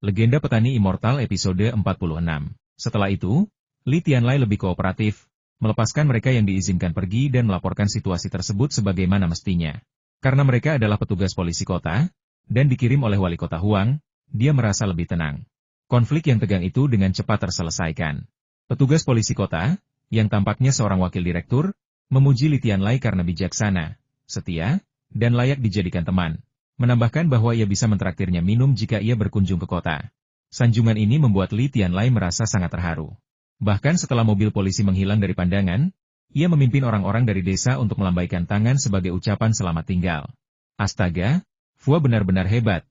Legenda Petani Immortal episode 46. Setelah itu, Li Tianlai lebih kooperatif, melepaskan mereka yang diizinkan pergi dan melaporkan situasi tersebut sebagaimana mestinya. Karena mereka adalah petugas polisi kota, dan dikirim oleh wali kota Huang, dia merasa lebih tenang. Konflik yang tegang itu dengan cepat terselesaikan. Petugas polisi kota, yang tampaknya seorang wakil direktur, memuji Li Tianlai karena bijaksana, setia, dan layak dijadikan teman. Menambahkan bahwa ia bisa mentraktirnya minum jika ia berkunjung ke kota. Sanjungan ini membuat Li Tianlai merasa sangat terharu. Bahkan setelah mobil polisi menghilang dari pandangan, ia memimpin orang-orang dari desa untuk melambaikan tangan sebagai ucapan selamat tinggal. Astaga, Fua benar-benar hebat.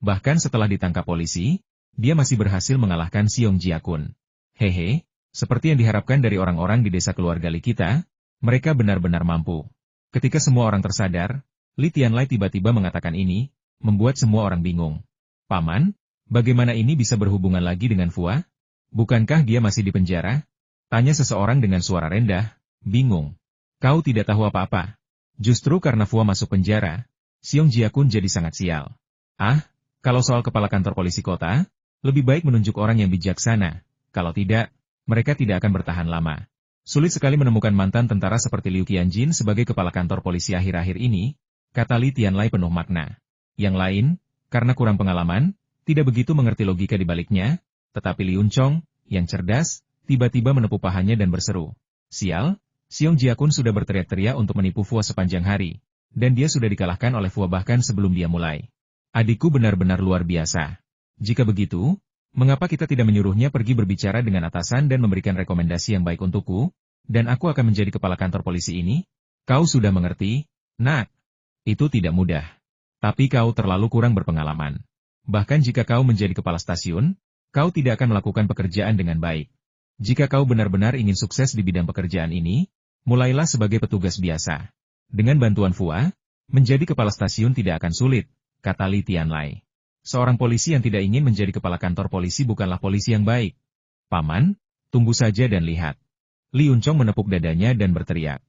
Bahkan setelah ditangkap polisi, dia masih berhasil mengalahkan Xiong Jiakun. Hehe, seperti yang diharapkan dari orang-orang di desa keluarga Li kita, mereka benar-benar mampu. Ketika semua orang tersadar, Li Tianlai tiba-tiba mengatakan ini, membuat semua orang bingung. Paman, bagaimana ini bisa berhubungan lagi dengan Fua? Bukankah dia masih di penjara? Tanya seseorang dengan suara rendah, bingung. Kau tidak tahu apa-apa. Justru karena Fua masuk penjara, Xiong Jiakun jadi sangat sial. Ah, kalau soal kepala kantor polisi kota, lebih baik menunjuk orang yang bijaksana. Kalau tidak, mereka tidak akan bertahan lama. Sulit sekali menemukan mantan tentara seperti Liu Qianjin sebagai kepala kantor polisi akhir-akhir ini, kata Li Tianlai penuh makna. Yang lain, karena kurang pengalaman, tidak begitu mengerti logika di baliknya, tetapi Li Yunchong, yang cerdas, tiba-tiba menepuk pahanya dan berseru. Sial, Xiong Jiakun sudah berteriak-teriak untuk menipu Fua sepanjang hari, dan dia sudah dikalahkan oleh Fua bahkan sebelum dia mulai. Adikku benar-benar luar biasa. Jika begitu, mengapa kita tidak menyuruhnya pergi berbicara dengan atasan dan memberikan rekomendasi yang baik untukku, dan aku akan menjadi kepala kantor polisi ini? Kau sudah mengerti, Nak? Itu tidak mudah. Tapi kau terlalu kurang berpengalaman. Bahkan jika kau menjadi kepala stasiun, kau tidak akan melakukan pekerjaan dengan baik. Jika kau benar-benar ingin sukses di bidang pekerjaan ini, mulailah sebagai petugas biasa. Dengan bantuan Fua, menjadi kepala stasiun tidak akan sulit, kata Li Tianlai. Seorang polisi yang tidak ingin menjadi kepala kantor polisi bukanlah polisi yang baik. Paman, tunggu saja dan lihat. Li Yunchong menepuk dadanya dan berteriak.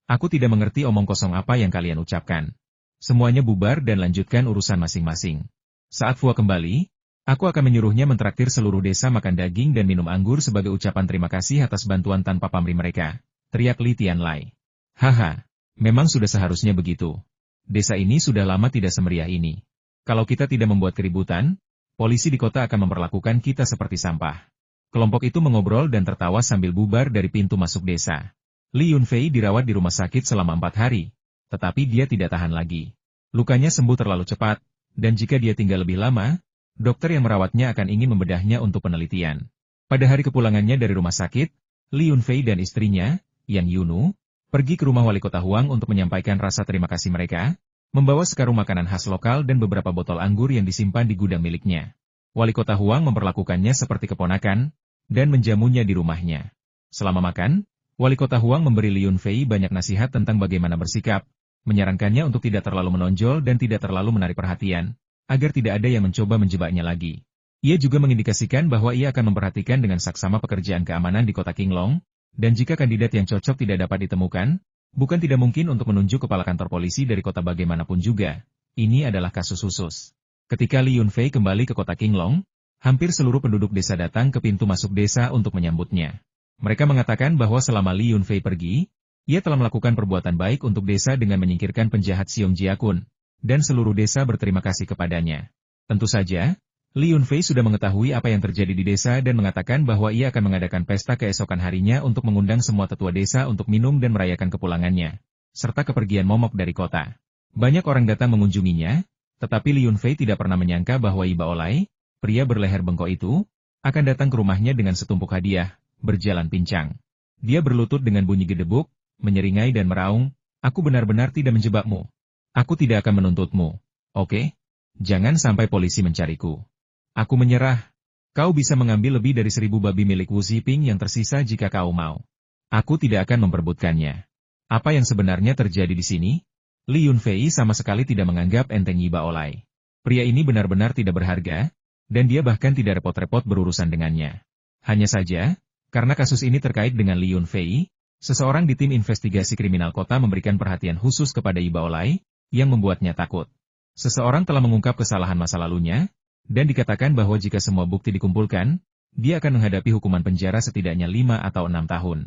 Aku tidak mengerti omong kosong apa yang kalian ucapkan. Semuanya bubar dan lanjutkan urusan masing-masing. Saat Fua kembali, aku akan menyuruhnya mentraktir seluruh desa makan daging dan minum anggur sebagai ucapan terima kasih atas bantuan tanpa pamrih mereka, teriak Li Tianlai. Haha, memang sudah seharusnya begitu. Desa ini sudah lama tidak semeriah ini. Kalau kita tidak membuat keributan, polisi di kota akan memperlakukan kita seperti sampah. Kelompok itu mengobrol dan tertawa sambil bubar dari pintu masuk desa. Li Yunfei dirawat di rumah sakit selama 4 hari, tetapi dia tidak tahan lagi. Lukanya sembuh terlalu cepat, dan jika dia tinggal lebih lama, dokter yang merawatnya akan ingin membedahnya untuk penelitian. Pada hari kepulangannya dari rumah sakit, Li Yunfei dan istrinya, Yang Yunu, pergi ke rumah wali kota Huang untuk menyampaikan rasa terima kasih mereka, membawa sekarung makanan khas lokal dan beberapa botol anggur yang disimpan di gudang miliknya. Wali kota Huang memperlakukannya seperti keponakan, dan menjamunya di rumahnya. Selama makan, wali kota Huang memberi Li Yunfei banyak nasihat tentang bagaimana bersikap, menyarankannya untuk tidak terlalu menonjol dan tidak terlalu menarik perhatian, agar tidak ada yang mencoba menjebaknya lagi. Ia juga mengindikasikan bahwa ia akan memperhatikan dengan saksama pekerjaan keamanan di kota Qinglong, dan jika kandidat yang cocok tidak dapat ditemukan, bukan tidak mungkin untuk menunjuk kepala kantor polisi dari kota bagaimanapun juga. Ini adalah kasus khusus. Ketika Li Yunfei kembali ke kota Qinglong, hampir seluruh penduduk desa datang ke pintu masuk desa untuk menyambutnya. Mereka mengatakan bahwa selama Li Yunfei pergi, ia telah melakukan perbuatan baik untuk desa dengan menyingkirkan penjahat Xiong Jiakun, dan seluruh desa berterima kasih kepadanya. Tentu saja, Li Yunfei sudah mengetahui apa yang terjadi di desa dan mengatakan bahwa ia akan mengadakan pesta keesokan harinya untuk mengundang semua tetua desa untuk minum dan merayakan kepulangannya, serta kepergian momok dari kota. Banyak orang datang mengunjunginya, tetapi Li Yunfei tidak pernah menyangka bahwa Iba Olai, pria berleher bengkok itu, akan datang ke rumahnya dengan setumpuk hadiah, berjalan pincang. Dia berlutut dengan bunyi gedebuk, menyeringai dan meraung, aku benar-benar tidak menjebakmu. Aku tidak akan menuntutmu, oke? Jangan sampai polisi mencariku. Aku menyerah. Kau bisa mengambil lebih dari 1000 babi milik Wu Ziping yang tersisa jika kau mau. Aku tidak akan memperebutkannya. Apa yang sebenarnya terjadi di sini? Li Yunfei sama sekali tidak menganggap enteng Yiba Olai. Pria ini benar-benar tidak berharga, dan dia bahkan tidak repot-repot berurusan dengannya. Hanya saja, karena kasus ini terkait dengan Li Yunfei, seseorang di tim investigasi kriminal kota memberikan perhatian khusus kepada Yiba Olai, yang membuatnya takut. Seseorang telah mengungkap kesalahan masa lalunya, Dan dikatakan bahwa jika semua bukti dikumpulkan, dia akan menghadapi hukuman penjara setidaknya 5 atau 6 tahun.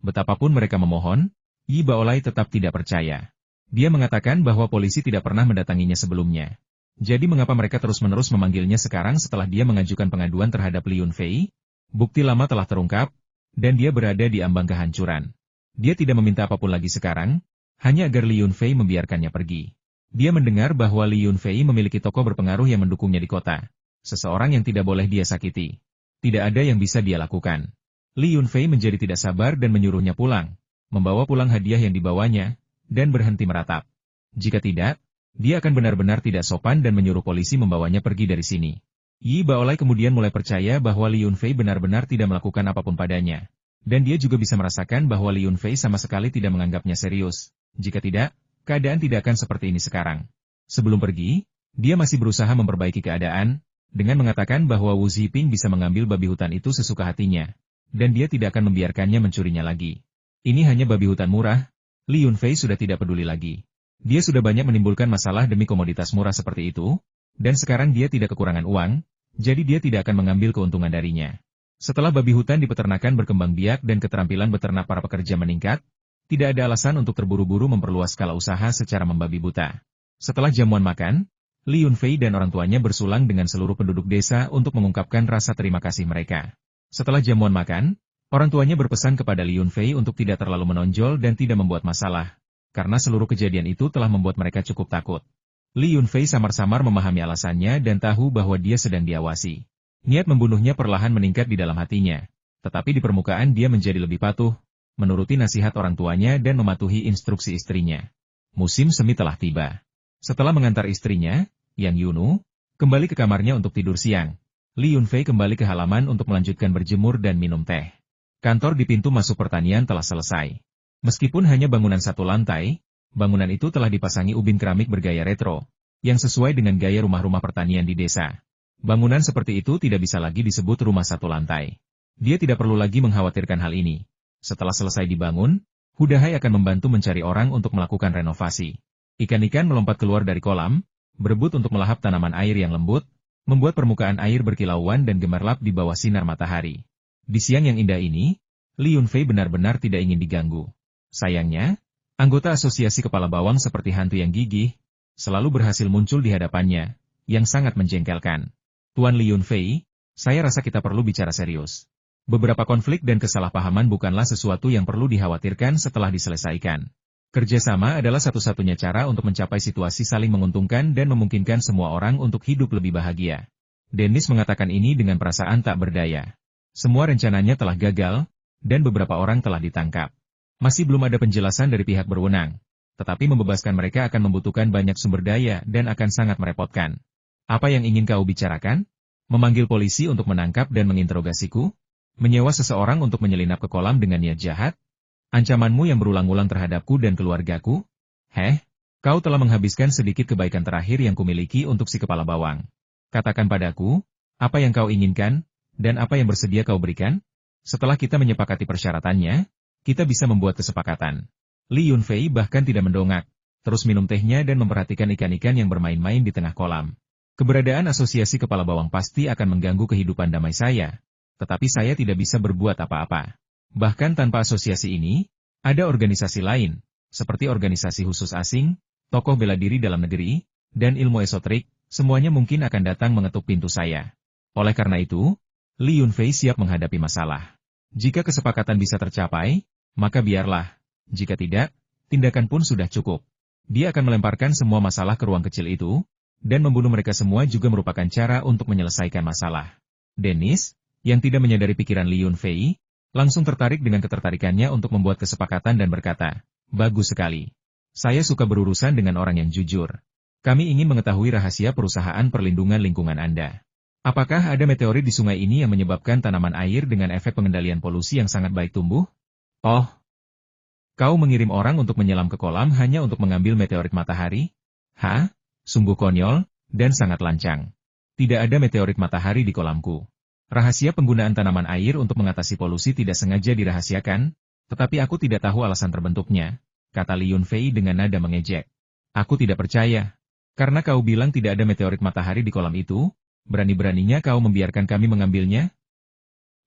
Betapapun mereka memohon, Yi Baolai tetap tidak percaya. Dia mengatakan bahwa polisi tidak pernah mendatanginya sebelumnya. Jadi mengapa mereka terus-menerus memanggilnya sekarang setelah dia mengajukan pengaduan terhadap Li Yunfei? Bukti lama telah terungkap, dan dia berada di ambang kehancuran. Dia tidak meminta apapun lagi sekarang, hanya agar Li Yunfei membiarkannya pergi. Dia mendengar bahwa Li Yunfei memiliki tokoh berpengaruh yang mendukungnya di kota. Seseorang yang tidak boleh dia sakiti. Tidak ada yang bisa dia lakukan. Li Yunfei menjadi tidak sabar dan menyuruhnya pulang, membawa pulang hadiah yang dibawanya, dan berhenti meratap. Jika tidak, dia akan benar-benar tidak sopan dan menyuruh polisi membawanya pergi dari sini. Yi Baolai kemudian mulai percaya bahwa Li Yunfei benar-benar tidak melakukan apapun padanya. Dan dia juga bisa merasakan bahwa Li Yunfei sama sekali tidak menganggapnya serius. Jika tidak, keadaan tidak akan seperti ini sekarang. Sebelum pergi, dia masih berusaha memperbaiki keadaan, dengan mengatakan bahwa Wu Ziping bisa mengambil babi hutan itu sesuka hatinya. Dan dia tidak akan membiarkannya mencurinya lagi. Ini hanya babi hutan murah, Li Yunfei sudah tidak peduli lagi. Dia sudah banyak menimbulkan masalah demi komoditas murah seperti itu, dan sekarang dia tidak kekurangan uang, jadi dia tidak akan mengambil keuntungan darinya. Setelah babi hutan di peternakan berkembang biak dan keterampilan beternak para pekerja meningkat, tidak ada alasan untuk terburu-buru memperluas skala usaha secara membabi buta. Setelah jamuan makan, Li Yunfei dan orang tuanya bersulang dengan seluruh penduduk desa untuk mengungkapkan rasa terima kasih mereka. Setelah jamuan makan, orang tuanya berpesan kepada Li Yunfei untuk tidak terlalu menonjol dan tidak membuat masalah, karena seluruh kejadian itu telah membuat mereka cukup takut. Li Yunfei samar-samar memahami alasannya dan tahu bahwa dia sedang diawasi. Niat membunuhnya perlahan meningkat di dalam hatinya, tetapi di permukaan dia menjadi lebih patuh, menuruti nasihat orang tuanya dan mematuhi instruksi istrinya. Musim semi telah tiba. Setelah mengantar istrinya, Yang Yunu, kembali ke kamarnya untuk tidur siang, Li Yunfei kembali ke halaman untuk melanjutkan berjemur dan minum teh. Kantor di pintu masuk pertanian telah selesai. Meskipun hanya bangunan satu lantai, bangunan itu telah dipasangi ubin keramik bergaya retro, yang sesuai dengan gaya rumah-rumah pertanian di desa. Bangunan seperti itu tidak bisa lagi disebut rumah satu lantai. Dia tidak perlu lagi mengkhawatirkan hal ini. Setelah selesai dibangun, Hudahai akan membantu mencari orang untuk melakukan renovasi. Ikan-ikan melompat keluar dari kolam, berebut untuk melahap tanaman air yang lembut, membuat permukaan air berkilauan dan gemerlap di bawah sinar matahari. Di siang yang indah ini, Li Yunfei benar-benar tidak ingin diganggu. Sayangnya, anggota asosiasi kepala bawang seperti hantu yang gigih, selalu berhasil muncul di hadapannya, yang sangat menjengkelkan. Tuan Li Yunfei, saya rasa kita perlu bicara serius. Beberapa konflik dan kesalahpahaman bukanlah sesuatu yang perlu dikhawatirkan setelah diselesaikan. Kerjasama adalah satu-satunya cara untuk mencapai situasi saling menguntungkan dan memungkinkan semua orang untuk hidup lebih bahagia. Dennis mengatakan ini dengan perasaan tak berdaya. Semua rencananya telah gagal, dan beberapa orang telah ditangkap. Masih belum ada penjelasan dari pihak berwenang, tetapi membebaskan mereka akan membutuhkan banyak sumber daya dan akan sangat merepotkan. Apa yang ingin kau bicarakan? Memanggil polisi untuk menangkap dan menginterogasiku? Menyewa seseorang untuk menyelinap ke kolam dengan niat jahat? Ancamanmu yang berulang-ulang terhadapku dan keluargaku? Kau telah menghabiskan sedikit kebaikan terakhir yang kumiliki untuk si kepala bawang. Katakan padaku, apa yang kau inginkan, dan apa yang bersedia kau berikan? Setelah kita menyepakati persyaratannya, kita bisa membuat kesepakatan. Li Yunfei bahkan tidak mendongak, terus minum tehnya dan memperhatikan ikan-ikan yang bermain-main di tengah kolam. Keberadaan asosiasi kepala bawang pasti akan mengganggu kehidupan damai saya, tetapi saya tidak bisa berbuat apa-apa. Bahkan tanpa asosiasi ini, ada organisasi lain, seperti organisasi khusus asing, tokoh bela diri dalam negeri, dan ilmu esoterik, semuanya mungkin akan datang mengetuk pintu saya. Oleh karena itu, Li Yunfei siap menghadapi masalah. Jika kesepakatan bisa tercapai, maka biarlah. Jika tidak, tindakan pun sudah cukup. Dia akan melemparkan semua masalah ke ruang kecil itu, dan membunuh mereka semua juga merupakan cara untuk menyelesaikan masalah. Dennis, yang tidak menyadari pikiran Li Yunfei, langsung tertarik dengan ketertarikannya untuk membuat kesepakatan dan berkata, bagus sekali. Saya suka berurusan dengan orang yang jujur. Kami ingin mengetahui rahasia perusahaan perlindungan lingkungan Anda. Apakah ada meteorit di sungai ini yang menyebabkan tanaman air dengan efek pengendalian polusi yang sangat baik tumbuh? Oh, kau mengirim orang untuk menyelam ke kolam hanya untuk mengambil meteorit matahari? Sungguh konyol, dan sangat lancang. Tidak ada meteorit matahari di kolamku. Rahasia penggunaan tanaman air untuk mengatasi polusi tidak sengaja dirahasiakan, tetapi aku tidak tahu alasan terbentuknya, kata Li Yunfei dengan nada mengejek. Aku tidak percaya. Karena kau bilang tidak ada meteorit matahari di kolam itu, Berani-beraninya kau membiarkan kami mengambilnya?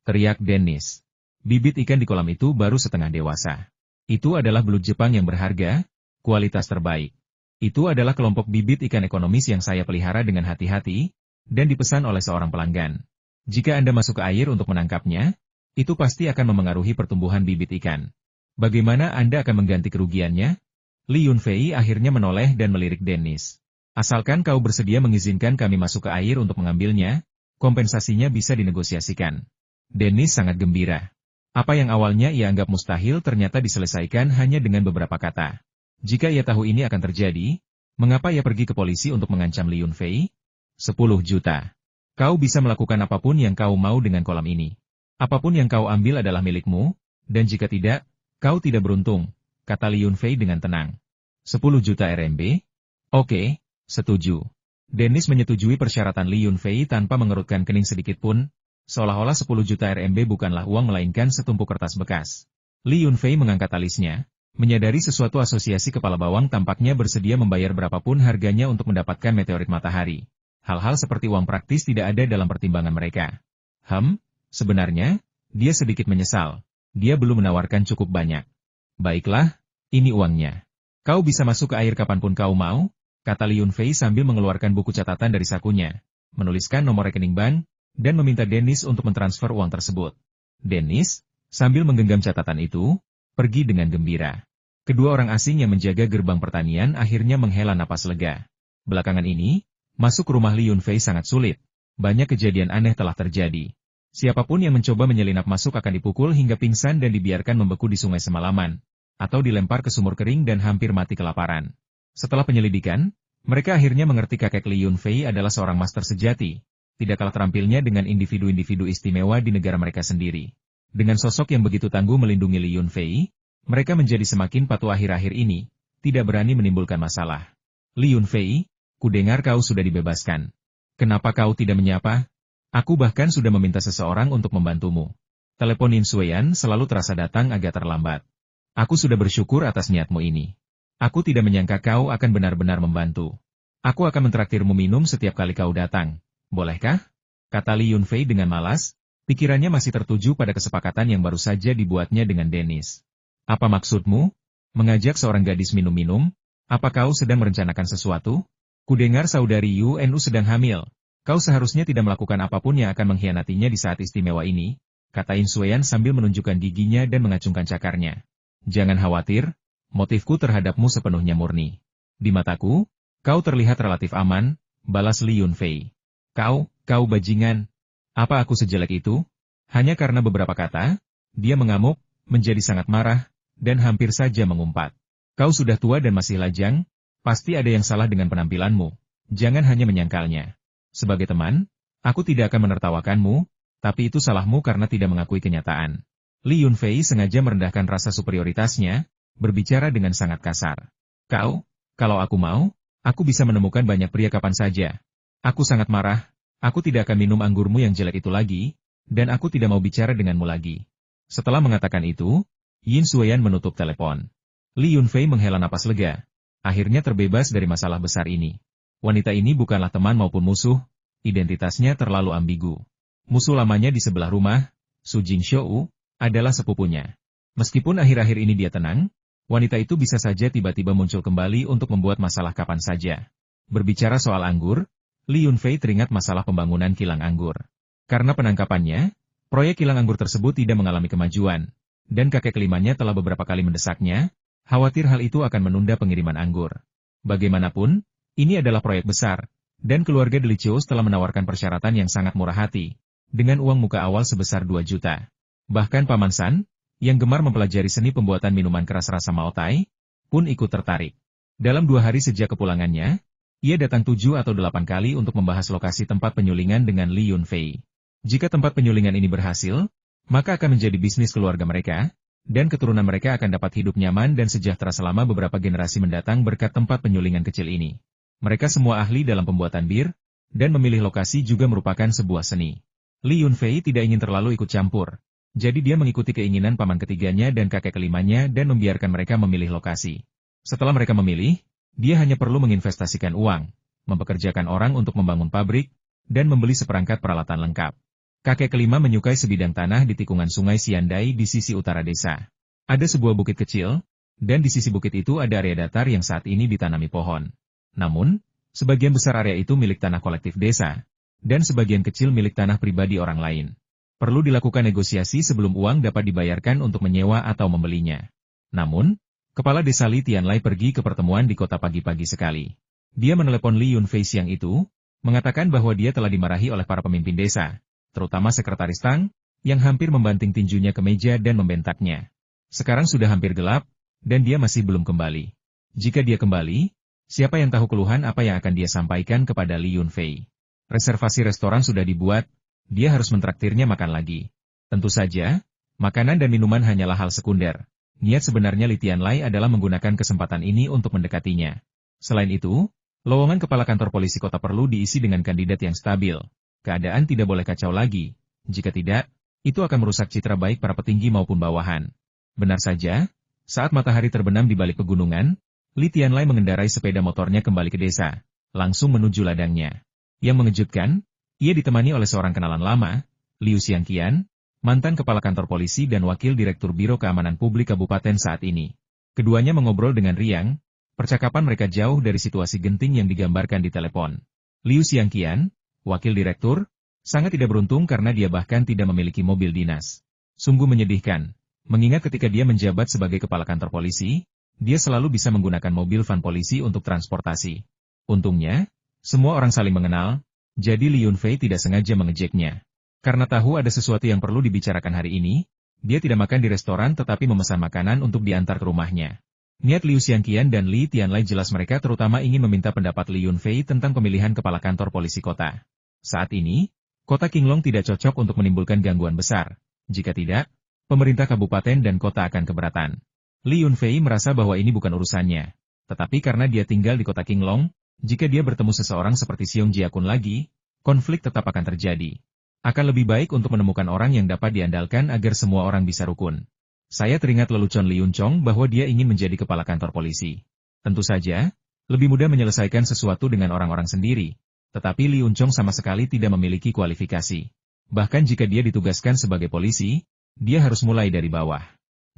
Teriak Dennis. Bibit ikan di kolam itu baru setengah dewasa. Itu adalah belut Jepang yang berharga, kualitas terbaik. Itu adalah kelompok bibit ikan ekonomis yang saya pelihara dengan hati-hati, dan dipesan oleh seorang pelanggan. Jika Anda masuk ke air untuk menangkapnya, itu pasti akan memengaruhi pertumbuhan bibit ikan. Bagaimana Anda akan mengganti kerugiannya? Li Yunfei akhirnya menoleh dan melirik Dennis. Asalkan kau bersedia mengizinkan kami masuk ke air untuk mengambilnya, kompensasinya bisa dinegosiasikan. Dennis sangat gembira. Apa yang awalnya ia anggap mustahil ternyata diselesaikan hanya dengan beberapa kata. Jika ia tahu ini akan terjadi, mengapa ia pergi ke polisi untuk mengancam Li Yunfei? 10 juta. Kau bisa melakukan apapun yang kau mau dengan kolam ini. Apapun yang kau ambil adalah milikmu, dan jika tidak, kau tidak beruntung, kata Li Yunfei dengan tenang. 10 juta RMB? Oke, setuju. Dennis menyetujui persyaratan Li Yunfei tanpa mengerutkan kening sedikit pun, seolah-olah 10 juta RMB bukanlah uang melainkan setumpuk kertas bekas. Li Yunfei mengangkat alisnya, menyadari sesuatu asosiasi kepala bawang tampaknya bersedia membayar berapapun harganya untuk mendapatkan meteorit matahari. Hal-hal seperti uang praktis tidak ada dalam pertimbangan mereka. Sebenarnya, dia sedikit menyesal. Dia belum menawarkan cukup banyak. Baiklah, ini uangnya. Kau bisa masuk ke air kapanpun kau mau, kata Li Yunfei sambil mengeluarkan buku catatan dari sakunya, menuliskan nomor rekening bank, dan meminta Dennis untuk mentransfer uang tersebut. Dennis, sambil menggenggam catatan itu, pergi dengan gembira. Kedua orang asing yang menjaga gerbang pertanian akhirnya menghela napas lega. Belakangan ini, masuk rumah Li Yunfei sangat sulit. Banyak kejadian aneh telah terjadi. Siapapun yang mencoba menyelinap masuk akan dipukul hingga pingsan dan dibiarkan membeku di sungai semalaman, atau dilempar ke sumur kering dan hampir mati kelaparan. Setelah penyelidikan, mereka akhirnya mengerti kakek Li Yunfei adalah seorang master sejati, tidak kalah terampilnya dengan individu-individu istimewa di negara mereka sendiri. Dengan sosok yang begitu tangguh melindungi Li Yunfei, mereka menjadi semakin patuh akhir-akhir ini, tidak berani menimbulkan masalah. Li Yunfei, kudengar kau sudah dibebaskan. Kenapa kau tidak menyapa? Aku bahkan sudah meminta seseorang untuk membantumu. Telepon Yin Sueyan selalu terasa datang agak terlambat. Aku sudah bersyukur atas niatmu ini. Aku tidak menyangka kau akan benar-benar membantu. Aku akan mentraktirmu minum setiap kali kau datang. Bolehkah? Kata Li Yunfei dengan malas, pikirannya masih tertuju pada kesepakatan yang baru saja dibuatnya dengan Dennis. Apa maksudmu? Mengajak seorang gadis minum-minum? Apa kau sedang merencanakan sesuatu? Kudengar saudari Yunu sedang hamil. Kau seharusnya tidak melakukan apapun yang akan mengkhianatinya di saat istimewa ini, kata Yin Sueyan sambil menunjukkan giginya dan mengacungkan cakarnya. Jangan khawatir, motifku terhadapmu sepenuhnya murni. Di mataku, kau terlihat relatif aman, balas Li Yunfei. Kau bajingan. Apa aku sejelek itu? Hanya karena beberapa kata, dia mengamuk, menjadi sangat marah, dan hampir saja mengumpat. Kau sudah tua dan masih lajang, pasti ada yang salah dengan penampilanmu. Jangan hanya menyangkalnya. Sebagai teman, aku tidak akan menertawakanmu, tapi itu salahmu karena tidak mengakui kenyataan. Li Yunfei sengaja merendahkan rasa superioritasnya, berbicara dengan sangat kasar. Kalau aku mau, aku bisa menemukan banyak pria kapan saja. Aku sangat marah, aku tidak akan minum anggurmu yang jelek itu lagi, dan aku tidak mau bicara denganmu lagi. Setelah mengatakan itu, Yin Sueyan menutup telepon. Li Yunfei menghela napas lega. Akhirnya terbebas dari masalah besar ini. Wanita ini bukanlah teman maupun musuh, identitasnya terlalu ambigu. Musuh lamanya di sebelah rumah, Su Jingshou, adalah sepupunya. Meskipun akhir-akhir ini dia tenang, wanita itu bisa saja tiba-tiba muncul kembali untuk membuat masalah kapan saja. Berbicara soal anggur, Li Yunfei teringat masalah pembangunan kilang anggur. Karena penangkapannya, proyek kilang anggur tersebut tidak mengalami kemajuan, dan kakek kelimanya telah beberapa kali mendesaknya, khawatir hal itu akan menunda pengiriman anggur. Bagaimanapun, ini adalah proyek besar, dan keluarga Delicious telah menawarkan persyaratan yang sangat murah hati, dengan uang muka awal sebesar 2 juta. Bahkan Paman San, yang gemar mempelajari seni pembuatan minuman keras rasa Maotai, pun ikut tertarik. Dalam 2 hari sejak kepulangannya, ia datang 7 atau 8 kali untuk membahas lokasi tempat penyulingan dengan Li Yunfei. Jika tempat penyulingan ini berhasil, maka akan menjadi bisnis keluarga mereka, dan keturunan mereka akan dapat hidup nyaman dan sejahtera selama beberapa generasi mendatang berkat tempat penyulingan kecil ini. Mereka semua ahli dalam pembuatan bir, dan memilih lokasi juga merupakan sebuah seni. Li Yunfei tidak ingin terlalu ikut campur, jadi dia mengikuti keinginan paman ketiganya dan kakek kelimanya dan membiarkan mereka memilih lokasi. Setelah mereka memilih, dia hanya perlu menginvestasikan uang, mempekerjakan orang untuk membangun pabrik, dan membeli seperangkat peralatan lengkap. Kakek kelima menyukai sebidang tanah di tikungan sungai Siandai di sisi utara desa. Ada sebuah bukit kecil, dan di sisi bukit itu ada area datar yang saat ini ditanami pohon. Namun, sebagian besar area itu milik tanah kolektif desa, dan sebagian kecil milik tanah pribadi orang lain. Perlu dilakukan negosiasi sebelum uang dapat dibayarkan untuk menyewa atau membelinya. Namun, Kepala Desa Li Tianlai pergi ke pertemuan di kota pagi-pagi sekali. Dia menelepon Li Yunfei siang itu, mengatakan bahwa dia telah dimarahi oleh para pemimpin desa, terutama Sekretaris Tang, yang hampir membanting tinjunya ke meja dan membentaknya. Sekarang sudah hampir gelap, dan dia masih belum kembali. Jika dia kembali, siapa yang tahu keluhan apa yang akan dia sampaikan kepada Li Yunfei? Reservasi restoran sudah dibuat, dia harus mentraktirnya makan lagi. Tentu saja, makanan dan minuman hanyalah hal sekunder. Niat sebenarnya Li Tianlai adalah menggunakan kesempatan ini untuk mendekatinya. Selain itu, lowongan kepala kantor polisi kota perlu diisi dengan kandidat yang stabil. Keadaan tidak boleh kacau lagi. Jika tidak, itu akan merusak citra baik para petinggi maupun bawahan. Benar saja, saat matahari terbenam di balik pegunungan, Li Tianlai mengendarai sepeda motornya kembali ke desa, langsung menuju ladangnya. Yang mengejutkan, ia ditemani oleh seorang kenalan lama, Liu Xiangqian, mantan kepala kantor polisi dan wakil direktur Biro Keamanan Publik Kabupaten saat ini. Keduanya mengobrol dengan riang, percakapan mereka jauh dari situasi genting yang digambarkan di telepon. Liu Xiangqian, wakil direktur, sangat tidak beruntung karena dia bahkan tidak memiliki mobil dinas. Sungguh menyedihkan, mengingat ketika dia menjabat sebagai kepala kantor polisi, dia selalu bisa menggunakan mobil van polisi untuk transportasi. Untungnya, semua orang saling mengenal, jadi Li Yunfei tidak sengaja mengejeknya. Karena tahu ada sesuatu yang perlu dibicarakan hari ini, dia tidak makan di restoran tetapi memesan makanan untuk diantar ke rumahnya. Niat Liu Xiangqian dan Li Tianlai jelas mereka terutama ingin meminta pendapat Li Yunfei tentang pemilihan kepala kantor polisi kota. Saat ini, kota Qinglong tidak cocok untuk menimbulkan gangguan besar. Jika tidak, pemerintah kabupaten dan kota akan keberatan. Li Yunfei merasa bahwa ini bukan urusannya. Tetapi karena dia tinggal di kota Qinglong, jika dia bertemu seseorang seperti Xiong Jiakun lagi, konflik tetap akan terjadi. Akan lebih baik untuk menemukan orang yang dapat diandalkan agar semua orang bisa rukun. Saya teringat lelucon Li Yunchong bahwa dia ingin menjadi kepala kantor polisi. Tentu saja, lebih mudah menyelesaikan sesuatu dengan orang-orang sendiri. Tetapi Li Yunchong sama sekali tidak memiliki kualifikasi. Bahkan jika dia ditugaskan sebagai polisi, dia harus mulai dari bawah.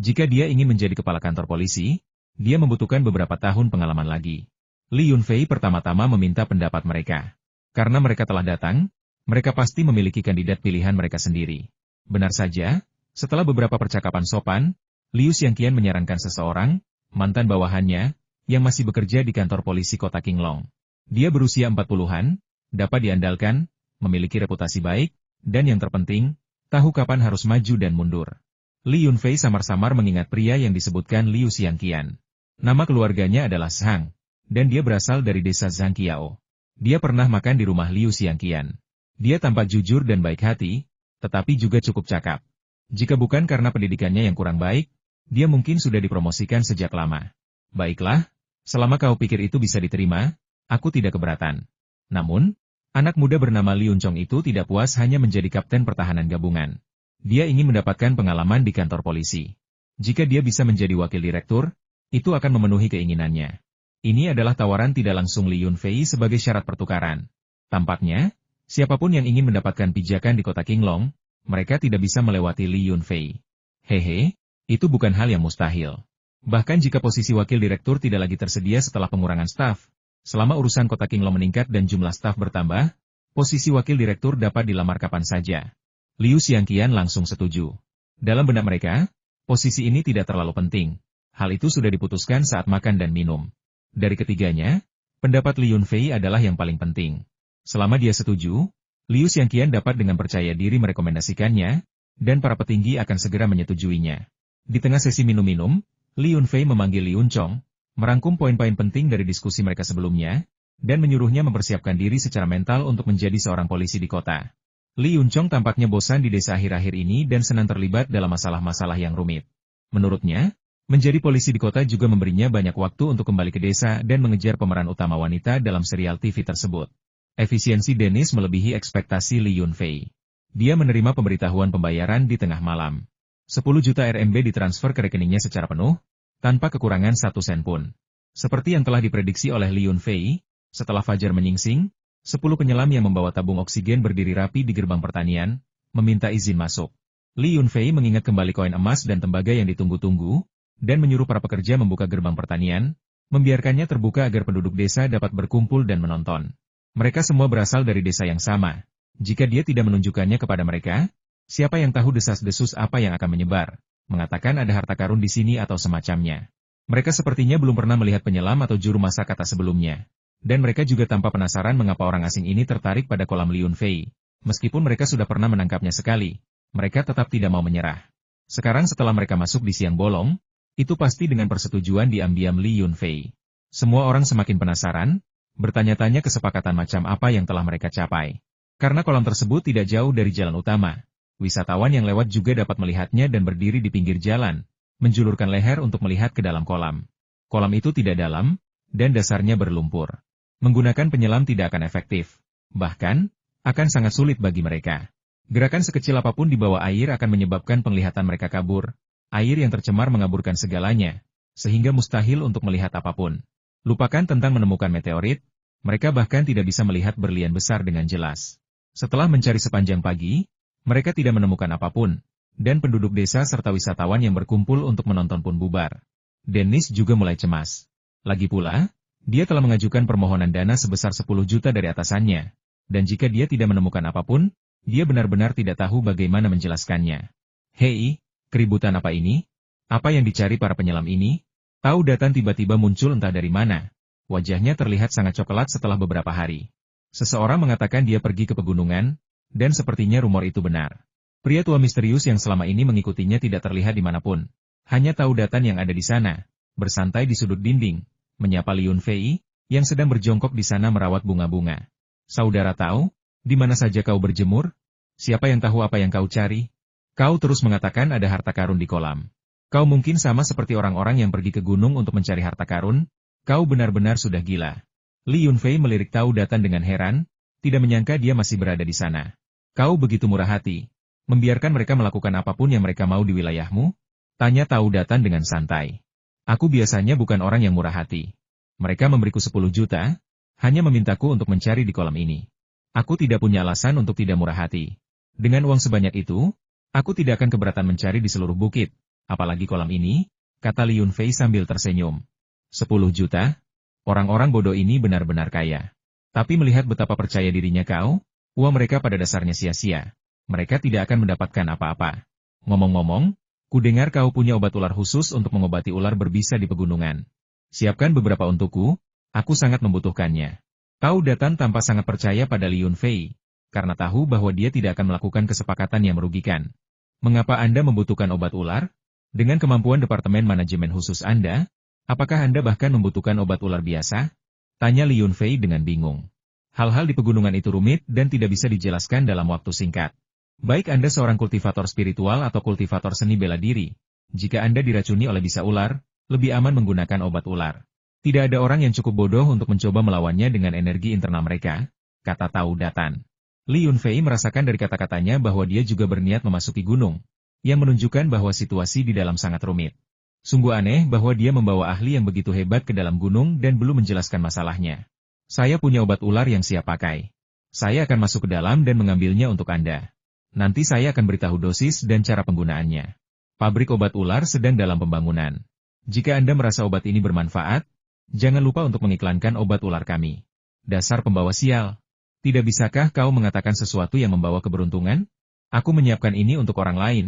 Jika dia ingin menjadi kepala kantor polisi, dia membutuhkan beberapa tahun pengalaman lagi. Li Yunfei pertama-tama meminta pendapat mereka. Karena mereka telah datang, mereka pasti memiliki kandidat pilihan mereka sendiri. Benar saja, setelah beberapa percakapan sopan, Liu Xiangqian menyarankan seseorang, mantan bawahannya, yang masih bekerja di kantor polisi kota Qinglong. Dia berusia 40-an, dapat diandalkan, memiliki reputasi baik, dan yang terpenting, tahu kapan harus maju dan mundur. Li Yunfei samar-samar mengingat pria yang disebutkan Liu Xiangqian. Nama keluarganya adalah Zhang, dan dia berasal dari desa Zhangqiao. Dia pernah makan di rumah Liu Xiangqian. Dia tampak jujur dan baik hati, tetapi juga cukup cakap. Jika bukan karena pendidikannya yang kurang baik, dia mungkin sudah dipromosikan sejak lama. Baiklah, selama kau pikir itu bisa diterima, aku tidak keberatan. Namun, anak muda bernama Li Yunchong itu tidak puas hanya menjadi kapten pertahanan gabungan. Dia ingin mendapatkan pengalaman di kantor polisi. Jika dia bisa menjadi wakil direktur, itu akan memenuhi keinginannya. Ini adalah tawaran tidak langsung Li Yunfei sebagai syarat pertukaran. Tampaknya, siapapun yang ingin mendapatkan pijakan di kota Qinglong, mereka tidak bisa melewati Li Yunfei. Hehe, itu bukan hal yang mustahil. Bahkan jika posisi wakil direktur tidak lagi tersedia setelah pengurangan staf, selama urusan kota Qinglong meningkat dan jumlah staf bertambah, posisi wakil direktur dapat dilamar kapan saja. Liu Xiangqian langsung setuju. Dalam benak mereka, posisi ini tidak terlalu penting. Hal itu sudah diputuskan saat makan dan minum. Dari ketiganya, pendapat Li Yunfei adalah yang paling penting. Selama dia setuju, Liu Xiangqian dapat dengan percaya diri merekomendasikannya, dan para petinggi akan segera menyetujuinya. Di tengah sesi minum-minum, Li Yunfei memanggil Li Yunchong, merangkum poin-poin penting dari diskusi mereka sebelumnya, dan menyuruhnya mempersiapkan diri secara mental untuk menjadi seorang polisi di kota. Li Yunchong tampaknya bosan di desa akhir-akhir ini dan senang terlibat dalam masalah-masalah yang rumit. Menurutnya, menjadi polisi di kota juga memberinya banyak waktu untuk kembali ke desa dan mengejar pemeran utama wanita dalam serial TV tersebut. Efisiensi Dennis melebihi ekspektasi Li Yunfei. Dia menerima pemberitahuan pembayaran di tengah malam. 10 juta RMB ditransfer ke rekeningnya secara penuh, tanpa kekurangan 1 sen pun. Seperti yang telah diprediksi oleh Li Yunfei, setelah fajar menyingsing, 10 penyelam yang membawa tabung oksigen berdiri rapi di gerbang pertanian, meminta izin masuk. Li Yunfei mengingat kembali koin emas dan tembaga yang ditunggu-tunggu, dan menyuruh para pekerja membuka gerbang pertanian, membiarkannya terbuka agar penduduk desa dapat berkumpul dan menonton. Mereka semua berasal dari desa yang sama. Jika dia tidak menunjukkannya kepada mereka, siapa yang tahu desas-desus apa yang akan menyebar, mengatakan ada harta karun di sini atau semacamnya. Mereka sepertinya belum pernah melihat penyelam atau juru masak kata sebelumnya. Dan mereka juga tanpa penasaran mengapa orang asing ini tertarik pada kolam Li Yunfei. Meskipun mereka sudah pernah menangkapnya sekali, mereka tetap tidak mau menyerah. Sekarang setelah mereka masuk di siang bolong, itu pasti dengan persetujuan diam-diam Li Yunfei. Semua orang semakin penasaran, bertanya-tanya kesepakatan macam apa yang telah mereka capai. Karena kolam tersebut tidak jauh dari jalan utama, wisatawan yang lewat juga dapat melihatnya dan berdiri di pinggir jalan, menjulurkan leher untuk melihat ke dalam kolam. Kolam itu tidak dalam, dan dasarnya berlumpur. Menggunakan penyelam tidak akan efektif. Bahkan, akan sangat sulit bagi mereka. Gerakan sekecil apapun di bawah air akan menyebabkan penglihatan mereka kabur. Air yang tercemar mengaburkan segalanya, sehingga mustahil untuk melihat apapun. Lupakan tentang menemukan meteorit, mereka bahkan tidak bisa melihat berlian besar dengan jelas. Setelah mencari sepanjang pagi, mereka tidak menemukan apapun, dan penduduk desa serta wisatawan yang berkumpul untuk menonton pun bubar. Dennis juga mulai cemas. Lagi pula, dia telah mengajukan permohonan dana sebesar 10 juta dari atasannya, dan jika dia tidak menemukan apapun, dia benar-benar tidak tahu bagaimana menjelaskannya. Hei, keributan apa ini? Apa yang dicari para penyelam ini? Tau Datan tiba-tiba muncul entah dari mana. Wajahnya terlihat sangat coklat setelah beberapa hari. Seseorang mengatakan dia pergi ke pegunungan, dan sepertinya rumor itu benar. Pria tua misterius yang selama ini mengikutinya tidak terlihat dimanapun. Hanya Tau Datan yang ada di sana, bersantai di sudut dinding, menyapa Li Yunfei, yang sedang berjongkok di sana merawat bunga-bunga. Saudara Tau, di mana saja kau berjemur? Siapa yang tahu apa yang kau cari? Kau terus mengatakan ada harta karun di kolam. Kau mungkin sama seperti orang-orang yang pergi ke gunung untuk mencari harta karun? Kau benar-benar sudah gila. Li Yunfei melirik Tau Datan dengan heran, tidak menyangka dia masih berada di sana. Kau begitu murah hati, membiarkan mereka melakukan apapun yang mereka mau di wilayahmu? Tanya Tau Datan dengan santai. Aku biasanya bukan orang yang murah hati. Mereka memberiku 10 juta, hanya memintaku untuk mencari di kolam ini. Aku tidak punya alasan untuk tidak murah hati. Dengan uang sebanyak itu, aku tidak akan keberatan mencari di seluruh bukit, apalagi kolam ini, kata Li Yunfei sambil tersenyum. 10 juta? Orang-orang bodoh ini benar-benar kaya. Tapi melihat betapa percaya dirinya kau, uang mereka pada dasarnya sia-sia. Mereka tidak akan mendapatkan apa-apa. Ngomong-ngomong, kudengar kau punya obat ular khusus untuk mengobati ular berbisa di pegunungan. Siapkan beberapa untukku, aku sangat membutuhkannya. Tau Datan tampak sangat percaya pada Li Yunfei, karena tahu bahwa dia tidak akan melakukan kesepakatan yang merugikan. Mengapa Anda membutuhkan obat ular? Dengan kemampuan departemen manajemen khusus Anda, apakah Anda bahkan membutuhkan obat ular biasa? Tanya Li Yunfei dengan bingung. Hal-hal di pegunungan itu rumit dan tidak bisa dijelaskan dalam waktu singkat. Baik Anda seorang kultivator spiritual atau kultivator seni bela diri, jika Anda diracuni oleh bisa ular, lebih aman menggunakan obat ular. Tidak ada orang yang cukup bodoh untuk mencoba melawannya dengan energi internal mereka, kata Tau Datan. Li Yunfei merasakan dari kata-katanya bahwa dia juga berniat memasuki gunung, yang menunjukkan bahwa situasi di dalam sangat rumit. Sungguh aneh bahwa dia membawa ahli yang begitu hebat ke dalam gunung dan belum menjelaskan masalahnya. Saya punya obat ular yang siap pakai. Saya akan masuk ke dalam dan mengambilnya untuk Anda. Nanti saya akan beritahu dosis dan cara penggunaannya. Pabrik obat ular sedang dalam pembangunan. Jika Anda merasa obat ini bermanfaat, jangan lupa untuk mengiklankan obat ular kami. Dasar pembawa sial. Tidak bisakah kau mengatakan sesuatu yang membawa keberuntungan? Aku menyiapkan ini untuk orang lain.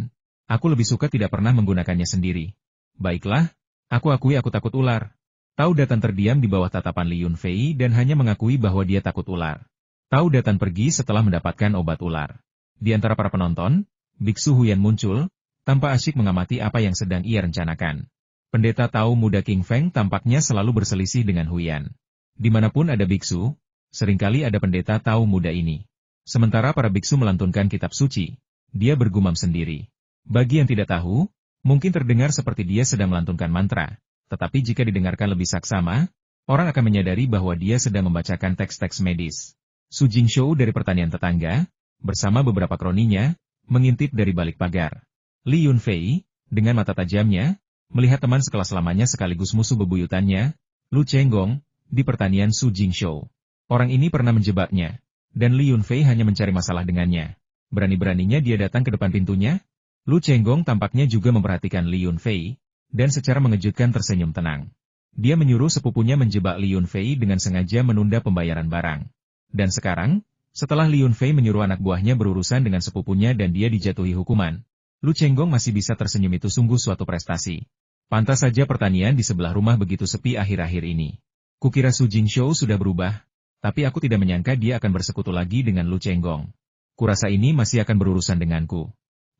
Aku lebih suka tidak pernah menggunakannya sendiri. Baiklah, aku akui aku takut ular. Tau Datan terdiam di bawah tatapan Li Yunfei dan hanya mengakui bahwa dia takut ular. Tau Datan pergi setelah mendapatkan obat ular. Di antara para penonton, Biksu Huyan muncul, tanpa asyik mengamati apa yang sedang ia rencanakan. Pendeta Tau muda King Feng tampaknya selalu berselisih dengan Huyan. Dimanapun ada biksu, seringkali ada pendeta Tau muda ini. Sementara para biksu melantunkan kitab suci, dia bergumam sendiri. Bagi yang tidak tahu, mungkin terdengar seperti dia sedang melantunkan mantra, tetapi jika didengarkan lebih saksama, orang akan menyadari bahwa dia sedang membacakan teks-teks medis. Su Jingshou dari pertanian tetangga, bersama beberapa kroninya, mengintip dari balik pagar. Li Yunfei, dengan mata tajamnya, melihat teman sekelas lamanya sekaligus musuh bebuyutannya, Lu Chenggong, di pertanian Su Jingshou. Orang ini pernah menjebaknya, dan Li Yunfei hanya mencari masalah dengannya. Berani-beraninya dia datang ke depan pintunya? Lu Chenggong tampaknya juga memperhatikan Li Yunfei, dan secara mengejutkan tersenyum tenang. Dia menyuruh sepupunya menjebak Li Yunfei dengan sengaja menunda pembayaran barang. Dan sekarang, setelah Li Yunfei menyuruh anak buahnya berurusan dengan sepupunya dan dia dijatuhi hukuman, Lu Chenggong masih bisa tersenyum, itu sungguh suatu prestasi. Pantas saja pertanian di sebelah rumah begitu sepi akhir-akhir ini. Kukira Su Jingshou sudah berubah, tapi aku tidak menyangka dia akan bersekutu lagi dengan Lu Chenggong. Kurasa ini masih akan berurusan denganku.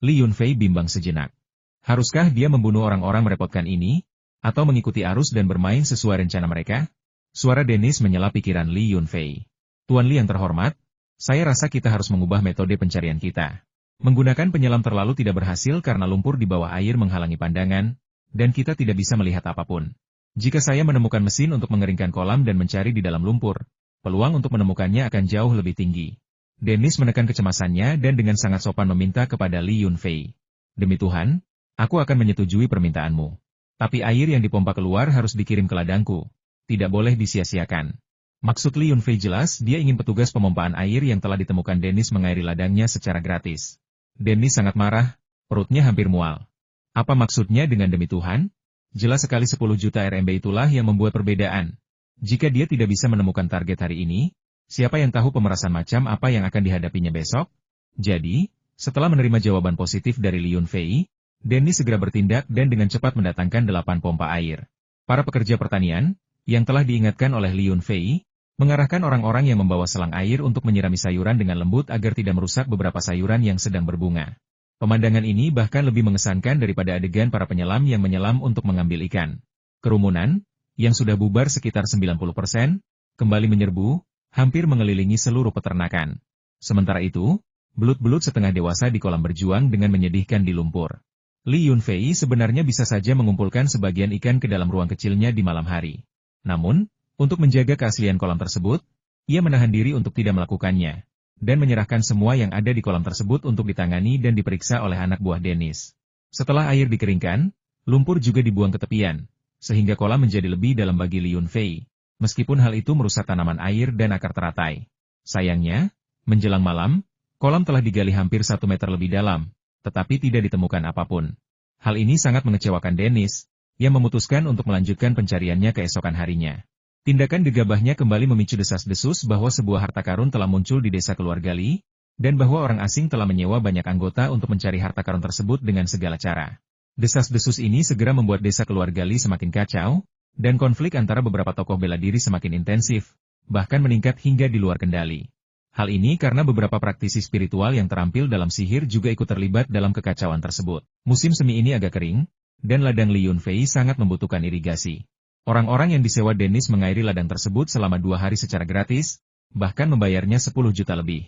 Li Yunfei bimbang sejenak. Haruskah dia membunuh orang-orang merepotkan ini, atau mengikuti arus dan bermain sesuai rencana mereka? Suara Dennis menyela pikiran Li Yunfei. Tuan Li yang terhormat, saya rasa kita harus mengubah metode pencarian kita. Menggunakan penyelam terlalu tidak berhasil karena lumpur di bawah air menghalangi pandangan, dan kita tidak bisa melihat apapun. Jika saya menemukan mesin untuk mengeringkan kolam dan mencari di dalam lumpur, peluang untuk menemukannya akan jauh lebih tinggi. Dennis menekan kecemasannya dan dengan sangat sopan meminta kepada Li Yunfei. Demi Tuhan, aku akan menyetujui permintaanmu. Tapi air yang dipompa keluar harus dikirim ke ladangku. Tidak boleh disia-siakan. Maksud Li Yunfei jelas, dia ingin petugas pemompaan air yang telah ditemukan Dennis mengairi ladangnya secara gratis. Dennis sangat marah, perutnya hampir mual. Apa maksudnya dengan demi Tuhan? Jelas sekali 10 juta RMB itulah yang membuat perbedaan. Jika dia tidak bisa menemukan target hari ini, siapa yang tahu pemerasan macam apa yang akan dihadapinya besok? Jadi, setelah menerima jawaban positif dari Li Yunfei, Dennis segera bertindak dan dengan cepat mendatangkan 8 pompa air. Para pekerja pertanian, yang telah diingatkan oleh Li Yunfei, mengarahkan orang-orang yang membawa selang air untuk menyirami sayuran dengan lembut agar tidak merusak beberapa sayuran yang sedang berbunga. Pemandangan ini bahkan lebih mengesankan daripada adegan para penyelam yang menyelam untuk mengambil ikan. Kerumunan, yang sudah bubar sekitar 90%, kembali menyerbu, hampir mengelilingi seluruh peternakan. Sementara itu, belut-belut setengah dewasa di kolam berjuang dengan menyedihkan di lumpur. Li Yunfei sebenarnya bisa saja mengumpulkan sebagian ikan ke dalam ruang kecilnya di malam hari. Namun, untuk menjaga keaslian kolam tersebut, ia menahan diri untuk tidak melakukannya, dan menyerahkan semua yang ada di kolam tersebut untuk ditangani dan diperiksa oleh anak buah Dennis. Setelah air dikeringkan, lumpur juga dibuang ke tepian, sehingga kolam menjadi lebih dalam bagi Li Yunfei, meskipun hal itu merusak tanaman air dan akar teratai. Sayangnya, menjelang malam, kolam telah digali hampir 1 meter lebih dalam, tetapi tidak ditemukan apapun. Hal ini sangat mengecewakan Dennis, yang memutuskan untuk melanjutkan pencariannya keesokan harinya. Tindakan gegabahnya kembali memicu desas-desus bahwa sebuah harta karun telah muncul di desa keluarga Li, dan bahwa orang asing telah menyewa banyak anggota untuk mencari harta karun tersebut dengan segala cara. Desas-desus ini segera membuat desa keluarga Li semakin kacau, dan konflik antara beberapa tokoh bela diri semakin intensif, bahkan meningkat hingga di luar kendali. Hal ini karena beberapa praktisi spiritual yang terampil dalam sihir juga ikut terlibat dalam kekacauan tersebut. Musim semi ini agak kering, dan ladang Li Yunfei sangat membutuhkan irigasi. Orang-orang yang disewa Dennis mengairi ladang tersebut selama 2 hari secara gratis, bahkan membayarnya 10 juta lebih.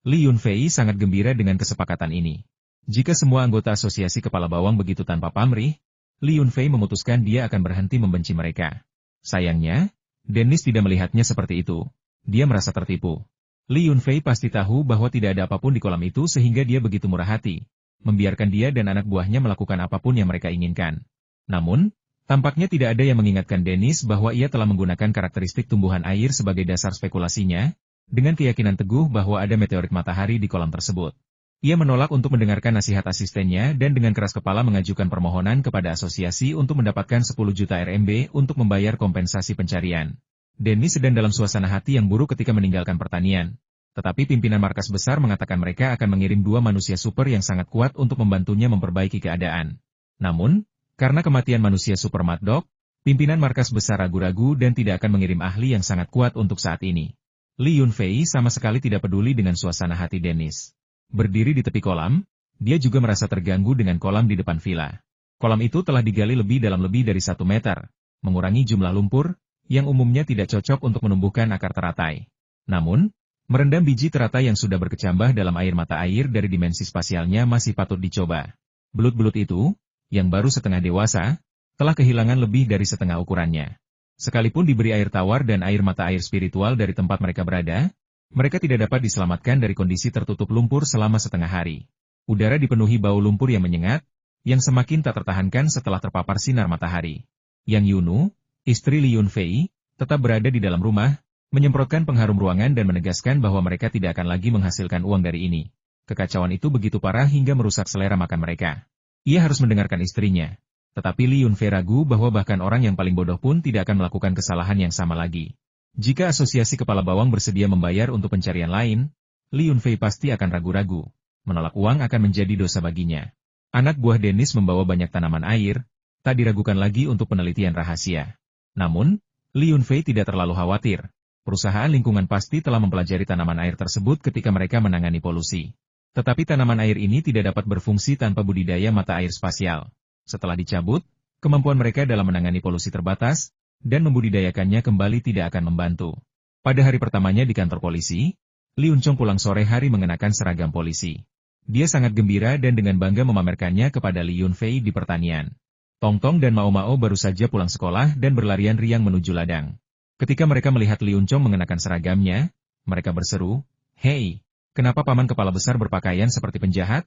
Li Yunfei sangat gembira dengan kesepakatan ini. Jika semua anggota asosiasi kepala bawang begitu tanpa pamrih, Li Yunfei memutuskan dia akan berhenti membenci mereka. Sayangnya, Dennis tidak melihatnya seperti itu. Dia merasa tertipu. Li Yunfei pasti tahu bahwa tidak ada apapun di kolam itu sehingga dia begitu murah hati, membiarkan dia dan anak buahnya melakukan apapun yang mereka inginkan. Namun, tampaknya tidak ada yang mengingatkan Dennis bahwa ia telah menggunakan karakteristik tumbuhan air sebagai dasar spekulasinya, dengan keyakinan teguh bahwa ada meteorit matahari di kolam tersebut. Ia menolak untuk mendengarkan nasihat asistennya dan dengan keras kepala mengajukan permohonan kepada asosiasi untuk mendapatkan 10 juta RMB untuk membayar kompensasi pencarian. Dennis sedang dalam suasana hati yang buruk ketika meninggalkan pertanian. Tetapi pimpinan markas besar mengatakan mereka akan mengirim 2 manusia super yang sangat kuat untuk membantunya memperbaiki keadaan. Namun, karena kematian manusia super Mad Dog, pimpinan markas besar ragu-ragu dan tidak akan mengirim ahli yang sangat kuat untuk saat ini. Li Yunfei sama sekali tidak peduli dengan suasana hati Dennis. Berdiri di tepi kolam, dia juga merasa terganggu dengan kolam di depan villa. Kolam itu telah digali lebih dalam lebih dari 1 meter, mengurangi jumlah lumpur, yang umumnya tidak cocok untuk menumbuhkan akar teratai. Namun, merendam biji teratai yang sudah berkecambah dalam air mata air dari dimensi spasialnya masih patut dicoba. Belut-belut itu, yang baru setengah dewasa, telah kehilangan lebih dari setengah ukurannya. Sekalipun diberi air tawar dan air mata air spiritual dari tempat mereka berada, mereka tidak dapat diselamatkan dari kondisi tertutup lumpur selama setengah hari. Udara dipenuhi bau lumpur yang menyengat, yang semakin tak tertahankan setelah terpapar sinar matahari. Yang Yunu, istri Li Yunfei, tetap berada di dalam rumah, menyemprotkan pengharum ruangan dan menegaskan bahwa mereka tidak akan lagi menghasilkan uang dari ini. Kekacauan itu begitu parah hingga merusak selera makan mereka. Ia harus mendengarkan istrinya. Tetapi Li Yunfei ragu bahwa bahkan orang yang paling bodoh pun tidak akan melakukan kesalahan yang sama lagi. Jika asosiasi kepala bawang bersedia membayar untuk pencarian lain, Li Yunfei pasti akan ragu-ragu. Menolak uang akan menjadi dosa baginya. Anak buah Dennis membawa banyak tanaman air, tak diragukan lagi untuk penelitian rahasia. Namun, Li Yunfei tidak terlalu khawatir. Perusahaan lingkungan pasti telah mempelajari tanaman air tersebut ketika mereka menangani polusi. Tetapi tanaman air ini tidak dapat berfungsi tanpa budidaya mata air spasial. Setelah dicabut, kemampuan mereka dalam menangani polusi terbatas, dan membudidayakannya kembali tidak akan membantu. Pada hari pertamanya di kantor polisi, Li Yunchong pulang sore hari mengenakan seragam polisi. Dia sangat gembira dan dengan bangga memamerkannya kepada Li Yunfei di pertanian. Tong Tong dan Mao Mao baru saja pulang sekolah dan berlarian riang menuju ladang. Ketika mereka melihat Li Yunchong mengenakan seragamnya, mereka berseru, "Hei, kenapa paman kepala besar berpakaian seperti penjahat?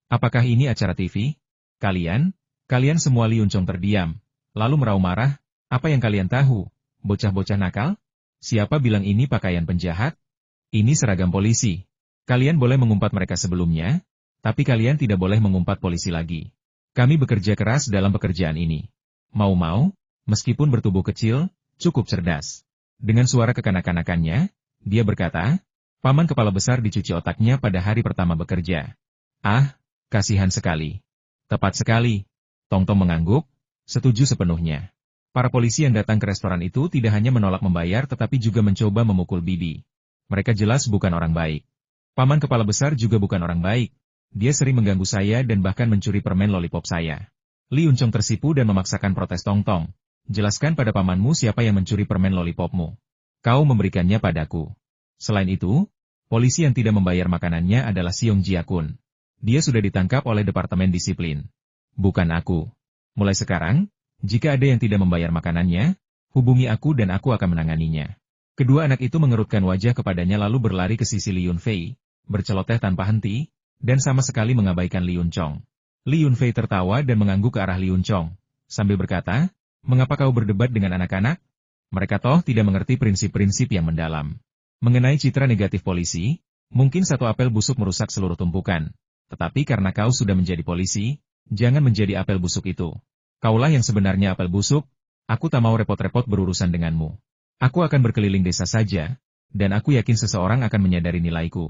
Apakah ini acara TV? Kalian semua." Li Yunchong terdiam, lalu merau marah, "Apa yang kalian tahu? Bocah-bocah nakal? Siapa bilang ini pakaian penjahat? Ini seragam polisi. Kalian boleh mengumpat mereka sebelumnya, tapi kalian tidak boleh mengumpat polisi lagi. Kami bekerja keras dalam pekerjaan ini." Mau-mau, meskipun bertubuh kecil, cukup cerdas. Dengan suara kekanak-kanakannya, dia berkata, "Paman kepala besar dicuci otaknya pada hari pertama bekerja." "Ah, kasihan sekali." "Tepat sekali." Tong Tong mengangguk, setuju sepenuhnya. Para polisi yang datang ke restoran itu tidak hanya menolak membayar tetapi juga mencoba memukul Bibi. Mereka jelas bukan orang baik. Paman kepala besar juga bukan orang baik. Dia sering mengganggu saya dan bahkan mencuri permen lollipop saya. Li Yunchong tersipu dan memaksakan protes Tong Tong. "Jelaskan pada pamanmu siapa yang mencuri permen lollipopmu. Kau memberikannya padaku." Selain itu, polisi yang tidak membayar makanannya adalah Siong Jiakun. Dia sudah ditangkap oleh Departemen Disiplin. "Bukan aku. Mulai sekarang, jika ada yang tidak membayar makanannya, hubungi aku dan aku akan menanganinya." Kedua anak itu mengerutkan wajah kepadanya lalu berlari ke sisi Li Yunfei, berceloteh tanpa henti, dan sama sekali mengabaikan Li Yunchong. Li Yunfei tertawa dan mengangguk ke arah Li Yunchong, sambil berkata, "Mengapa kau berdebat dengan anak-anak? Mereka toh tidak mengerti prinsip-prinsip yang mendalam. Mengenai citra negatif polisi, mungkin satu apel busuk merusak seluruh tumpukan. Tetapi karena kau sudah menjadi polisi, jangan menjadi apel busuk itu. Kaulah yang sebenarnya apel busuk, aku tak mau repot-repot berurusan denganmu. Aku akan berkeliling desa saja, dan aku yakin seseorang akan menyadari nilaiku."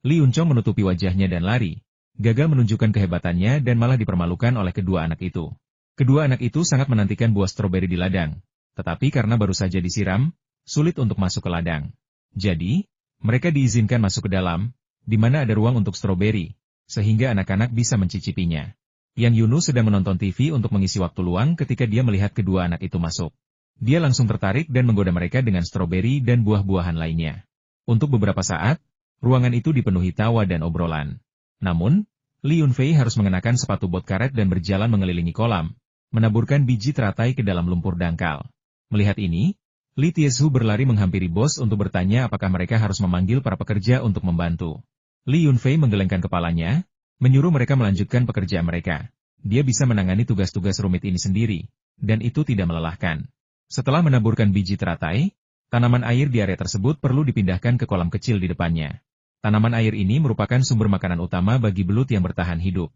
Li Yunchong menutupi wajahnya dan lari, gagal menunjukkan kehebatannya dan malah dipermalukan oleh kedua anak itu. Kedua anak itu sangat menantikan buah stroberi di ladang, tetapi karena baru saja disiram, sulit untuk masuk ke ladang. Jadi, mereka diizinkan masuk ke dalam, di mana ada ruang untuk stroberi, sehingga anak-anak bisa mencicipinya. Yang Yunus sedang menonton TV untuk mengisi waktu luang ketika dia melihat kedua anak itu masuk. Dia langsung tertarik dan menggoda mereka dengan stroberi dan buah-buahan lainnya. Untuk beberapa saat, ruangan itu dipenuhi tawa dan obrolan. Namun, Li Yunfei harus mengenakan sepatu bot karet dan berjalan mengelilingi kolam, menaburkan biji teratai ke dalam lumpur dangkal. Melihat ini, Li Tiezhu berlari menghampiri bos untuk bertanya apakah mereka harus memanggil para pekerja untuk membantu. Li Yunfei menggelengkan kepalanya, menyuruh mereka melanjutkan pekerjaan mereka. Dia bisa menangani tugas-tugas rumit ini sendiri, dan itu tidak melelahkan. Setelah menaburkan biji teratai, tanaman air di area tersebut perlu dipindahkan ke kolam kecil di depannya. Tanaman air ini merupakan sumber makanan utama bagi belut yang bertahan hidup.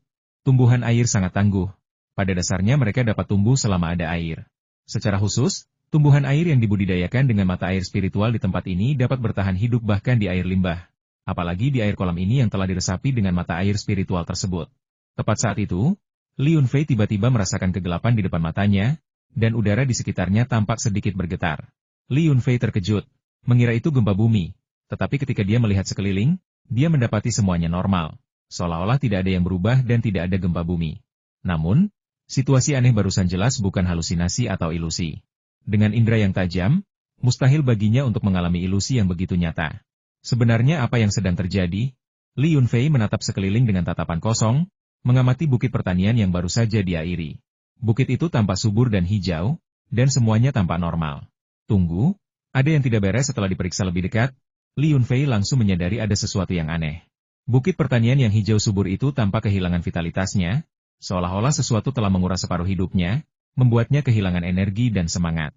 Tumbuhan air sangat tangguh. Pada dasarnya mereka dapat tumbuh selama ada air. Secara khusus, tumbuhan air yang dibudidayakan dengan mata air spiritual di tempat ini dapat bertahan hidup bahkan di air limbah. Apalagi di air kolam ini yang telah diresapi dengan mata air spiritual tersebut. Tepat saat itu, Li Yunfei tiba-tiba merasakan kegelapan di depan matanya, dan udara di sekitarnya tampak sedikit bergetar. Li Yunfei terkejut, mengira itu gempa bumi, tetapi ketika dia melihat sekeliling, dia mendapati semuanya normal, seolah-olah tidak ada yang berubah dan tidak ada gempa bumi. Namun, situasi aneh barusan jelas bukan halusinasi atau ilusi. Dengan indera yang tajam, mustahil baginya untuk mengalami ilusi yang begitu nyata. Sebenarnya apa yang sedang terjadi? Li Yunfei menatap sekeliling dengan tatapan kosong, mengamati bukit pertanian yang baru saja diairi. Bukit itu tampak subur dan hijau, dan semuanya tampak normal. Tunggu, ada yang tidak beres. Setelah diperiksa lebih dekat, Li Yunfei langsung menyadari ada sesuatu yang aneh. Bukit pertanian yang hijau subur itu tampak kehilangan vitalitasnya, seolah-olah sesuatu telah menguras separuh hidupnya, membuatnya kehilangan energi dan semangat.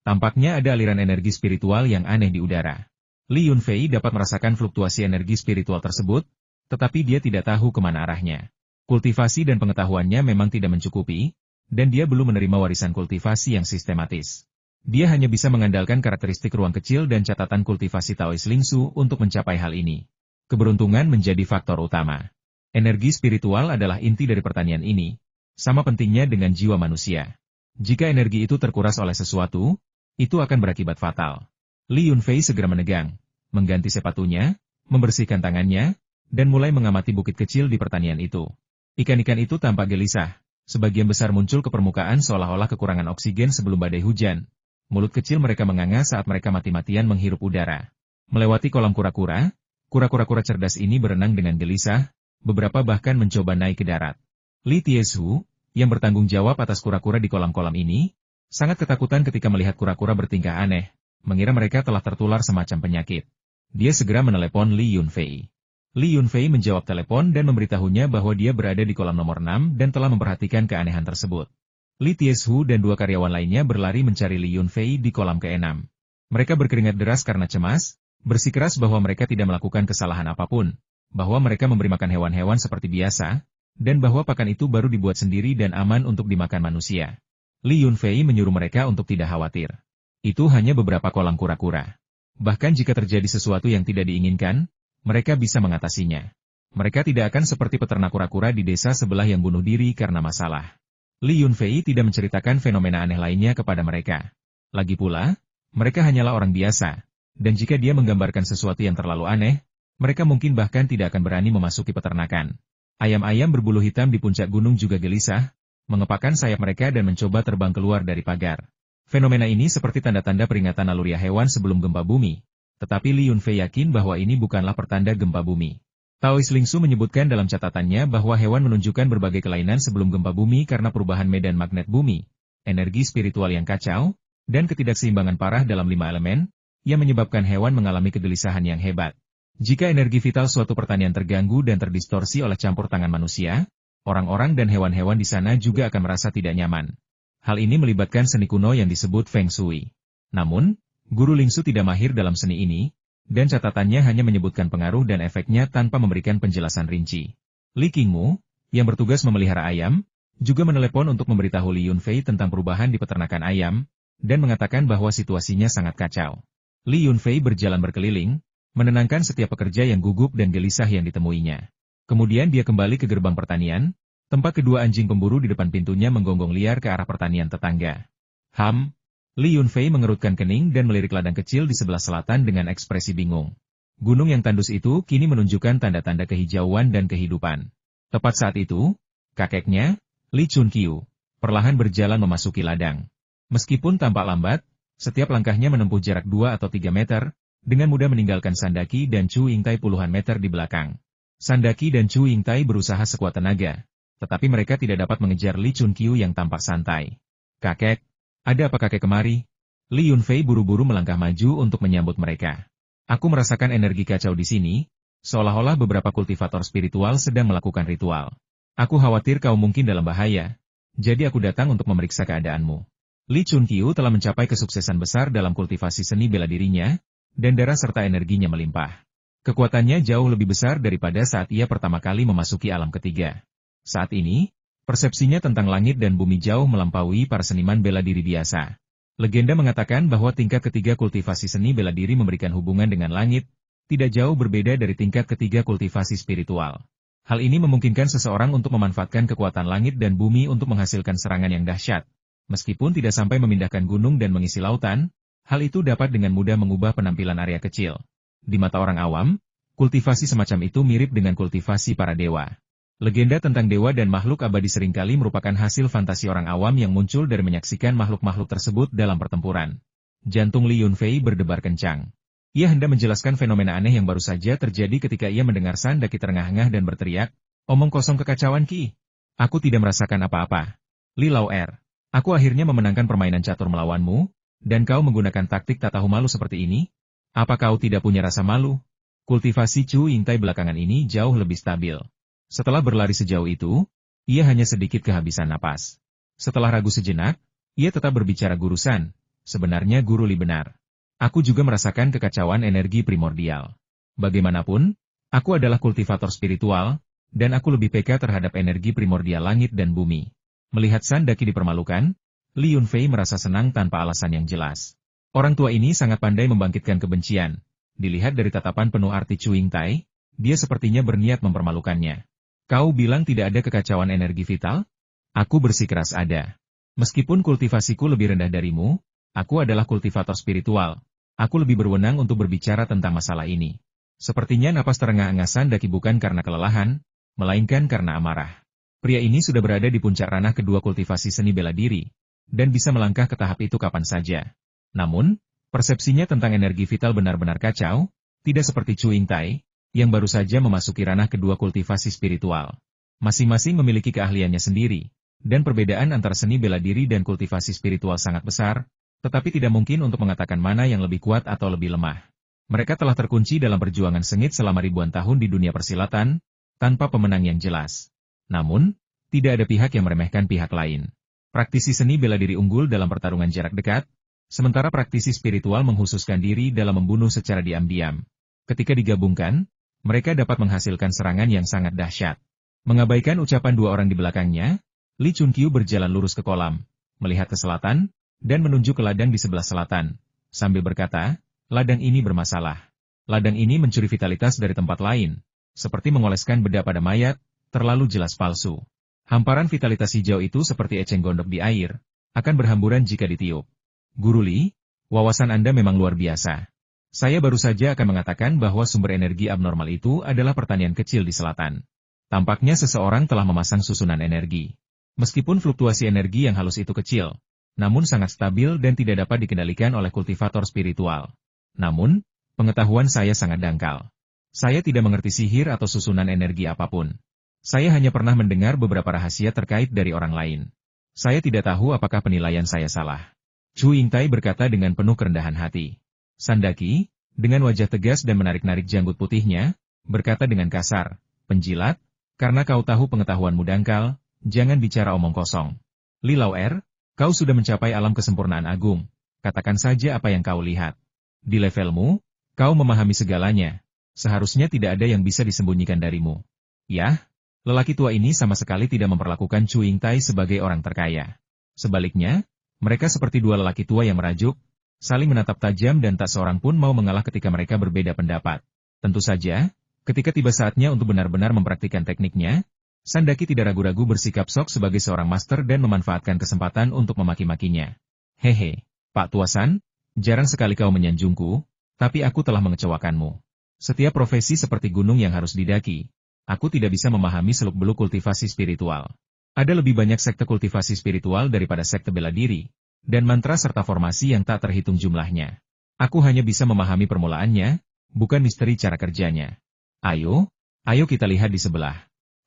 Tampaknya ada aliran energi spiritual yang aneh di udara. Li Yunfei dapat merasakan fluktuasi energi spiritual tersebut, tetapi dia tidak tahu kemana arahnya. Kultivasi dan pengetahuannya memang tidak mencukupi, dan dia belum menerima warisan kultivasi yang sistematis. Dia hanya bisa mengandalkan karakteristik ruang kecil dan catatan kultivasi Taois Lingsu untuk mencapai hal ini. Keberuntungan menjadi faktor utama. Energi spiritual adalah inti dari pertanian ini, sama pentingnya dengan jiwa manusia. Jika energi itu terkuras oleh sesuatu, itu akan berakibat fatal. Li Yunfei segera menegang, mengganti sepatunya, membersihkan tangannya, dan mulai mengamati bukit kecil di pertanian itu. Ikan-ikan itu tampak gelisah, sebagian besar muncul ke permukaan seolah-olah kekurangan oksigen sebelum badai hujan. Mulut kecil mereka menganga saat mereka mati-matian menghirup udara. Melewati kolam kura-kura, kura-kura cerdas ini berenang dengan gelisah, beberapa bahkan mencoba naik ke darat. Li Tiezhu, yang bertanggung jawab atas kura-kura di kolam-kolam ini, sangat ketakutan ketika melihat kura-kura bertingkah aneh, mengira mereka telah tertular semacam penyakit. Dia segera menelepon Li Yunfei. Li Yunfei menjawab telepon dan memberitahunya bahwa dia berada di kolam nomor 6 dan telah memperhatikan keanehan tersebut. Li Tiezhu dan dua karyawan lainnya berlari mencari Li Yunfei di kolam ke-6. Mereka berkeringat deras karena cemas, bersikeras bahwa mereka tidak melakukan kesalahan apapun, bahwa mereka memberi makan hewan-hewan seperti biasa, dan bahwa pakan itu baru dibuat sendiri dan aman untuk dimakan manusia. Li Yunfei menyuruh mereka untuk tidak khawatir. Itu hanya beberapa kolam kura-kura. Bahkan jika terjadi sesuatu yang tidak diinginkan, mereka bisa mengatasinya. Mereka tidak akan seperti peternak kura-kura di desa sebelah yang bunuh diri karena masalah. Li Yunfei tidak menceritakan fenomena aneh lainnya kepada mereka. Lagi pula, mereka hanyalah orang biasa, dan jika dia menggambarkan sesuatu yang terlalu aneh, mereka mungkin bahkan tidak akan berani memasuki peternakan. Ayam-ayam berbulu hitam di puncak gunung juga gelisah, mengepakkan sayap mereka dan mencoba terbang keluar dari pagar. Fenomena ini seperti tanda-tanda peringatan naluriah hewan sebelum gempa bumi. Tetapi Li Yunfei yakin bahwa ini bukanlah pertanda gempa bumi. Taois Lingsu menyebutkan dalam catatannya bahwa hewan menunjukkan berbagai kelainan sebelum gempa bumi karena perubahan medan magnet bumi, energi spiritual yang kacau, dan ketidakseimbangan parah dalam 5 elemen, yang menyebabkan hewan mengalami kegelisahan yang hebat. Jika energi vital suatu pertanian terganggu dan terdistorsi oleh campur tangan manusia, orang-orang dan hewan-hewan di sana juga akan merasa tidak nyaman. Hal ini melibatkan seni kuno yang disebut Feng Shui. Namun, Guru Lingsu tidak mahir dalam seni ini, dan catatannya hanya menyebutkan pengaruh dan efeknya tanpa memberikan penjelasan rinci. Li Qingmu, yang bertugas memelihara ayam, juga menelepon untuk memberitahu Li Yunfei tentang perubahan di peternakan ayam, dan mengatakan bahwa situasinya sangat kacau. Li Yunfei berjalan berkeliling, menenangkan setiap pekerja yang gugup dan gelisah yang ditemuinya. Kemudian dia kembali ke gerbang pertanian, tempat kedua anjing pemburu di depan pintunya menggonggong liar ke arah pertanian tetangga. Li Yunfei mengerutkan kening dan melirik ladang kecil di sebelah selatan dengan ekspresi bingung. Gunung yang tandus itu kini menunjukkan tanda-tanda kehijauan dan kehidupan. Tepat saat itu, kakeknya, Li Chunqiu, perlahan berjalan memasuki ladang. Meskipun tampak lambat, setiap langkahnya menempuh jarak 2 atau 3 meter, dengan mudah meninggalkan Sandaki dan Chu Yingtai puluhan meter di belakang. Sandaki dan Chu Yingtai berusaha sekuat tenaga, tetapi mereka tidak dapat mengejar Li Chunqiu yang tampak santai. "Kakek, ada apa kakek kemari?" Li Yunfei buru-buru melangkah maju untuk menyambut mereka. "Aku merasakan energi kacau di sini, seolah-olah beberapa kultivator spiritual sedang melakukan ritual. Aku khawatir kau mungkin dalam bahaya, jadi aku datang untuk memeriksa keadaanmu." Li Chunqiu telah mencapai kesuksesan besar dalam kultivasi seni bela dirinya, dan darah serta energinya melimpah. Kekuatannya jauh lebih besar daripada saat ia pertama kali memasuki alam ketiga. Saat ini, persepsinya tentang langit dan bumi jauh melampaui para seniman bela diri biasa. Legenda mengatakan bahwa tingkat ketiga kultivasi seni bela diri memberikan hubungan dengan langit, tidak jauh berbeda dari tingkat ketiga kultivasi spiritual. Hal ini memungkinkan seseorang untuk memanfaatkan kekuatan langit dan bumi untuk menghasilkan serangan yang dahsyat. Meskipun tidak sampai memindahkan gunung dan mengisi lautan, hal itu dapat dengan mudah mengubah penampilan area kecil. Di mata orang awam, kultivasi semacam itu mirip dengan kultivasi para dewa. Legenda tentang dewa dan makhluk abadi seringkali merupakan hasil fantasi orang awam yang muncul dari menyaksikan makhluk-makhluk tersebut dalam pertempuran. Jantung Li Yunfei berdebar kencang. Ia hendak menjelaskan fenomena aneh yang baru saja terjadi ketika ia mendengar Sandaki terengah-engah dan berteriak, "Omong kosong kekacauan Ki. Aku tidak merasakan apa-apa. Li Lao-er, aku akhirnya memenangkan permainan catur melawanmu, dan kau menggunakan taktik tak tahu malu seperti ini? Apa kau tidak punya rasa malu?" Kultivasi Chu Yingtai belakangan ini jauh lebih stabil. Setelah berlari sejauh itu, ia hanya sedikit kehabisan napas. Setelah ragu sejenak, ia tetap berbicara gurusan, sebenarnya Guru Li benar. Aku juga merasakan kekacauan energi primordial. Bagaimanapun, aku adalah kultivator spiritual, dan aku lebih peka terhadap energi primordial langit dan bumi. Melihat Sandaki dipermalukan, Li Yunfei merasa senang tanpa alasan yang jelas. Orang tua ini sangat pandai membangkitkan kebencian. Dilihat dari tatapan penuh arti Chu Yingtai, dia sepertinya berniat mempermalukannya. Kau bilang tidak ada kekacauan energi vital? Aku bersikeras ada. Meskipun kultivasiku lebih rendah darimu, aku adalah kultivator spiritual. Aku lebih berwenang untuk berbicara tentang masalah ini. Sepertinya napas terengah-engah Sandaki bukan karena kelelahan, melainkan karena amarah. Pria ini sudah berada di puncak ranah kedua kultivasi seni bela diri, dan bisa melangkah ke tahap itu kapan saja. Namun, persepsinya tentang energi vital benar-benar kacau, tidak seperti Chu Yingtai, yang baru saja memasuki ranah kedua kultivasi spiritual. Masing-masing memiliki keahliannya sendiri, dan perbedaan antara seni bela diri dan kultivasi spiritual sangat besar, tetapi tidak mungkin untuk mengatakan mana yang lebih kuat atau lebih lemah. Mereka telah terkunci dalam perjuangan sengit selama ribuan tahun di dunia persilatan, tanpa pemenang yang jelas. Namun, tidak ada pihak yang meremehkan pihak lain. Praktisi seni bela diri unggul dalam pertarungan jarak dekat, sementara praktisi spiritual menghususkan diri dalam membunuh secara diam-diam. Ketika digabungkan, mereka dapat menghasilkan serangan yang sangat dahsyat. Mengabaikan ucapan dua orang di belakangnya, Li Chunqiu berjalan lurus ke kolam, melihat ke selatan, dan menunjuk ke ladang di sebelah selatan, sambil berkata, ladang ini bermasalah. Ladang ini mencuri vitalitas dari tempat lain, seperti mengoleskan beda pada mayat, terlalu jelas palsu. Hamparan vitalitas hijau itu seperti eceng gondok di air, akan berhamburan jika ditiup. Guru Li, wawasan Anda memang luar biasa. Saya baru saja akan mengatakan bahwa sumber energi abnormal itu adalah pertanian kecil di selatan. Tampaknya seseorang telah memasang susunan energi. Meskipun fluktuasi energi yang halus itu kecil, namun sangat stabil dan tidak dapat dikendalikan oleh kultivator spiritual. Namun, pengetahuan saya sangat dangkal. Saya tidak mengerti sihir atau susunan energi apapun. Saya hanya pernah mendengar beberapa rahasia terkait dari orang lain. Saya tidak tahu apakah penilaian saya salah. Chu Yingtai berkata dengan penuh kerendahan hati. Sandaki, dengan wajah tegas dan menarik-narik janggut putihnya, berkata dengan kasar, penjilat, karena kau tahu pengetahuanmu dangkal, jangan bicara omong kosong. Li Lauer, kau sudah mencapai alam kesempurnaan agung, katakan saja apa yang kau lihat. Di levelmu, kau memahami segalanya, seharusnya tidak ada yang bisa disembunyikan darimu. Yah? Lelaki tua ini sama sekali tidak memperlakukan Chu Yingtai sebagai orang terkaya. Sebaliknya, mereka seperti dua lelaki tua yang merajuk, saling menatap tajam dan tak seorang pun mau mengalah ketika mereka berbeda pendapat. Tentu saja, ketika tiba saatnya untuk benar-benar mempraktikkan tekniknya, Sandaki tidak ragu-ragu bersikap sok sebagai seorang master dan memanfaatkan kesempatan untuk memaki-makinya. Hehe, Pak Tuasan, jarang sekali kau menyanjungku, tapi aku telah mengecewakanmu. Setiap profesi seperti gunung yang harus didaki. Aku tidak bisa memahami seluk-beluk kultivasi spiritual. Ada lebih banyak sekte kultivasi spiritual daripada sekte bela diri, dan mantra serta formasi yang tak terhitung jumlahnya. Aku hanya bisa memahami permulaannya, bukan misteri cara kerjanya. Ayo kita lihat di sebelah.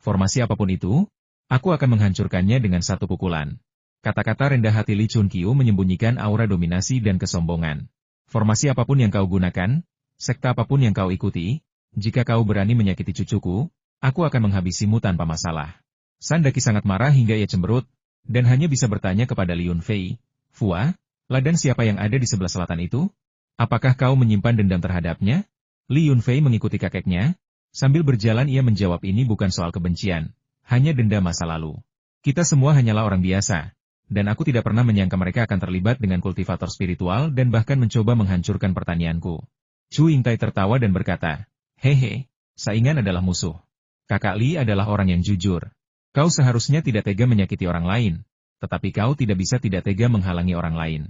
Formasi apapun itu, aku akan menghancurkannya dengan satu pukulan. Kata-kata rendah hati Li Chunqiu menyembunyikan aura dominasi dan kesombongan. Formasi apapun yang kau gunakan, sekte apapun yang kau ikuti, jika kau berani menyakiti cucuku, aku akan menghabisimu tanpa masalah. Sandaki sangat marah hingga ia cemberut, dan hanya bisa bertanya kepada Li Yunfei, Fua, ladang siapa yang ada di sebelah selatan itu? Apakah kau menyimpan dendam terhadapnya? Li Yunfei mengikuti kakeknya, sambil berjalan ia menjawab ini bukan soal kebencian, hanya dendam masa lalu. Kita semua hanyalah orang biasa, dan aku tidak pernah menyangka mereka akan terlibat dengan kultivator spiritual dan bahkan mencoba menghancurkan pertanianku. Chu Yingtai tertawa dan berkata, hehe, saingan adalah musuh. Kakak Li adalah orang yang jujur. Kau seharusnya tidak tega menyakiti orang lain, tetapi kau tidak bisa tidak tega menghalangi orang lain.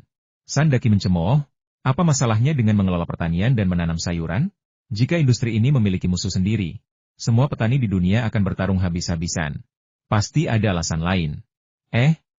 Sandaki mencemooh, apa masalahnya dengan mengelola pertanian dan menanam sayuran? Jika industri ini memiliki musuh sendiri, semua petani di dunia akan bertarung habis-habisan. Pasti ada alasan lain.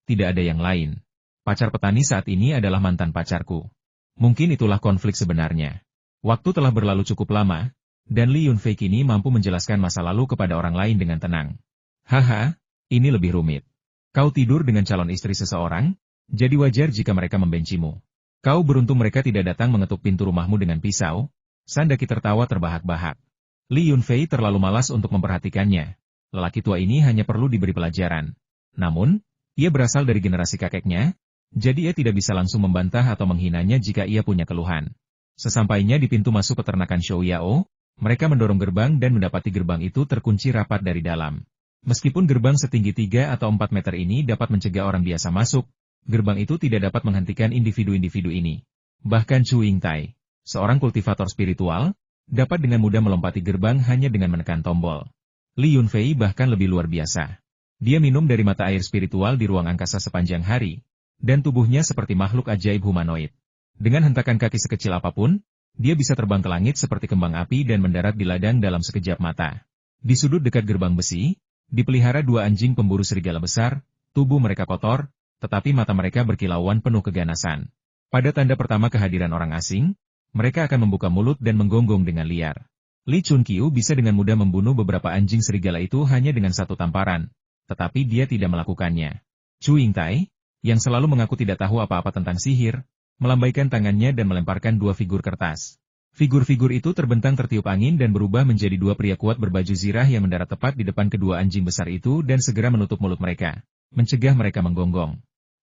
Tidak ada yang lain. Pacar petani saat ini adalah mantan pacarku. Mungkin itulah konflik sebenarnya. Waktu telah berlalu cukup lama, dan Li Yunfei kini mampu menjelaskan masa lalu kepada orang lain dengan tenang. Haha, ini lebih rumit. Kau tidur dengan calon istri seseorang, jadi wajar jika mereka membencimu. Kau beruntung mereka tidak datang mengetuk pintu rumahmu dengan pisau. Sandaki tertawa terbahak-bahak. Li Yunfei terlalu malas untuk memperhatikannya. Lelaki tua ini hanya perlu diberi pelajaran. Namun, ia berasal dari generasi kakeknya, Jadi ia tidak bisa langsung membantah atau menghinanya jika ia punya keluhan. Sesampainya di pintu masuk peternakan Shou Yao, mereka mendorong gerbang dan mendapati gerbang itu terkunci rapat dari dalam. Meskipun gerbang setinggi 3 atau 4 meter ini dapat mencegah orang biasa masuk, gerbang itu tidak dapat menghentikan individu-individu ini. Bahkan Chu Yingtai, seorang kultivator spiritual, dapat dengan mudah melompati gerbang hanya dengan menekan tombol. Li Yunfei bahkan lebih luar biasa. Dia minum dari mata air spiritual di ruang angkasa sepanjang hari, dan tubuhnya seperti makhluk ajaib humanoid. Dengan hentakan kaki sekecil apapun, dia bisa terbang ke langit seperti kembang api dan mendarat di ladang dalam sekejap mata. Di sudut dekat gerbang besi, dipelihara 2 anjing pemburu serigala besar, tubuh mereka kotor, tetapi mata mereka berkilauan penuh keganasan. Pada tanda pertama kehadiran orang asing, mereka akan membuka mulut dan menggonggong dengan liar. Li Chunqiu bisa dengan mudah membunuh beberapa anjing serigala itu hanya dengan satu tamparan, tetapi dia tidak melakukannya. Chu Yingtai, yang selalu mengaku tidak tahu apa-apa tentang sihir, melambaikan tangannya dan melemparkan 2 figur kertas. Figur-figur itu terbentang tertiup angin dan berubah menjadi 2 pria kuat berbaju zirah yang mendarat tepat di depan kedua anjing besar itu dan segera menutup mulut mereka, mencegah mereka menggonggong.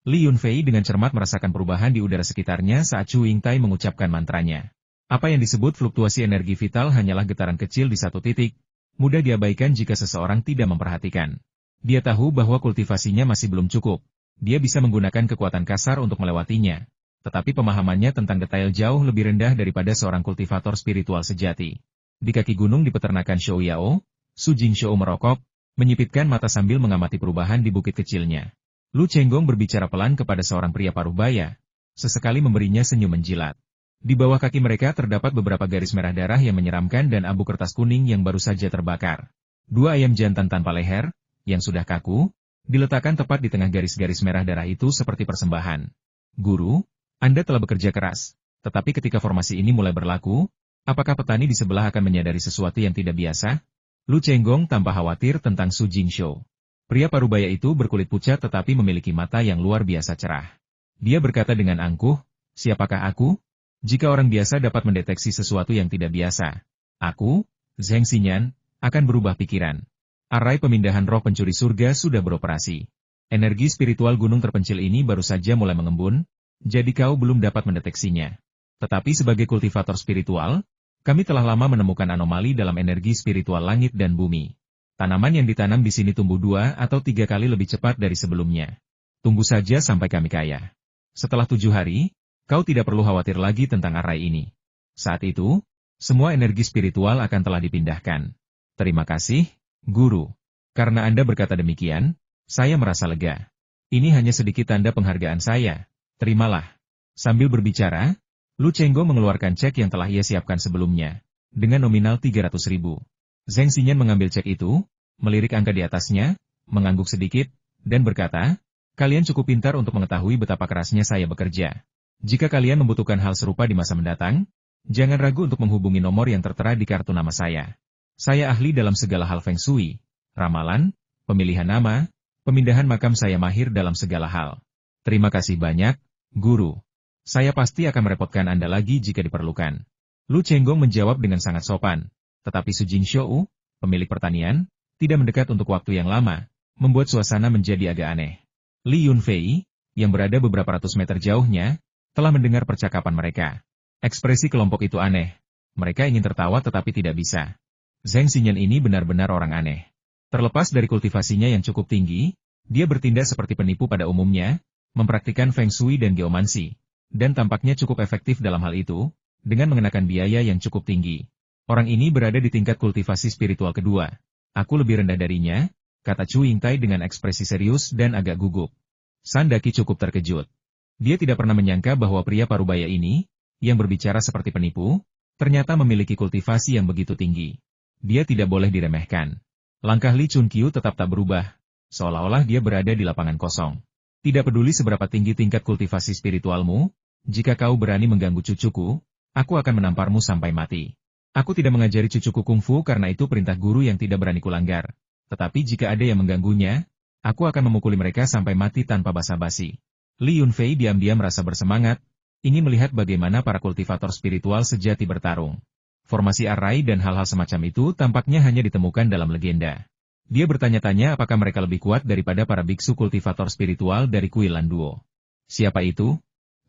Li Yunfei dengan cermat merasakan perubahan di udara sekitarnya saat Chu Yingtai mengucapkan mantranya. Apa yang disebut fluktuasi energi vital hanyalah getaran kecil di satu titik, mudah diabaikan jika seseorang tidak memperhatikan. Dia tahu bahwa kultivasinya masih belum cukup. Dia bisa menggunakan kekuatan kasar untuk melewatinya. Tetapi pemahamannya tentang detail jauh lebih rendah daripada seorang kultivator spiritual sejati. Di kaki gunung di peternakan Shou Yao, Su Jingshou merokok, menyipitkan mata sambil mengamati perubahan di bukit kecilnya. Lu Chenggong berbicara pelan kepada seorang pria parubaya, sesekali memberinya senyum menjilat. Di bawah kaki mereka terdapat beberapa garis merah darah yang menyeramkan dan abu kertas kuning yang baru saja terbakar. 2 ayam jantan tanpa leher, yang sudah kaku, diletakkan tepat di tengah garis-garis merah darah itu seperti persembahan. Guru, Anda telah bekerja keras, tetapi ketika formasi ini mulai berlaku, apakah petani di sebelah akan menyadari sesuatu yang tidak biasa? Lu Chenggong tanpa khawatir tentang Su Jingshou. Pria parubaya itu berkulit pucat tetapi memiliki mata yang luar biasa cerah. Dia berkata dengan angkuh, siapakah aku? Jika orang biasa dapat mendeteksi sesuatu yang tidak biasa, aku, Zheng Xinyan, akan berubah pikiran. Arai pemindahan roh pencuri surga sudah beroperasi. Energi spiritual gunung terpencil ini baru saja mulai mengembun, jadi kau belum dapat mendeteksinya. Tetapi sebagai kultivator spiritual, kami telah lama menemukan anomali dalam energi spiritual langit dan bumi. Tanaman yang ditanam di sini tumbuh 2 atau 3 kali lebih cepat dari sebelumnya. Tunggu saja sampai kami kaya. Setelah 7 hari, kau tidak perlu khawatir lagi tentang arai ini. Saat itu, semua energi spiritual akan telah dipindahkan. Terima kasih, Guru. Karena Anda berkata demikian, saya merasa lega. Ini hanya sedikit tanda penghargaan saya. Terimalah. Sambil berbicara, Lu Chenggong mengeluarkan cek yang telah ia siapkan sebelumnya, dengan nominal 300.000. Zheng Xinyan mengambil cek itu, melirik angka di atasnya, mengangguk sedikit, dan berkata, kalian cukup pintar untuk mengetahui betapa kerasnya saya bekerja. Jika kalian membutuhkan hal serupa di masa mendatang, jangan ragu untuk menghubungi nomor yang tertera di kartu nama saya. Saya ahli dalam segala hal Feng Shui, ramalan, pemilihan nama, pemindahan makam saya mahir dalam segala hal. Terima kasih banyak, Guru. Saya pasti akan merepotkan Anda lagi jika diperlukan. Lu Chenggong menjawab dengan sangat sopan, tetapi Su Jingshou, pemilik pertanian, tidak mendekat untuk waktu yang lama, membuat suasana menjadi agak aneh. Li Yunfei, yang berada beberapa ratus meter jauhnya, telah mendengar percakapan mereka. Ekspresi kelompok itu aneh. Mereka ingin tertawa tetapi tidak bisa. Zheng Xinyan ini benar-benar orang aneh. Terlepas dari kultivasinya yang cukup tinggi, dia bertindak seperti penipu pada umumnya, mempraktikkan Feng Shui dan geomansi, dan tampaknya cukup efektif dalam hal itu, dengan mengenakan biaya yang cukup tinggi. Orang ini berada di tingkat kultivasi spiritual kedua. Aku lebih rendah darinya, kata Chu Yingtai dengan ekspresi serius dan agak gugup. Sandaki cukup terkejut. Dia tidak pernah menyangka bahwa pria parubaya ini, yang berbicara seperti penipu, ternyata memiliki kultivasi yang begitu tinggi. Dia tidak boleh diremehkan. Langkah Li Chunqiu tetap tak berubah, seolah-olah dia berada di lapangan kosong. Tidak peduli seberapa tinggi tingkat kultivasi spiritualmu, jika kau berani mengganggu cucuku, aku akan menamparmu sampai mati. Aku tidak mengajari cucuku kungfu karena itu perintah guru yang tidak berani kulanggar. Tetapi jika ada yang mengganggunya, aku akan memukuli mereka sampai mati tanpa basa-basi. Li Yunfei diam-diam merasa bersemangat, ingin melihat bagaimana para kultivator spiritual sejati bertarung. Formasi arai dan hal-hal semacam itu tampaknya hanya ditemukan dalam legenda. Dia bertanya-tanya apakah mereka lebih kuat daripada para biksu kultivator spiritual dari Kuilan Duo. Siapa itu?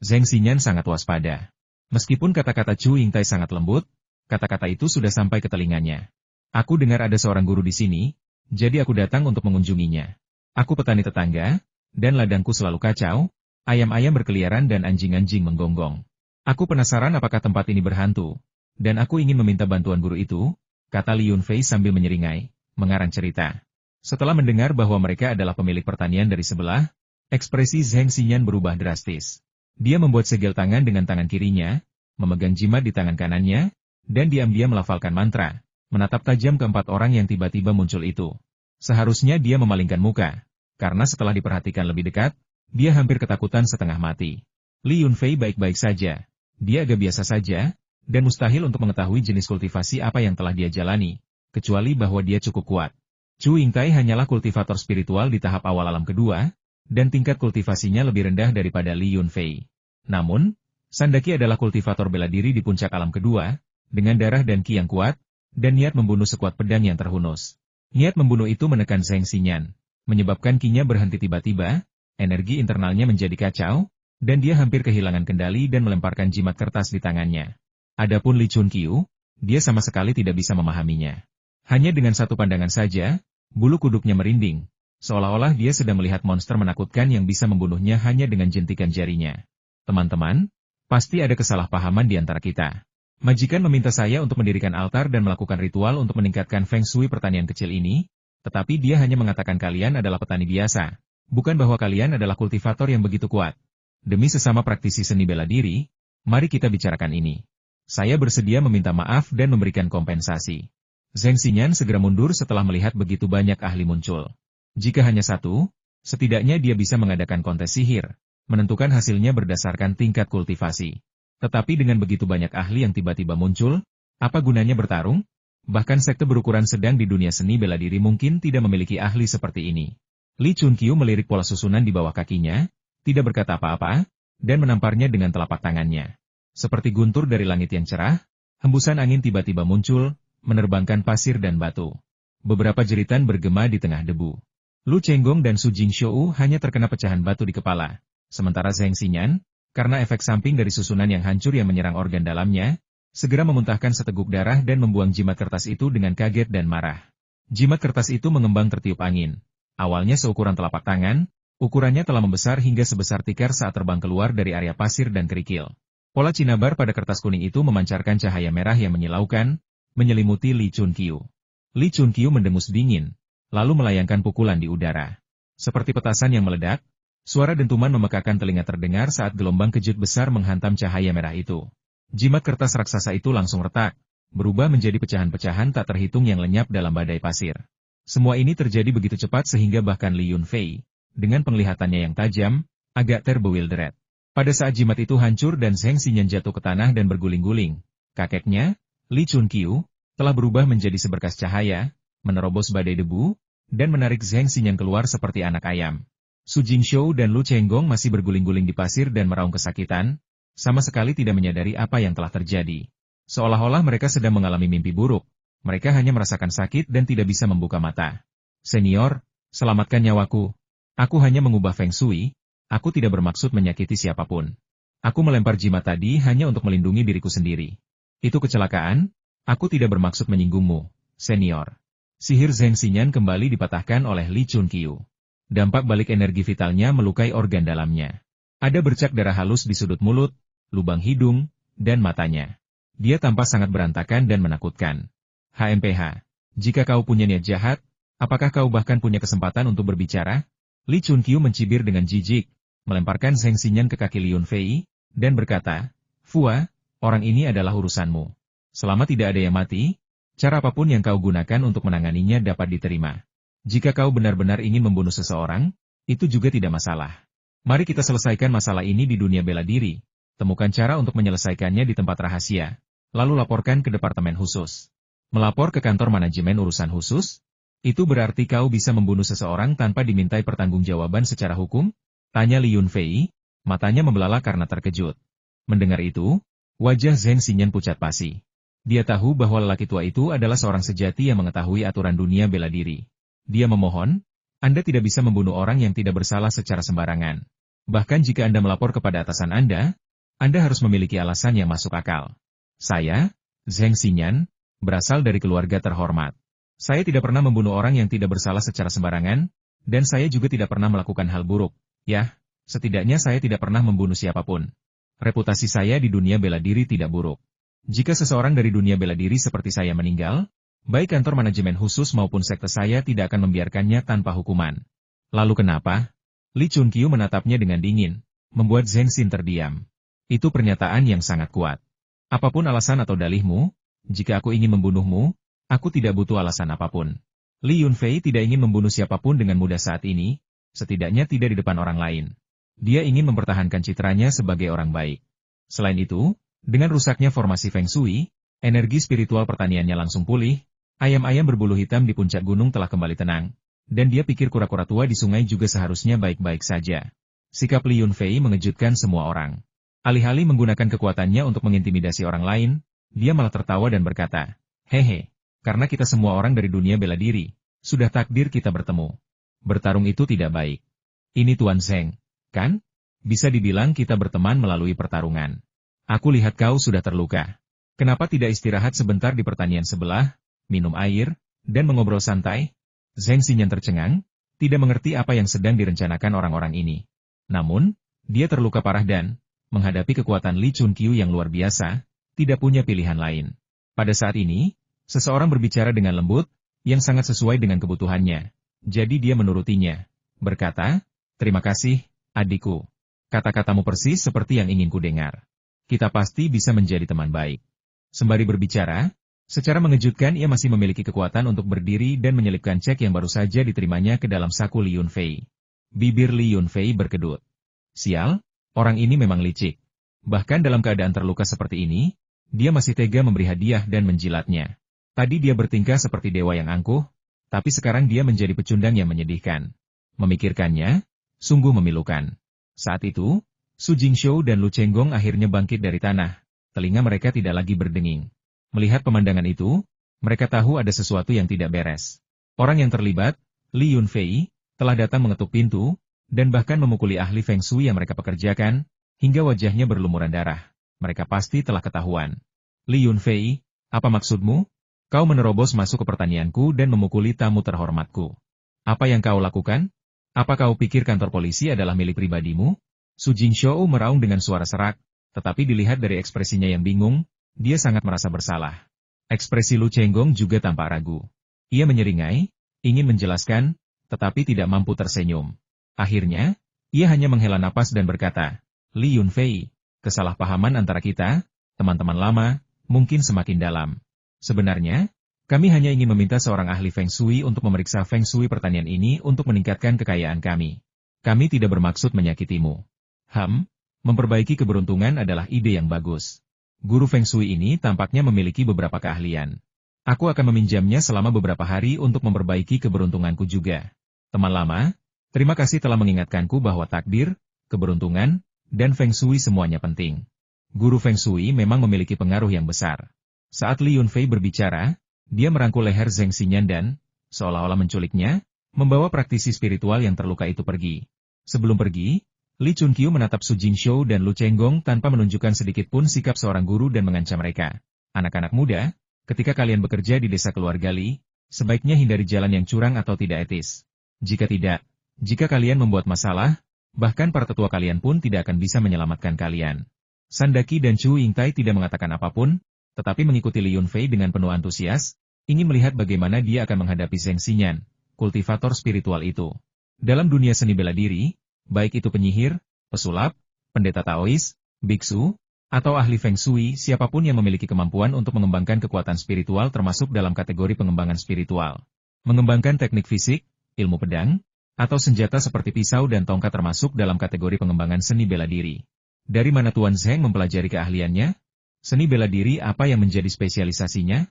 Zheng Xinyan sangat waspada. Meskipun kata-kata Chu Yingtai sangat lembut, kata-kata itu sudah sampai ke telinganya. Aku dengar ada seorang guru di sini, jadi aku datang untuk mengunjunginya. Aku petani tetangga, dan ladangku selalu kacau, ayam-ayam berkeliaran dan anjing-anjing menggonggong. Aku penasaran apakah tempat ini berhantu, dan aku ingin meminta bantuan guru itu, kata Li Yunfei sambil menyeringai, mengarang cerita. Setelah mendengar bahwa mereka adalah pemilik pertanian dari sebelah, ekspresi Zheng Xinyan berubah drastis. Dia membuat segel tangan dengan tangan kirinya, memegang jimat di tangan kanannya, dan diam-diam melafalkan mantra, menatap tajam ke 4 orang yang tiba-tiba muncul itu. Seharusnya dia memalingkan muka, karena setelah diperhatikan lebih dekat, dia hampir ketakutan setengah mati. Li Yunfei baik-baik saja. Dia agak biasa saja, dan mustahil untuk mengetahui jenis kultivasi apa yang telah dia jalani, kecuali bahwa dia cukup kuat. Chu Yingtai hanyalah kultivator spiritual di tahap awal alam kedua, dan tingkat kultivasinya lebih rendah daripada Li Yunfei. Namun, Sandaki adalah kultivator bela diri di puncak alam kedua, dengan darah dan ki yang kuat, dan niat membunuh sekuat pedang yang terhunus. Niat membunuh itu menekan Zheng Xinyan, menyebabkan kinya berhenti tiba-tiba, energi internalnya menjadi kacau, dan dia hampir kehilangan kendali dan melemparkan jimat kertas di tangannya. Adapun Li Chunqiu, dia sama sekali tidak bisa memahaminya. Hanya dengan satu pandangan saja, bulu kuduknya merinding, seolah-olah dia sedang melihat monster menakutkan yang bisa membunuhnya hanya dengan jentikan jarinya. Teman-teman, pasti ada kesalahpahaman di antara kita. Majikan meminta saya untuk mendirikan altar dan melakukan ritual untuk meningkatkan Feng Shui pertanian kecil ini, tetapi dia hanya mengatakan kalian adalah petani biasa, bukan bahwa kalian adalah kultivator yang begitu kuat. Demi sesama praktisi seni bela diri, mari kita bicarakan ini. Saya bersedia meminta maaf dan memberikan kompensasi. Zheng Xinyan segera mundur setelah melihat begitu banyak ahli muncul. Jika hanya satu, setidaknya dia bisa mengadakan kontes sihir, menentukan hasilnya berdasarkan tingkat kultivasi. Tetapi dengan begitu banyak ahli yang tiba-tiba muncul, apa gunanya bertarung? Bahkan sekte berukuran sedang di dunia seni bela diri mungkin tidak memiliki ahli seperti ini. Li Chunqiu melirik pola susunan di bawah kakinya, tidak berkata apa-apa, dan menamparnya dengan telapak tangannya. Seperti guntur dari langit yang cerah, hembusan angin tiba-tiba muncul, menerbangkan pasir dan batu. Beberapa jeritan bergema di tengah debu. Lu Chenggong dan Su Jingshou hanya terkena pecahan batu di kepala, sementara Zheng Xinyan, karena efek samping dari susunan yang hancur yang menyerang organ dalamnya, segera memuntahkan seteguk darah dan membuang jimat kertas itu dengan kaget dan marah. Jimat kertas itu mengembang tertiup angin. Awalnya seukuran telapak tangan, ukurannya telah membesar hingga sebesar tikar saat terbang keluar dari area pasir dan kerikil. Pola cinabar pada kertas kuning itu memancarkan cahaya merah yang menyilaukan, menyelimuti Li Chunqiu. Li Chunqiu mendengus dingin, lalu melayangkan pukulan di udara. Seperti petasan yang meledak, suara dentuman memekakan telinga terdengar saat gelombang kejut besar menghantam cahaya merah itu. Jimat kertas raksasa itu langsung retak, berubah menjadi pecahan-pecahan tak terhitung yang lenyap dalam badai pasir. Semua ini terjadi begitu cepat sehingga bahkan Li Yunfei, dengan penglihatannya yang tajam, agak terbewildered. Pada saat jimat itu hancur dan Zheng Xinyan jatuh ke tanah dan berguling-guling, kakeknya, Li Chunqiu, telah berubah menjadi seberkas cahaya, menerobos badai debu, dan menarik Zheng Xinyan keluar seperti anak ayam. Su Jingshou dan Lu Chenggong masih berguling-guling di pasir dan meraung kesakitan, sama sekali tidak menyadari apa yang telah terjadi. Seolah-olah mereka sedang mengalami mimpi buruk, mereka hanya merasakan sakit dan tidak bisa membuka mata. Senior, selamatkan nyawaku. Aku hanya mengubah Feng Shui, aku tidak bermaksud menyakiti siapapun. Aku melempar jimat tadi hanya untuk melindungi diriku sendiri. Itu kecelakaan, aku tidak bermaksud menyinggungmu, senior. Sihir Zheng Xinyan kembali dipatahkan oleh Li Chunqiu. Dampak balik energi vitalnya melukai organ dalamnya. Ada bercak darah halus di sudut mulut, lubang hidung, dan matanya. Dia tampak sangat berantakan dan menakutkan. HMPH, jika kau punya niat jahat, apakah kau bahkan punya kesempatan untuk berbicara? Li Chunqiu mencibir dengan jijik, melemparkan Zheng Xinyan ke kaki Li Yunfei, dan berkata, Fua, orang ini adalah urusanmu. Selama tidak ada yang mati, cara apapun yang kau gunakan untuk menanganinya dapat diterima. Jika kau benar-benar ingin membunuh seseorang, itu juga tidak masalah. Mari kita selesaikan masalah ini di dunia bela diri. Temukan cara untuk menyelesaikannya di tempat rahasia, lalu laporkan ke departemen khusus. Melapor ke kantor manajemen urusan khusus? Itu berarti kau bisa membunuh seseorang tanpa dimintai pertanggungjawaban secara hukum? Tanya Li Yunfei, matanya membelalak karena terkejut. Mendengar itu, wajah Zheng Xinyan pucat pasi. Dia tahu bahwa lelaki tua itu adalah seorang sejati yang mengetahui aturan dunia bela diri. Dia memohon, Anda tidak bisa membunuh orang yang tidak bersalah secara sembarangan. Bahkan jika Anda melapor kepada atasan Anda harus memiliki alasan yang masuk akal. Saya, Zheng Xinyan, berasal dari keluarga terhormat. Saya tidak pernah membunuh orang yang tidak bersalah secara sembarangan, dan saya juga tidak pernah melakukan hal buruk. Ya, setidaknya saya tidak pernah membunuh siapapun. Reputasi saya di dunia bela diri tidak buruk. Jika seseorang dari dunia bela diri seperti saya meninggal, baik kantor manajemen khusus maupun sekte saya tidak akan membiarkannya tanpa hukuman. Lalu kenapa? Li Chunqiu menatapnya dengan dingin, membuat Zheng Xin terdiam. Itu pernyataan yang sangat kuat. Apapun alasan atau dalihmu, jika aku ingin membunuhmu, aku tidak butuh alasan apapun. Li Yunfei tidak ingin membunuh siapapun dengan mudah saat ini, setidaknya tidak di depan orang lain. Dia ingin mempertahankan citranya sebagai orang baik. Selain itu, dengan rusaknya formasi Feng Shui, energi spiritual pertaniannya langsung pulih. Ayam-ayam berbulu hitam di puncak gunung telah kembali tenang, dan dia pikir kura-kura tua di sungai juga seharusnya baik-baik saja. Sikap Li Yunfei mengejutkan semua orang. Alih-alih menggunakan kekuatannya untuk mengintimidasi orang lain, dia malah tertawa dan berkata, "Hehe, karena kita semua orang dari dunia bela diri, sudah takdir kita bertemu. Bertarung itu tidak baik. Ini Tuan Zheng, kan? Bisa dibilang kita berteman melalui pertarungan. Aku lihat kau sudah terluka. Kenapa tidak istirahat sebentar di pertanian sebelah? Minum air, dan mengobrol santai?" Zheng Xinyan tercengang, tidak mengerti apa yang sedang direncanakan orang-orang ini. Namun, dia terluka parah dan, menghadapi kekuatan Li Chunqiu yang luar biasa, tidak punya pilihan lain. Pada saat ini, seseorang berbicara dengan lembut, yang sangat sesuai dengan kebutuhannya. Jadi dia menurutinya, berkata, "Terima kasih, adikku. Kata-katamu persis seperti yang ingin kudengar. Kita pasti bisa menjadi teman baik." Sembari berbicara, secara mengejutkan ia masih memiliki kekuatan untuk berdiri dan menyelipkan cek yang baru saja diterimanya ke dalam saku Li Yunfei. Bibir Li Yunfei berkedut. Sial, orang ini memang licik. Bahkan dalam keadaan terluka seperti ini, dia masih tega memberi hadiah dan menjilatnya. Tadi dia bertingkah seperti dewa yang angkuh, tapi sekarang dia menjadi pecundang yang menyedihkan. Memikirkannya, sungguh memilukan. Saat itu, Su Jingshou dan Lu Chenggong akhirnya bangkit dari tanah. Telinga mereka tidak lagi berdenging. Melihat pemandangan itu, mereka tahu ada sesuatu yang tidak beres. Orang yang terlibat, Li Yunfei, telah datang mengetuk pintu, dan bahkan memukuli ahli Feng Shui yang mereka pekerjakan, hingga wajahnya berlumuran darah. Mereka pasti telah ketahuan. "Li Yunfei, apa maksudmu? Kau menerobos masuk ke pertanianku dan memukuli tamu terhormatku. Apa yang kau lakukan? Apa kau pikir kantor polisi adalah milik pribadimu?" Su Jingshou meraung dengan suara serak, tetapi dilihat dari ekspresinya yang bingung, dia sangat merasa bersalah. Ekspresi Lu Chenggong juga tampak ragu. Ia menyeringai, ingin menjelaskan, tetapi tidak mampu tersenyum. Akhirnya, ia hanya menghela napas dan berkata, "Li Yunfei, kesalahpahaman antara kita, teman-teman lama, mungkin semakin dalam. Sebenarnya, kami hanya ingin meminta seorang ahli Feng Shui untuk memeriksa Feng Shui pertanian ini untuk meningkatkan kekayaan kami. Kami tidak bermaksud menyakitimu." Memperbaiki keberuntungan adalah ide yang bagus. Guru Feng Shui ini tampaknya memiliki beberapa keahlian. Aku akan meminjamnya selama beberapa hari untuk memperbaiki keberuntunganku juga. Teman lama, terima kasih telah mengingatkanku bahwa takdir, keberuntungan, dan Feng Shui semuanya penting. Guru Feng Shui memang memiliki pengaruh yang besar. Saat Li Yunfei berbicara, dia merangkul leher Zheng Xinyan dan, seolah-olah menculiknya, membawa praktisi spiritual yang terluka itu pergi. Sebelum pergi, Li Chunqiu menatap Su Jingshou dan Lu Chenggong tanpa menunjukkan sedikit pun sikap seorang guru dan mengancam mereka. "Anak-anak muda, ketika kalian bekerja di desa keluarga Li, sebaiknya hindari jalan yang curang atau tidak etis. Jika tidak, jika kalian membuat masalah, bahkan para tetua kalian pun tidak akan bisa menyelamatkan kalian." Sandaki dan Chu Yingtai tidak mengatakan apapun, tetapi mengikuti Li Yunfei dengan penuh antusias, ingin melihat bagaimana dia akan menghadapi Zheng Xinyan, kultivator spiritual itu. Dalam dunia seni bela diri, baik itu penyihir, pesulap, pendeta Taois, biksu, atau ahli Feng Shui, siapapun yang memiliki kemampuan untuk mengembangkan kekuatan spiritual termasuk dalam kategori pengembangan spiritual. Mengembangkan teknik fisik, ilmu pedang, atau senjata seperti pisau dan tongkat termasuk dalam kategori pengembangan seni bela diri. Dari mana Tuan Zheng mempelajari keahliannya? Seni bela diri apa yang menjadi spesialisasinya?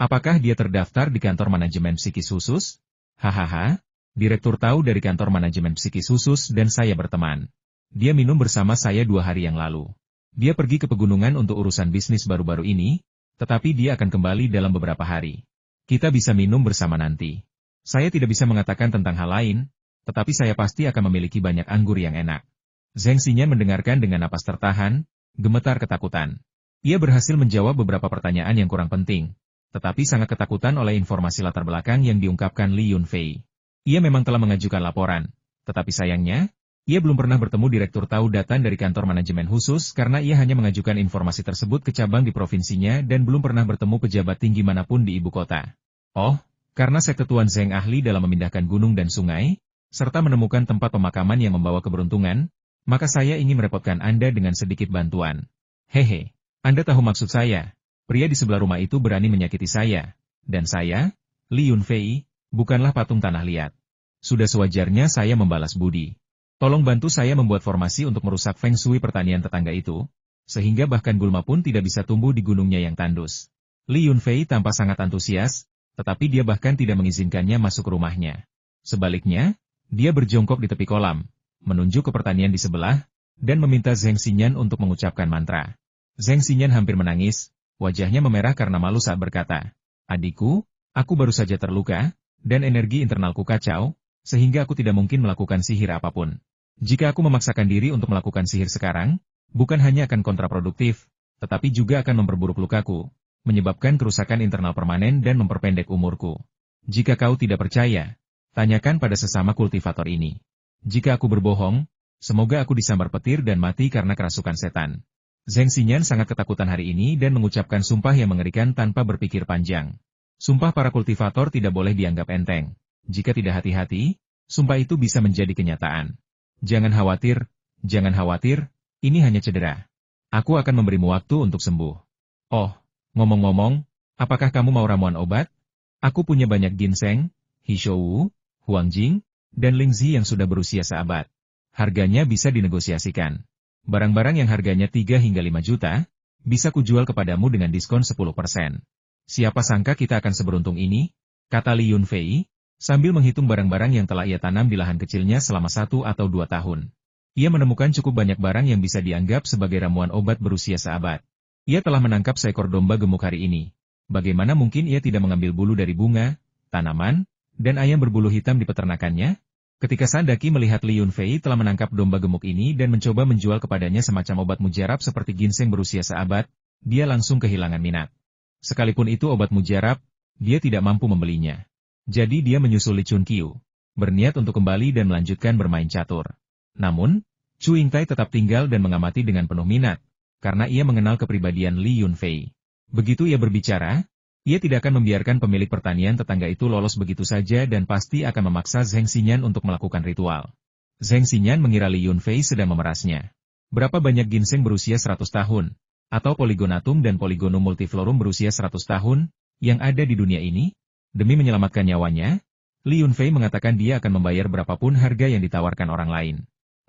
Apakah dia terdaftar di kantor manajemen psikis khusus? Hahaha. Direktur tahu dari kantor manajemen psikis khusus dan saya berteman. Dia minum bersama saya 2 hari yang lalu. Dia pergi ke pegunungan untuk urusan bisnis baru-baru ini, tetapi dia akan kembali dalam beberapa hari. Kita bisa minum bersama nanti. Saya tidak bisa mengatakan tentang hal lain, tetapi saya pasti akan memiliki banyak anggur yang enak. Zheng Xinyan mendengarkan dengan napas tertahan, gemetar ketakutan. Ia berhasil menjawab beberapa pertanyaan yang kurang penting, tetapi sangat ketakutan oleh informasi latar belakang yang diungkapkan Li Yunfei. Ia memang telah mengajukan laporan, tetapi sayangnya, ia belum pernah bertemu Direktur Tahu Datan dari kantor manajemen khusus karena ia hanya mengajukan informasi tersebut ke cabang di provinsinya dan belum pernah bertemu pejabat tinggi manapun di ibu kota. Oh, karena Sekte Tuan Zheng ahli dalam memindahkan gunung dan sungai, serta menemukan tempat pemakaman yang membawa keberuntungan, maka saya ingin merepotkan Anda dengan sedikit bantuan. Hehe, Anda tahu maksud saya. Pria di sebelah rumah itu berani menyakiti saya. Dan saya, Li Yunfei, bukanlah patung tanah liat. Sudah sewajarnya saya membalas budi. Tolong bantu saya membuat formasi untuk merusak feng shui pertanian tetangga itu, sehingga bahkan gulma pun tidak bisa tumbuh di gunungnya yang tandus. Li Yunfei tampak sangat antusias, tetapi dia bahkan tidak mengizinkannya masuk ke rumahnya. Sebaliknya, dia berjongkok di tepi kolam, menunjuk ke pertanian di sebelah, dan meminta Zheng Xinyan untuk mengucapkan mantra. Zheng Xinyan hampir menangis, wajahnya memerah karena malu saat berkata, "Adikku, aku baru saja terluka, dan energi internalku kacau, sehingga aku tidak mungkin melakukan sihir apapun. Jika aku memaksakan diri untuk melakukan sihir sekarang, bukan hanya akan kontraproduktif, tetapi juga akan memperburuk lukaku, menyebabkan kerusakan internal permanen dan memperpendek umurku. Jika kau tidak percaya, tanyakan pada sesama kultivator ini. Jika aku berbohong, semoga aku disambar petir dan mati karena kerasukan setan." Zheng Xinyan sangat ketakutan hari ini dan mengucapkan sumpah yang mengerikan tanpa berpikir panjang. Sumpah para kultivator tidak boleh dianggap enteng. Jika tidak hati-hati, sumpah itu bisa menjadi kenyataan. Jangan khawatir, ini hanya cedera. Aku akan memberimu waktu untuk sembuh. Oh, ngomong-ngomong, apakah kamu mau ramuan obat? Aku punya banyak ginseng, hishou, huangjing, dan lingzi yang sudah berusia seabad. Harganya bisa dinegosiasikan. Barang-barang yang harganya 3 hingga 5 juta, bisa kujual kepadamu dengan diskon 10%. Siapa sangka kita akan seberuntung ini? Kata Li Yunfei, sambil menghitung barang-barang yang telah ia tanam di lahan kecilnya selama 1 atau 2 tahun. Ia menemukan cukup banyak barang yang bisa dianggap sebagai ramuan obat berusia seabad. Ia telah menangkap seekor domba gemuk hari ini. Bagaimana mungkin ia tidak mengambil bulu dari bunga, tanaman, dan ayam berbulu hitam di peternakannya? Ketika Sandaki melihat Li Yunfei telah menangkap domba gemuk ini dan mencoba menjual kepadanya semacam obat mujarab seperti ginseng berusia seabad, dia langsung kehilangan minat. Sekalipun itu obat mujarab, dia tidak mampu membelinya. Jadi dia menyusul Li Chunqiu, berniat untuk kembali dan melanjutkan bermain catur. Namun, Chu Yingtai tetap tinggal dan mengamati dengan penuh minat, karena ia mengenal kepribadian Li Yunfei. Begitu ia berbicara, ia tidak akan membiarkan pemilik pertanian tetangga itu lolos begitu saja dan pasti akan memaksa Zheng Xinyan untuk melakukan ritual. Zheng Xinyan mengira Li Yunfei sedang memerasnya. Berapa banyak ginseng berusia 100 tahun, atau Polygonatum dan Polygonum multiflorum berusia 100 tahun, yang ada di dunia ini? Demi menyelamatkan nyawanya, Li Yunfei mengatakan dia akan membayar berapapun harga yang ditawarkan orang lain.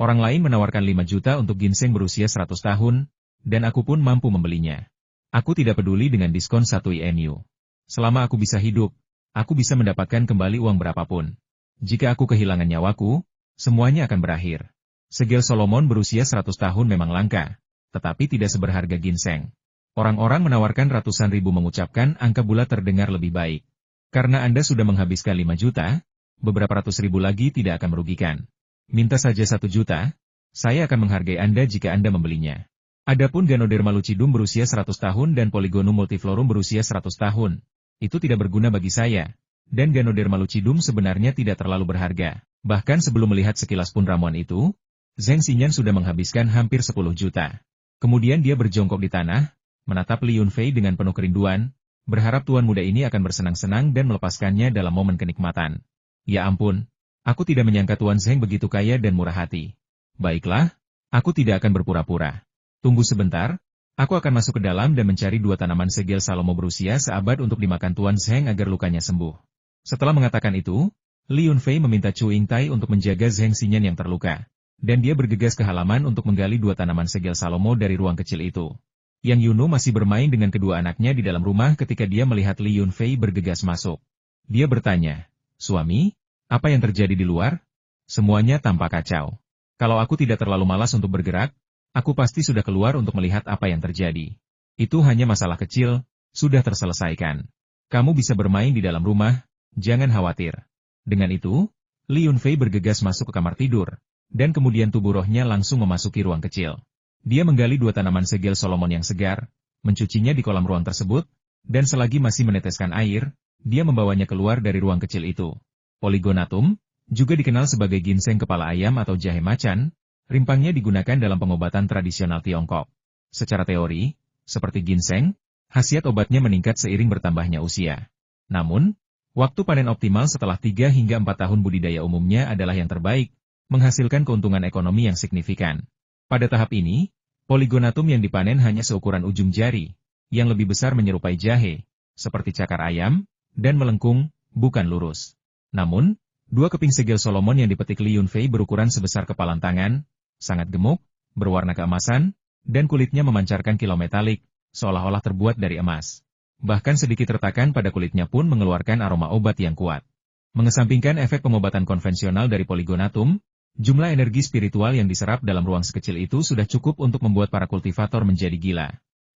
Orang lain menawarkan 5 juta untuk ginseng berusia 100 tahun, dan aku pun mampu membelinya. Aku tidak peduli dengan diskon 1 INU. Selama aku bisa hidup, aku bisa mendapatkan kembali uang berapapun. Jika aku kehilangan nyawaku, semuanya akan berakhir. Segel Solomon berusia 100 tahun memang langka, tetapi tidak seberharga ginseng. Orang-orang menawarkan ratusan ribu mengucapkan angka bulat terdengar lebih baik. Karena Anda sudah menghabiskan 5 juta, beberapa ratus ribu lagi tidak akan merugikan. Minta saja 1 juta, saya akan menghargai Anda jika Anda membelinya. Adapun Ganoderma lucidum berusia 100 tahun dan Polygonum multiflorum berusia 100 tahun. Itu tidak berguna bagi saya. Dan Ganoderma lucidum sebenarnya tidak terlalu berharga. Bahkan sebelum melihat sekilas pun ramuan itu, Zheng Xinyan sudah menghabiskan hampir 10 juta. Kemudian dia berjongkok di tanah, menatap Li Yunfei dengan penuh kerinduan, berharap tuan muda ini akan bersenang-senang dan melepaskannya dalam momen kenikmatan. Ya ampun, aku tidak menyangka Tuan Zheng begitu kaya dan murah hati. Baiklah, aku tidak akan berpura-pura. Tunggu sebentar, aku akan masuk ke dalam dan mencari 2 tanaman segel Salomo berusia seabad untuk dimakan Tuan Zheng agar lukanya sembuh. Setelah mengatakan itu, Li Yunfei meminta Chu Yingtai untuk menjaga Zheng Xinyan yang terluka. Dan dia bergegas ke halaman untuk menggali 2 tanaman segel Salomo dari ruang kecil itu. Yang Yuno masih bermain dengan kedua anaknya di dalam rumah ketika dia melihat Li Yunfei bergegas masuk. Dia bertanya, "Suami, apa yang terjadi di luar?" Semuanya tampak kacau. Kalau aku tidak terlalu malas untuk bergerak, aku pasti sudah keluar untuk melihat apa yang terjadi. Itu hanya masalah kecil, sudah terselesaikan. Kamu bisa bermain di dalam rumah, jangan khawatir. Dengan itu, Li Yunfei bergegas masuk ke kamar tidur, dan kemudian tubuh rohnya langsung memasuki ruang kecil. Dia menggali 2 tanaman segel Solomon yang segar, mencucinya di kolam ruang tersebut, dan selagi masih meneteskan air, dia membawanya keluar dari ruang kecil itu. Polygonatum, juga dikenal sebagai ginseng kepala ayam atau jahe macan, rimpangnya digunakan dalam pengobatan tradisional Tiongkok. Secara teori, seperti ginseng, khasiat obatnya meningkat seiring bertambahnya usia. Namun, waktu panen optimal setelah 3 hingga 4 tahun budidaya umumnya adalah yang terbaik, menghasilkan keuntungan ekonomi yang signifikan. Pada tahap ini, Polygonatum yang dipanen hanya seukuran ujung jari, yang lebih besar menyerupai jahe, seperti cakar ayam, dan melengkung, bukan lurus. Namun, 2 keping segel Solomon yang dipetik Li Yunfei berukuran sebesar kepalan tangan, sangat gemuk, berwarna keemasan, dan kulitnya memancarkan kilau metalik, seolah-olah terbuat dari emas. Bahkan sedikit retakan pada kulitnya pun mengeluarkan aroma obat yang kuat. Mengesampingkan efek pengobatan konvensional dari Polygonatum, jumlah energi spiritual yang diserap dalam ruang sekecil itu sudah cukup untuk membuat para kultivator menjadi gila.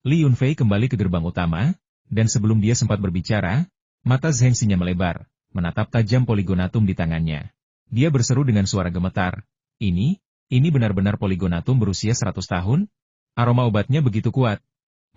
Li Yunfei kembali ke gerbang utama, dan sebelum dia sempat berbicara, mata Zheng Xinya melebar, menatap tajam Polygonatum di tangannya. Dia berseru dengan suara gemetar, ini benar-benar Polygonatum berusia 100 tahun? Aroma obatnya begitu kuat.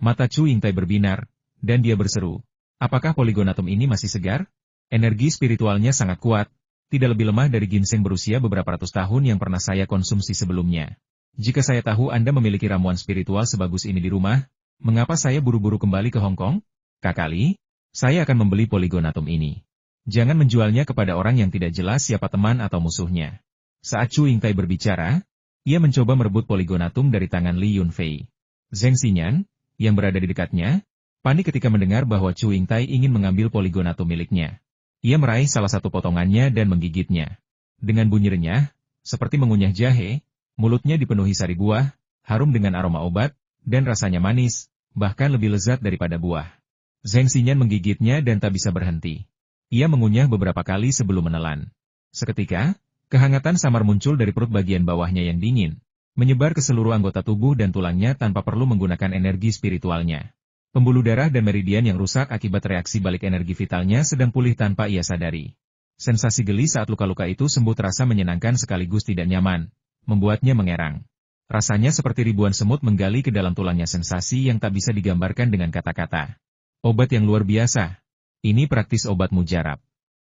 Mata Chu Yingtai berbinar, dan dia berseru, apakah Polygonatum ini masih segar? Energi spiritualnya sangat kuat, tidak lebih lemah dari ginseng berusia beberapa ratus tahun yang pernah saya konsumsi sebelumnya. Jika saya tahu Anda memiliki ramuan spiritual sebagus ini di rumah, mengapa saya buru-buru kembali ke Hong Kong? Kakak Li, saya akan membeli Polygonatum ini. Jangan menjualnya kepada orang yang tidak jelas siapa teman atau musuhnya. Saat Chu Yingtai berbicara, ia mencoba merebut Polygonatum dari tangan Li Yunfei. Zheng Xinyan, yang berada di dekatnya, panik ketika mendengar bahwa Chu Yingtai ingin mengambil Polygonatum miliknya. Ia meraih salah satu potongannya dan menggigitnya. Dengan bunyi renyah, seperti mengunyah jahe, mulutnya dipenuhi sari buah, harum dengan aroma obat, dan rasanya manis, bahkan lebih lezat daripada buah. Zheng Xinyan menggigitnya dan tak bisa berhenti. Ia mengunyah beberapa kali sebelum menelan. Seketika, kehangatan samar muncul dari perut bagian bawahnya yang dingin, menyebar ke seluruh anggota tubuh dan tulangnya tanpa perlu menggunakan energi spiritualnya. Pembuluh darah dan meridian yang rusak akibat reaksi balik energi vitalnya sedang pulih tanpa ia sadari. Sensasi geli saat luka-luka itu sembuh terasa menyenangkan sekaligus tidak nyaman, membuatnya mengerang. Rasanya seperti ribuan semut menggali ke dalam tulangnya, sensasi yang tak bisa digambarkan dengan kata-kata. Obat yang luar biasa. Ini praktis obat mujarab.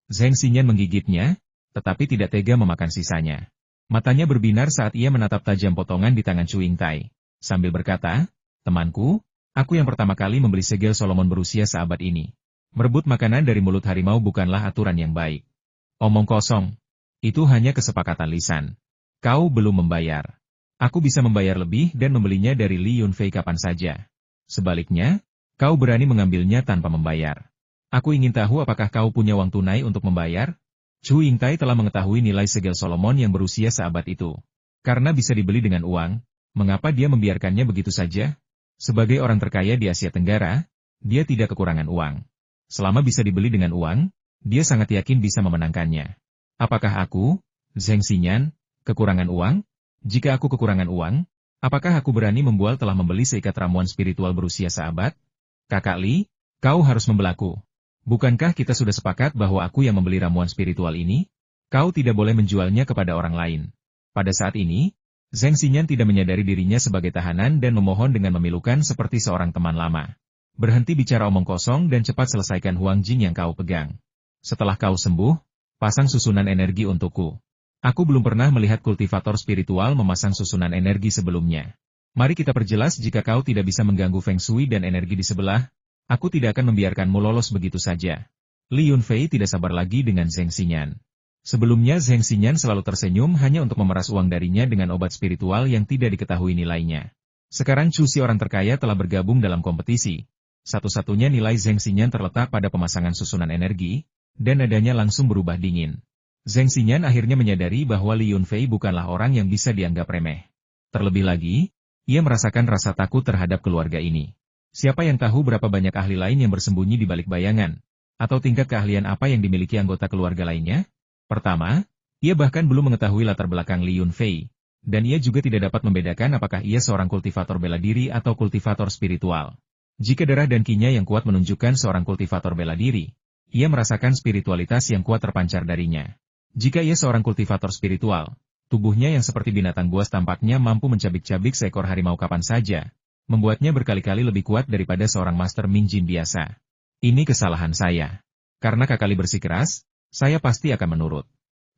Zheng Xinyan menggigitnya, tetapi tidak tega memakan sisanya. Matanya berbinar saat ia menatap tajam potongan di tangan Chu Yingtai, sambil berkata, temanku, aku yang pertama kali membeli segel Solomon berusia seabad ini. Merebut makanan dari mulut harimau bukanlah aturan yang baik. Omong kosong. Itu hanya kesepakatan lisan. Kau belum membayar. Aku bisa membayar lebih dan membelinya dari Li Yunfei kapan saja. Sebaliknya, kau berani mengambilnya tanpa membayar. Aku ingin tahu apakah kau punya uang tunai untuk membayar? Chu Yingtai telah mengetahui nilai segel Solomon yang berusia seabad itu. Karena bisa dibeli dengan uang, mengapa dia membiarkannya begitu saja? Sebagai orang terkaya di Asia Tenggara, dia tidak kekurangan uang. Selama bisa dibeli dengan uang, dia sangat yakin bisa memenangkannya. Apakah aku, Zheng Xinyan, kekurangan uang? Jika aku kekurangan uang, apakah aku berani telah membeli seikat ramuan spiritual berusia seabad? Kakak Li, kau harus membelaku. Bukankah kita sudah sepakat bahwa aku yang membeli ramuan spiritual ini? Kau tidak boleh menjualnya kepada orang lain. Pada saat ini, Zheng Xinyan tidak menyadari dirinya sebagai tahanan dan memohon dengan memilukan seperti seorang teman lama. Berhenti bicara omong kosong dan cepat selesaikan Huang Jing yang kau pegang. Setelah kau sembuh, pasang susunan energi untukku. Aku belum pernah melihat kultivator spiritual memasang susunan energi sebelumnya. Mari kita perjelas, jika kau tidak bisa mengganggu Feng Shui dan energi di sebelah, aku tidak akan membiarkanmu lolos begitu saja. Li Yunfei tidak sabar lagi dengan Zheng Xinyan. Sebelumnya Zheng Xinyan selalu tersenyum hanya untuk memeras uang darinya dengan obat spiritual yang tidak diketahui nilainya. Sekarang Chu Si orang terkaya telah bergabung dalam kompetisi. Satu-satunya nilai Zheng Xinyan terletak pada pemasangan susunan energi, dan nadanya langsung berubah dingin. Zheng Xinyan akhirnya menyadari bahwa Li Yunfei bukanlah orang yang bisa dianggap remeh. Terlebih lagi, ia merasakan rasa takut terhadap keluarga ini. Siapa yang tahu berapa banyak ahli lain yang bersembunyi di balik bayangan? Atau tingkat keahlian apa yang dimiliki anggota keluarga lainnya? Pertama, ia bahkan belum mengetahui latar belakang Li Yunfei, dan ia juga tidak dapat membedakan apakah ia seorang kultivator bela diri atau kultivator spiritual. Jika darah dan kinya yang kuat menunjukkan seorang kultivator bela diri, ia merasakan spiritualitas yang kuat terpancar darinya. Jika ia seorang kultivator spiritual, Tubuhnya yang seperti binatang buas tampaknya mampu mencabik-cabik seekor harimau kapan saja, membuatnya berkali-kali lebih kuat daripada seorang Master Minjin biasa. Ini kesalahan saya. Karena Kakali bersikeras, saya pasti akan menurut.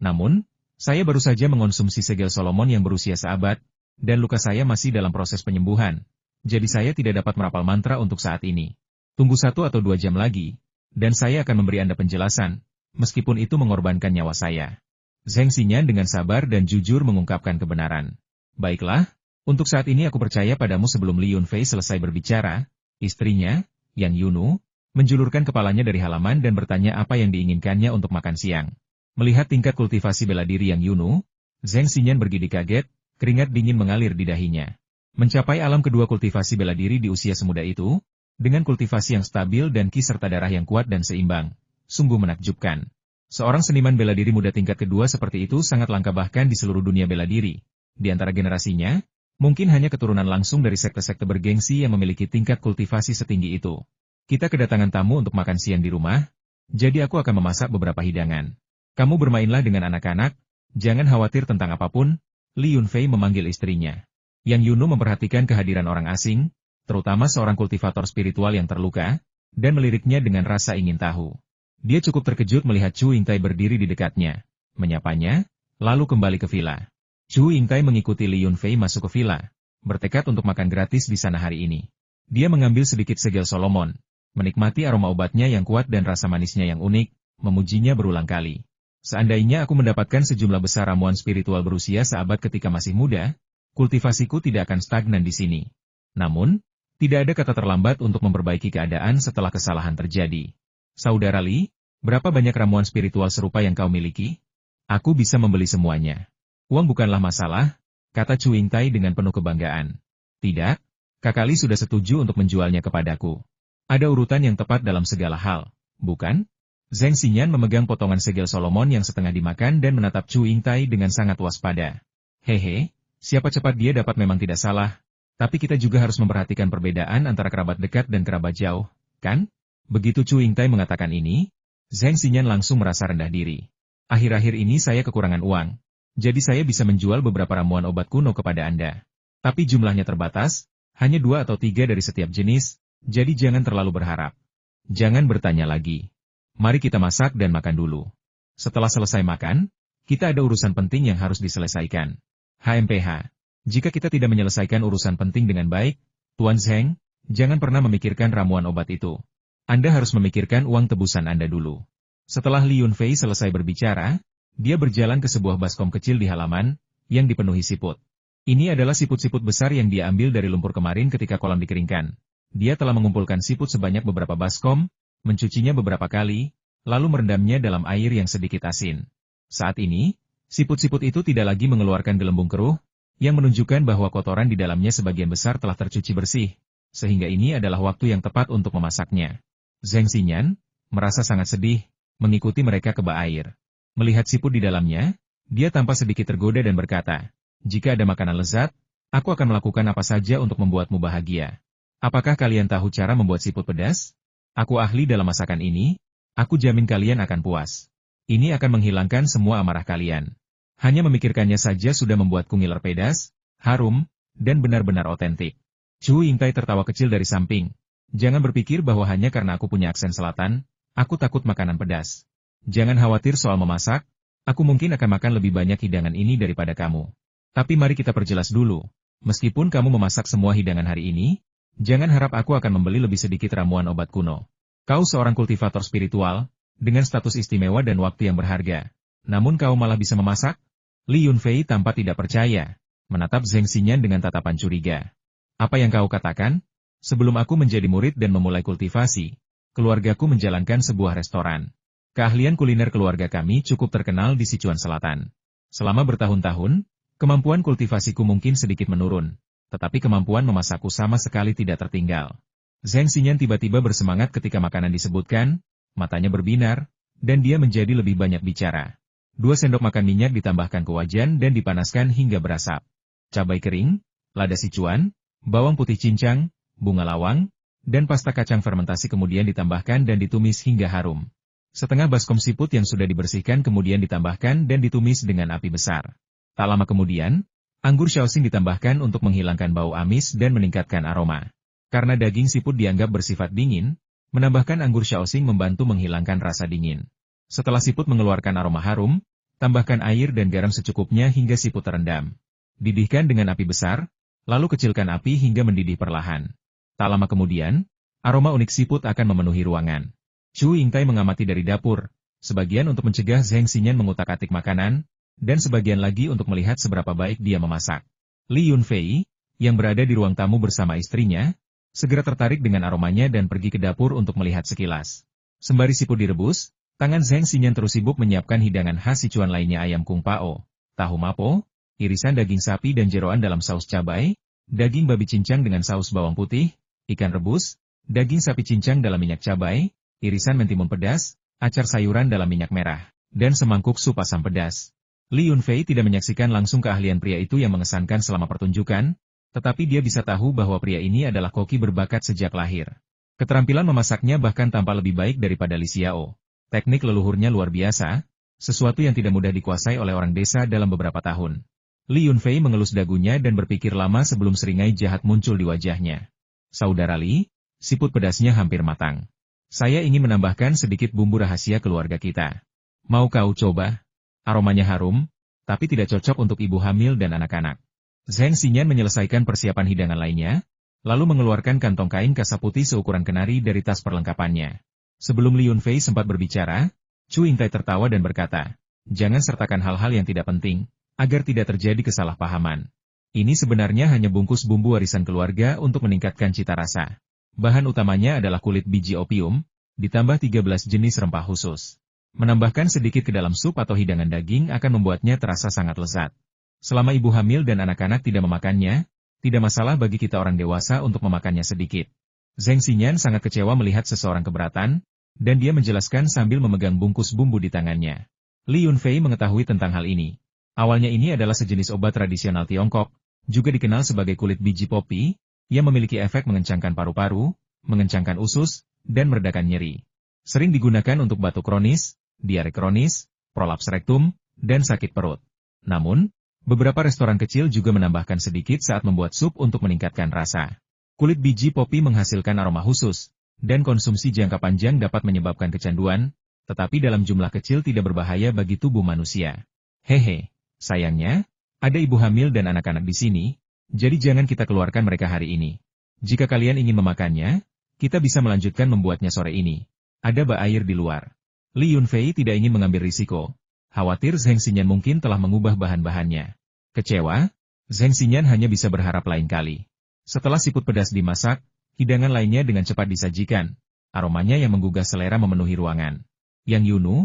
Namun, saya baru saja mengonsumsi segel Solomon yang berusia seabad, dan luka saya masih dalam proses penyembuhan. Jadi saya tidak dapat merapal mantra untuk saat ini. Tunggu 1 atau 2 jam lagi, dan saya akan memberi Anda penjelasan, meskipun itu mengorbankan nyawa saya. Zheng Xinyan dengan sabar dan jujur mengungkapkan kebenaran. Baiklah, untuk saat ini aku percaya padamu. Sebelum Li Yunfei selesai berbicara, istrinya, Yang Yunu, menjulurkan kepalanya dari halaman dan bertanya apa yang diinginkannya untuk makan siang. Melihat tingkat kultivasi bela diri Yang Yunu, Zheng Xinyan bergidik kaget, keringat dingin mengalir di dahinya. Mencapai alam kedua kultivasi bela diri di usia semuda itu, dengan kultivasi yang stabil dan ki serta darah yang kuat dan seimbang, sungguh menakjubkan. Seorang seniman bela diri muda tingkat kedua seperti itu sangat langka bahkan di seluruh dunia bela diri. Di antara generasinya, mungkin hanya keturunan langsung dari sekte-sekte bergengsi yang memiliki tingkat kultivasi setinggi itu. Kita kedatangan tamu untuk makan siang di rumah, jadi aku akan memasak beberapa hidangan. Kamu bermainlah dengan anak-anak, jangan khawatir tentang apapun. Li Yunfei memanggil istrinya. Yang Yunu memperhatikan kehadiran orang asing, terutama seorang kultivator spiritual yang terluka, dan meliriknya dengan rasa ingin tahu. Dia cukup terkejut melihat Chu Yingtai berdiri di dekatnya, menyapanya, lalu kembali ke villa. Chu Yingtai mengikuti Li Yunfei masuk ke villa, bertekad untuk makan gratis di sana hari ini. Dia mengambil sedikit segel Solomon, menikmati aroma obatnya yang kuat dan rasa manisnya yang unik, memujinya berulang kali. Seandainya aku mendapatkan sejumlah besar ramuan spiritual berusia seabad ketika masih muda, kultivasiku tidak akan stagnan di sini. Namun, tidak ada kata terlambat untuk memperbaiki keadaan setelah kesalahan terjadi. Saudara Li, berapa banyak ramuan spiritual serupa yang kau miliki? Aku bisa membeli semuanya. Uang bukanlah masalah, kata Chu Yingtai dengan penuh kebanggaan. Tidak, Kakali sudah setuju untuk menjualnya kepadaku. Ada urutan yang tepat dalam segala hal, bukan? Zheng Xinyan memegang potongan segel Solomon yang setengah dimakan dan menatap Chu Yingtai dengan sangat waspada. Hehe, siapa cepat dia dapat memang tidak salah, tapi kita juga harus memperhatikan perbedaan antara kerabat dekat dan kerabat jauh, kan? Begitu Chu Yingtai mengatakan ini, Zheng Xinyan langsung merasa rendah diri. Akhir-akhir ini saya kekurangan uang, jadi saya bisa menjual beberapa ramuan obat kuno kepada Anda. Tapi jumlahnya terbatas, hanya 2 atau 3 dari setiap jenis, jadi jangan terlalu berharap. Jangan bertanya lagi. Mari kita masak dan makan dulu. Setelah selesai makan, kita ada urusan penting yang harus diselesaikan. HMPH. Jika kita tidak menyelesaikan urusan penting dengan baik, Tuan Zheng, jangan pernah memikirkan ramuan obat itu. Anda harus memikirkan uang tebusan Anda dulu. Setelah Li Yunfei selesai berbicara, dia berjalan ke sebuah baskom kecil di halaman, yang dipenuhi siput. Ini adalah siput-siput besar yang dia ambil dari lumpur kemarin ketika kolam dikeringkan. Dia telah mengumpulkan siput sebanyak beberapa baskom, mencucinya beberapa kali, lalu merendamnya dalam air yang sedikit asin. Saat ini, siput-siput itu tidak lagi mengeluarkan gelembung keruh, yang menunjukkan bahwa kotoran di dalamnya sebagian besar telah tercuci bersih, sehingga ini adalah waktu yang tepat untuk memasaknya. Zheng Xinyan merasa sangat sedih, mengikuti mereka ke bak air. Melihat siput di dalamnya, dia tampak sedikit tergoda dan berkata, jika ada makanan lezat, aku akan melakukan apa saja untuk membuatmu bahagia. Apakah kalian tahu cara membuat siput pedas? Aku ahli dalam masakan ini, aku jamin kalian akan puas. Ini akan menghilangkan semua amarah kalian. Hanya memikirkannya saja sudah membuatku ngiler pedas, harum, dan benar-benar otentik. Chu Yingtai tertawa kecil dari samping. Jangan berpikir bahwa hanya karena aku punya aksen selatan, aku takut makanan pedas. Jangan khawatir soal memasak, aku mungkin akan makan lebih banyak hidangan ini daripada kamu. Tapi mari kita perjelas dulu, meskipun kamu memasak semua hidangan hari ini, jangan harap aku akan membeli lebih sedikit ramuan obat kuno. Kau seorang kultivator spiritual, dengan status istimewa dan waktu yang berharga. Namun kau malah bisa memasak? Li Yunfei tampak tidak percaya, menatap Zheng Xinyan dengan tatapan curiga. Apa yang kau katakan? Sebelum aku menjadi murid dan memulai kultivasi, keluargaku menjalankan sebuah restoran. Keahlian kuliner keluarga kami cukup terkenal di Sichuan Selatan. Selama bertahun-tahun, kemampuan kultivasiku mungkin sedikit menurun. Tetapi kemampuan memasakku sama sekali tidak tertinggal. Zheng Xinyan tiba-tiba bersemangat ketika makanan disebutkan, matanya berbinar, dan dia menjadi lebih banyak bicara. 2 sendok makan minyak ditambahkan ke wajan dan dipanaskan hingga berasap. Cabai kering, lada Sichuan, bawang putih cincang, bunga lawang, dan pasta kacang fermentasi kemudian ditambahkan dan ditumis hingga harum. Setengah baskom siput yang sudah dibersihkan kemudian ditambahkan dan ditumis dengan api besar. Tak lama kemudian, anggur Shaoxing ditambahkan untuk menghilangkan bau amis dan meningkatkan aroma. Karena daging siput dianggap bersifat dingin, menambahkan anggur Shaoxing membantu menghilangkan rasa dingin. Setelah siput mengeluarkan aroma harum, tambahkan air dan garam secukupnya hingga siput terendam. Didihkan dengan api besar, lalu kecilkan api hingga mendidih perlahan. Tak lama kemudian, aroma unik siput akan memenuhi ruangan. Chu Yingtai mengamati dari dapur, sebagian untuk mencegah Zheng Xinyan mengutak-atik makanan, dan sebagian lagi untuk melihat seberapa baik dia memasak. Li Yunfei, yang berada di ruang tamu bersama istrinya, segera tertarik dengan aromanya dan pergi ke dapur untuk melihat sekilas. Sembari siput direbus, tangan Zheng Xinyan terus sibuk menyiapkan hidangan khas Sichuan lainnya, ayam kung pao, tahu mapo, irisan daging sapi dan jeroan dalam saus cabai, daging babi cincang dengan saus bawang putih, ikan rebus, daging sapi cincang dalam minyak cabai, irisan mentimun pedas, acar sayuran dalam minyak merah, dan semangkuk sup asam pedas. Li Yunfei tidak menyaksikan langsung keahlian pria itu yang mengesankan selama pertunjukan, tetapi dia bisa tahu bahwa pria ini adalah koki berbakat sejak lahir. Keterampilan memasaknya bahkan tampak lebih baik daripada Li Xiao. Teknik leluhurnya luar biasa, sesuatu yang tidak mudah dikuasai oleh orang desa dalam beberapa tahun. Li Yunfei mengelus dagunya dan berpikir lama sebelum seringai jahat muncul di wajahnya. Saudara Li, siput pedasnya hampir matang. Saya ingin menambahkan sedikit bumbu rahasia keluarga kita. Mau kau coba? Aromanya harum, tapi tidak cocok untuk ibu hamil dan anak-anak. Zheng Xinyan menyelesaikan persiapan hidangan lainnya, lalu mengeluarkan kantong kain kasa putih seukuran kenari dari tas perlengkapannya. Sebelum Li Yunfei sempat berbicara, Chu Yingtai tertawa dan berkata, "Jangan sertakan hal-hal yang tidak penting, agar tidak terjadi kesalahpahaman. Ini sebenarnya hanya bungkus bumbu warisan keluarga untuk meningkatkan cita rasa. Bahan utamanya adalah kulit biji opium, ditambah 13 jenis rempah khusus. Menambahkan sedikit ke dalam sup atau hidangan daging akan membuatnya terasa sangat lezat. Selama ibu hamil dan anak-anak tidak memakannya, tidak masalah bagi kita orang dewasa untuk memakannya sedikit." Zheng Xinyan sangat kecewa melihat seseorang keberatan, dan dia menjelaskan sambil memegang bungkus bumbu di tangannya. Li Yunfei mengetahui tentang hal ini. Awalnya ini adalah sejenis obat tradisional Tiongkok, juga dikenal sebagai kulit biji popi, yang memiliki efek mengencangkan paru-paru, mengencangkan usus, dan meredakan nyeri. Sering digunakan untuk batuk kronis, diare kronis, prolaps rektum, dan sakit perut. Namun, beberapa restoran kecil juga menambahkan sedikit saat membuat sup untuk meningkatkan rasa. Kulit biji popi menghasilkan aroma khusus, dan konsumsi jangka panjang dapat menyebabkan kecanduan, tetapi dalam jumlah kecil tidak berbahaya bagi tubuh manusia. Hehe, sayangnya, ada ibu hamil dan anak-anak di sini, jadi jangan kita keluarkan mereka hari ini. Jika kalian ingin memakannya, kita bisa melanjutkan membuatnya sore ini. Ada bak air di luar. Li Yunfei tidak ingin mengambil risiko. Khawatir Zheng Xinyan mungkin telah mengubah bahan-bahannya. Kecewa, Zheng Xinyan hanya bisa berharap lain kali. Setelah siput pedas dimasak, hidangan lainnya dengan cepat disajikan. Aromanya yang menggugah selera memenuhi ruangan. Yang Yunu,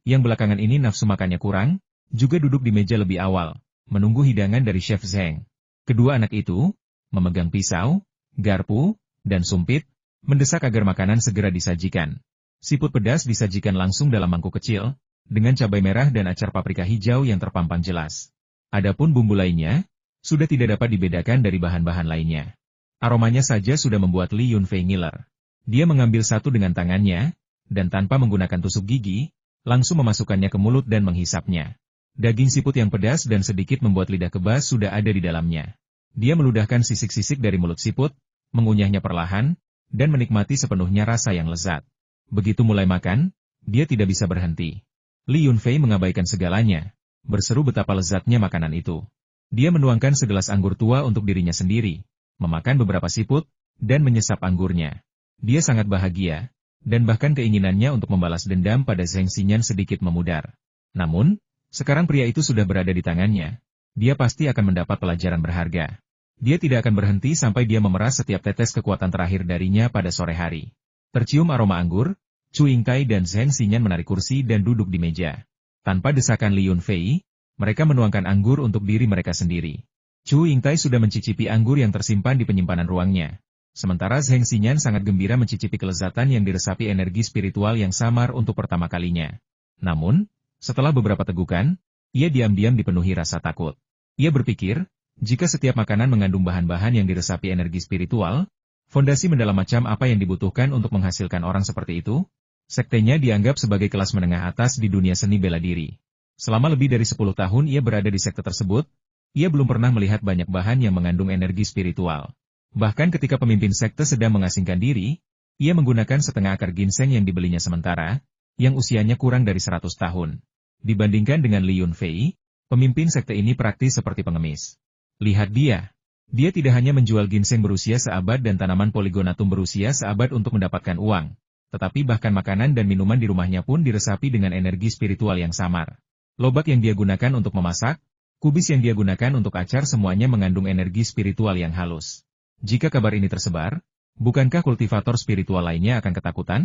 yang belakangan ini nafsu makannya kurang, juga duduk di meja lebih awal, menunggu hidangan dari Chef Zheng. Kedua anak itu, memegang pisau, garpu, dan sumpit, mendesak agar makanan segera disajikan. Siput pedas disajikan langsung dalam mangkuk kecil, dengan cabai merah dan acar paprika hijau yang terpampang jelas. Adapun bumbu lainnya, sudah tidak dapat dibedakan dari bahan-bahan lainnya. Aromanya saja sudah membuat Li Yunfei ngiler. Dia mengambil satu dengan tangannya, dan tanpa menggunakan tusuk gigi, langsung memasukkannya ke mulut dan menghisapnya. Daging siput yang pedas dan sedikit membuat lidah kebas sudah ada di dalamnya. Dia meludahkan sisik-sisik dari mulut siput, mengunyahnya perlahan, dan menikmati sepenuhnya rasa yang lezat. Begitu mulai makan, dia tidak bisa berhenti. Li Yunfei mengabaikan segalanya, berseru betapa lezatnya makanan itu. Dia menuangkan segelas anggur tua untuk dirinya sendiri, memakan beberapa siput, dan menyesap anggurnya. Dia sangat bahagia, dan bahkan keinginannya untuk membalas dendam pada Zheng Xinyan sedikit memudar. Namun, sekarang pria itu sudah berada di tangannya. Dia pasti akan mendapat pelajaran berharga. Dia tidak akan berhenti sampai dia memeras setiap tetes kekuatan terakhir darinya pada sore hari. Tercium aroma anggur, Chu Yingtai dan Zheng Xinyan menarik kursi dan duduk di meja. Tanpa desakan Li Yunfei, mereka menuangkan anggur untuk diri mereka sendiri. Chu Yingtai sudah mencicipi anggur yang tersimpan di penyimpanan ruangnya. Sementara Zheng Xinyan sangat gembira mencicipi kelezatan yang diresapi energi spiritual yang samar untuk pertama kalinya. Namun, setelah beberapa tegukan, ia diam-diam dipenuhi rasa takut. Ia berpikir, jika setiap makanan mengandung bahan-bahan yang diresapi energi spiritual, fondasi mendalam macam apa yang dibutuhkan untuk menghasilkan orang seperti itu? Sektenya dianggap sebagai kelas menengah atas di dunia seni bela diri. Selama lebih dari 10 tahun ia berada di sekte tersebut, ia belum pernah melihat banyak bahan yang mengandung energi spiritual. Bahkan ketika pemimpin sekte sedang mengasingkan diri, ia menggunakan setengah akar ginseng yang dibelinya sementara, yang usianya kurang dari 100 tahun. Dibandingkan dengan Li Yunfei, pemimpin sekte ini praktis seperti pengemis. Lihat dia. Dia tidak hanya menjual ginseng berusia seabad dan tanaman polygonatum berusia seabad untuk mendapatkan uang, tetapi bahkan makanan dan minuman di rumahnya pun diresapi dengan energi spiritual yang samar. Lobak yang dia gunakan untuk memasak, kubis yang dia gunakan untuk acar semuanya mengandung energi spiritual yang halus. Jika kabar ini tersebar, bukankah kultivator spiritual lainnya akan ketakutan?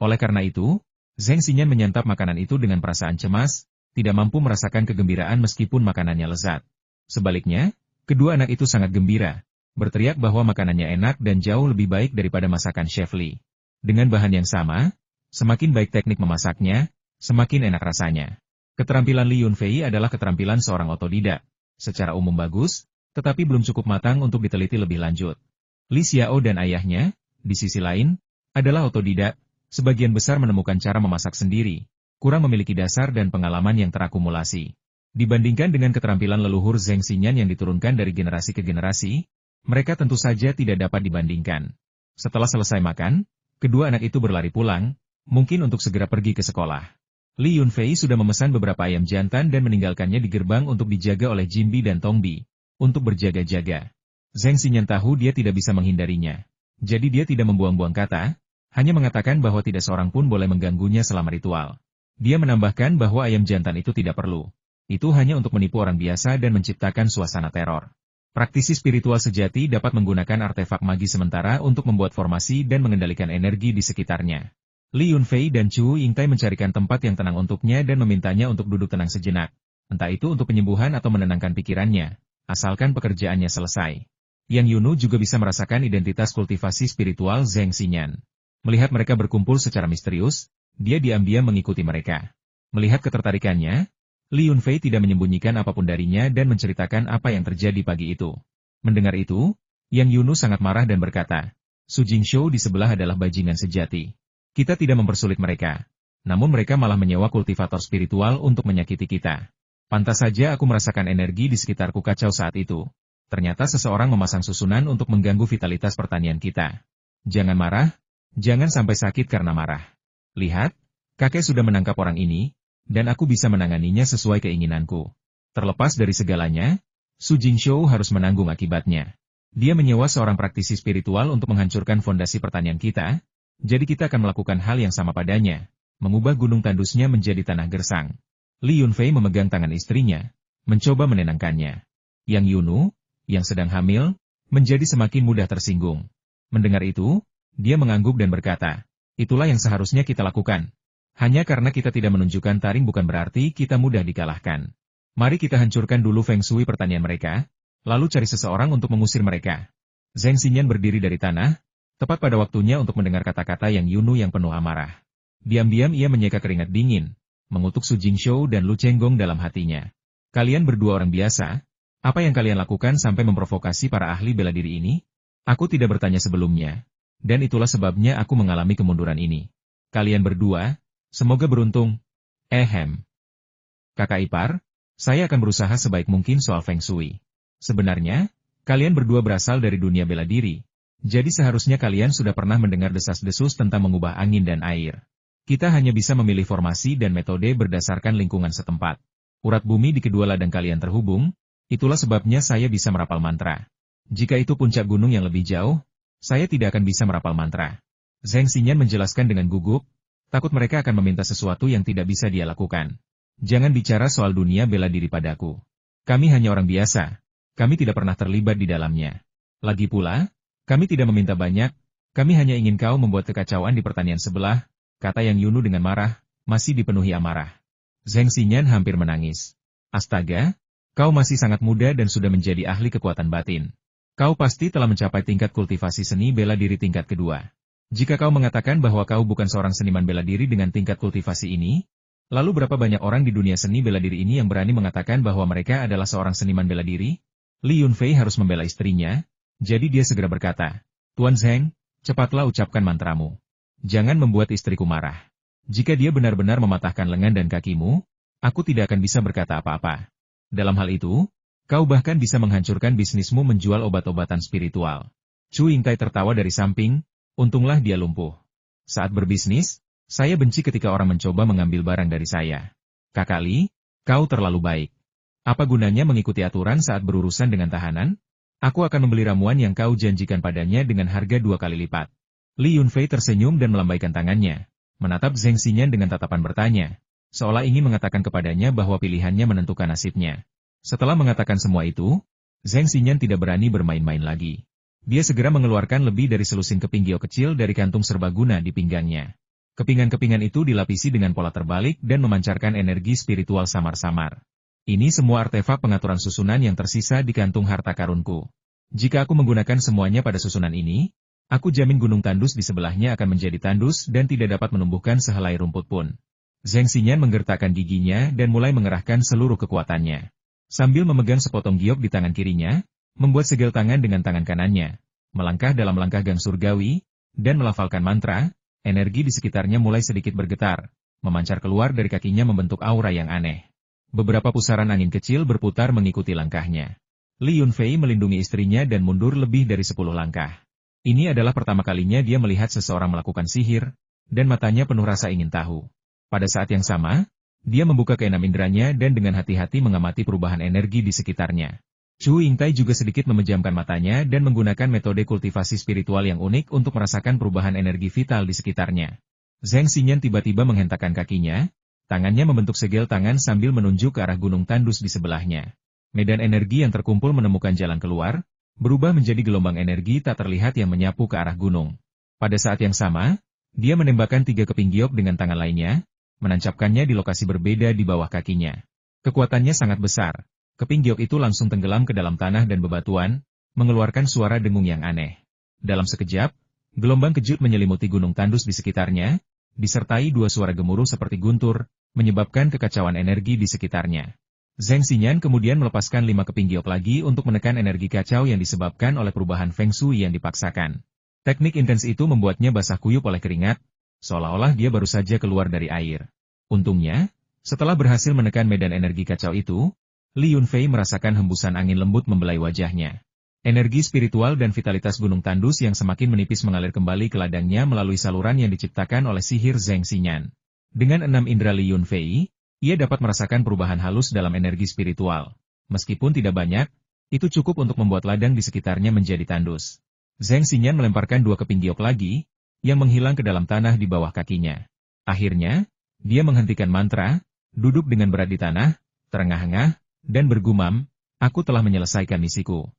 Oleh karena itu, Zheng Xinyan menyantap makanan itu dengan perasaan cemas, tidak mampu merasakan kegembiraan meskipun makanannya lezat. Sebaliknya, kedua anak itu sangat gembira, berteriak bahwa makanannya enak dan jauh lebih baik daripada masakan Chef Li. Dengan bahan yang sama, semakin baik teknik memasaknya, semakin enak rasanya. Keterampilan Li Yunfei adalah keterampilan seorang otodidak, secara umum bagus, tetapi belum cukup matang untuk diteliti lebih lanjut. Li Xiao dan ayahnya, di sisi lain, adalah otodidak, sebagian besar menemukan cara memasak sendiri, kurang memiliki dasar dan pengalaman yang terakumulasi. Dibandingkan dengan keterampilan leluhur Zheng Xinyan yang diturunkan dari generasi ke generasi, mereka tentu saja tidak dapat dibandingkan. Setelah selesai makan, kedua anak itu berlari pulang, mungkin untuk segera pergi ke sekolah. Li Yunfei sudah memesan beberapa ayam jantan dan meninggalkannya di gerbang untuk dijaga oleh Jimbi dan Tongbi, untuk berjaga-jaga. Zheng Xinyan tahu dia tidak bisa menghindarinya. Jadi dia tidak membuang-buang kata, hanya mengatakan bahwa tidak seorang pun boleh mengganggunya selama ritual. Dia menambahkan bahwa ayam jantan itu tidak perlu. Itu hanya untuk menipu orang biasa dan menciptakan suasana teror. Praktisi spiritual sejati dapat menggunakan artefak magi sementara untuk membuat formasi dan mengendalikan energi di sekitarnya. Li Yunfei dan Chu Yingtai mencarikan tempat yang tenang untuknya dan memintanya untuk duduk tenang sejenak. Entah itu untuk penyembuhan atau menenangkan pikirannya, asalkan pekerjaannya selesai. Yang Yunu juga bisa merasakan identitas kultivasi spiritual Zheng Xinyan. Melihat mereka berkumpul secara misterius, dia diam-diam mengikuti mereka. Melihat ketertarikannya, Li Yunfei tidak menyembunyikan apapun darinya dan menceritakan apa yang terjadi pagi itu. Mendengar itu, Yang Yunu sangat marah dan berkata, Su Jingshou di sebelah adalah bajingan sejati. Kita tidak mempersulit mereka. Namun mereka malah menyewa kultivator spiritual untuk menyakiti kita. Pantas saja aku merasakan energi di sekitarku kacau saat itu. Ternyata seseorang memasang susunan untuk mengganggu vitalitas pertanian kita. Jangan marah, jangan sampai sakit karena marah. Lihat, kakek sudah menangkap orang ini, dan aku bisa menanganinya sesuai keinginanku. Terlepas dari segalanya, Su Jingshou harus menanggung akibatnya. Dia menyewa seorang praktisi spiritual untuk menghancurkan fondasi pertanian kita, jadi kita akan melakukan hal yang sama padanya, mengubah gunung tandusnya menjadi tanah gersang. Li Yunfei memegang tangan istrinya, mencoba menenangkannya. Yang Yunu, yang sedang hamil, menjadi semakin mudah tersinggung. Mendengar itu, dia mengangguk dan berkata, itulah yang seharusnya kita lakukan. Hanya karena kita tidak menunjukkan taring bukan berarti kita mudah dikalahkan. Mari kita hancurkan dulu feng shui pertanian mereka, lalu cari seseorang untuk mengusir mereka. Zheng Xinyan berdiri dari tanah, tepat pada waktunya untuk mendengar kata-kata Yang Yunu yang penuh amarah. Diam-diam ia menyeka keringat dingin, mengutuk Su Jingshou dan Lu Chenggong dalam hatinya. Kalian berdua orang biasa, apa yang kalian lakukan sampai memprovokasi para ahli bela diri ini? Aku tidak bertanya sebelumnya, dan itulah sebabnya aku mengalami kemunduran ini. Kalian berdua, semoga beruntung. Kakak ipar, saya akan berusaha sebaik mungkin soal feng shui. Sebenarnya, kalian berdua berasal dari dunia bela diri. Jadi seharusnya kalian sudah pernah mendengar desas-desus tentang mengubah angin dan air. Kita hanya bisa memilih formasi dan metode berdasarkan lingkungan setempat. Urat bumi di kedua ladang kalian terhubung, itulah sebabnya saya bisa merapal mantra. Jika itu puncak gunung yang lebih jauh, saya tidak akan bisa merapal mantra. Zheng Xinyan menjelaskan dengan gugup, takut mereka akan meminta sesuatu yang tidak bisa dia lakukan. Jangan bicara soal dunia bela diri padaku. Kami hanya orang biasa. Kami tidak pernah terlibat di dalamnya. Lagi pula, kami tidak meminta banyak, kami hanya ingin kau membuat kekacauan di pertanian sebelah, kata Yang Yunu dengan marah, masih dipenuhi amarah. Zheng Xinyan hampir menangis. Astaga, kau masih sangat muda dan sudah menjadi ahli kekuatan batin. Kau pasti telah mencapai tingkat kultivasi seni bela diri tingkat kedua. Jika kau mengatakan bahwa kau bukan seorang seniman bela diri dengan tingkat kultivasi ini, lalu berapa banyak orang di dunia seni bela diri ini yang berani mengatakan bahwa mereka adalah seorang seniman bela diri? Li Yunfei harus membela istrinya, jadi dia segera berkata, Tuan Zheng, cepatlah ucapkan mantramu. Jangan membuat istriku marah. Jika dia benar-benar mematahkan lengan dan kakimu, aku tidak akan bisa berkata apa-apa. Dalam hal itu, kau bahkan bisa menghancurkan bisnismu menjual obat-obatan spiritual. Chu Yingtai tertawa dari samping, untunglah dia lumpuh. Saat berbisnis, saya benci ketika orang mencoba mengambil barang dari saya. Kakak Li, kau terlalu baik. Apa gunanya mengikuti aturan saat berurusan dengan tahanan? Aku akan membeli ramuan yang kau janjikan padanya dengan harga 2 kali lipat. Li Yunfei tersenyum dan melambaikan tangannya, menatap Zheng Xinyan dengan tatapan bertanya, seolah ingin mengatakan kepadanya bahwa pilihannya menentukan nasibnya. Setelah mengatakan semua itu, Zheng Xinyan tidak berani bermain-main lagi. Dia segera mengeluarkan lebih dari selusin keping giok kecil dari kantung serbaguna di pinggangnya. Kepingan-kepingan itu dilapisi dengan pola terbalik dan memancarkan energi spiritual samar-samar. Ini semua artefak pengaturan susunan yang tersisa di kantung harta karunku. Jika aku menggunakan semuanya pada susunan ini, aku jamin gunung tandus di sebelahnya akan menjadi tandus dan tidak dapat menumbuhkan sehelai rumput pun. Zheng Xinyan menggertakkan giginya dan mulai mengerahkan seluruh kekuatannya. Sambil memegang sepotong giok di tangan kirinya, membuat segel tangan dengan tangan kanannya, melangkah dalam langkah gang surgawi, dan melafalkan mantra, energi di sekitarnya mulai sedikit bergetar, memancar keluar dari kakinya membentuk aura yang aneh. Beberapa pusaran angin kecil berputar mengikuti langkahnya. Li Yunfei melindungi istrinya dan mundur lebih dari 10 langkah. Ini adalah pertama kalinya dia melihat seseorang melakukan sihir, dan matanya penuh rasa ingin tahu. Pada saat yang sama, dia membuka keenam inderanya dan dengan hati-hati mengamati perubahan energi di sekitarnya. Chu Yingtai juga sedikit memejamkan matanya dan menggunakan metode kultivasi spiritual yang unik untuk merasakan perubahan energi vital di sekitarnya. Zheng Xinyan tiba-tiba menghentakkan kakinya, tangannya membentuk segel tangan sambil menunjuk ke arah gunung tandus di sebelahnya. Medan energi yang terkumpul menemukan jalan keluar, berubah menjadi gelombang energi tak terlihat yang menyapu ke arah gunung. Pada saat yang sama, dia menembakkan 3 keping giok dengan tangan lainnya, menancapkannya di lokasi berbeda di bawah kakinya. Kekuatannya sangat besar. Keping giok itu langsung tenggelam ke dalam tanah dan bebatuan, mengeluarkan suara dengung yang aneh. Dalam sekejap, gelombang kejut menyelimuti gunung tandus di sekitarnya, disertai 2 suara gemuruh seperti guntur, menyebabkan kekacauan energi di sekitarnya. Zheng Xinyan kemudian melepaskan 5 keping giok lagi untuk menekan energi kacau yang disebabkan oleh perubahan Feng Shui yang dipaksakan. Teknik intens itu membuatnya basah kuyup oleh keringat, seolah-olah dia baru saja keluar dari air. Untungnya, setelah berhasil menekan medan energi kacau itu, Li Yunfei merasakan hembusan angin lembut membelai wajahnya. Energi spiritual dan vitalitas gunung tandus yang semakin menipis mengalir kembali ke ladangnya melalui saluran yang diciptakan oleh sihir Zheng Xinyan. Dengan 6 indera Li Yunfei, ia dapat merasakan perubahan halus dalam energi spiritual. Meskipun tidak banyak, itu cukup untuk membuat ladang di sekitarnya menjadi tandus. Zheng Xinyan melemparkan 2 keping giok lagi, yang menghilang ke dalam tanah di bawah kakinya. Akhirnya, dia menghentikan mantra, duduk dengan berat di tanah, terengah-engah, dan bergumam, aku telah menyelesaikan misiku.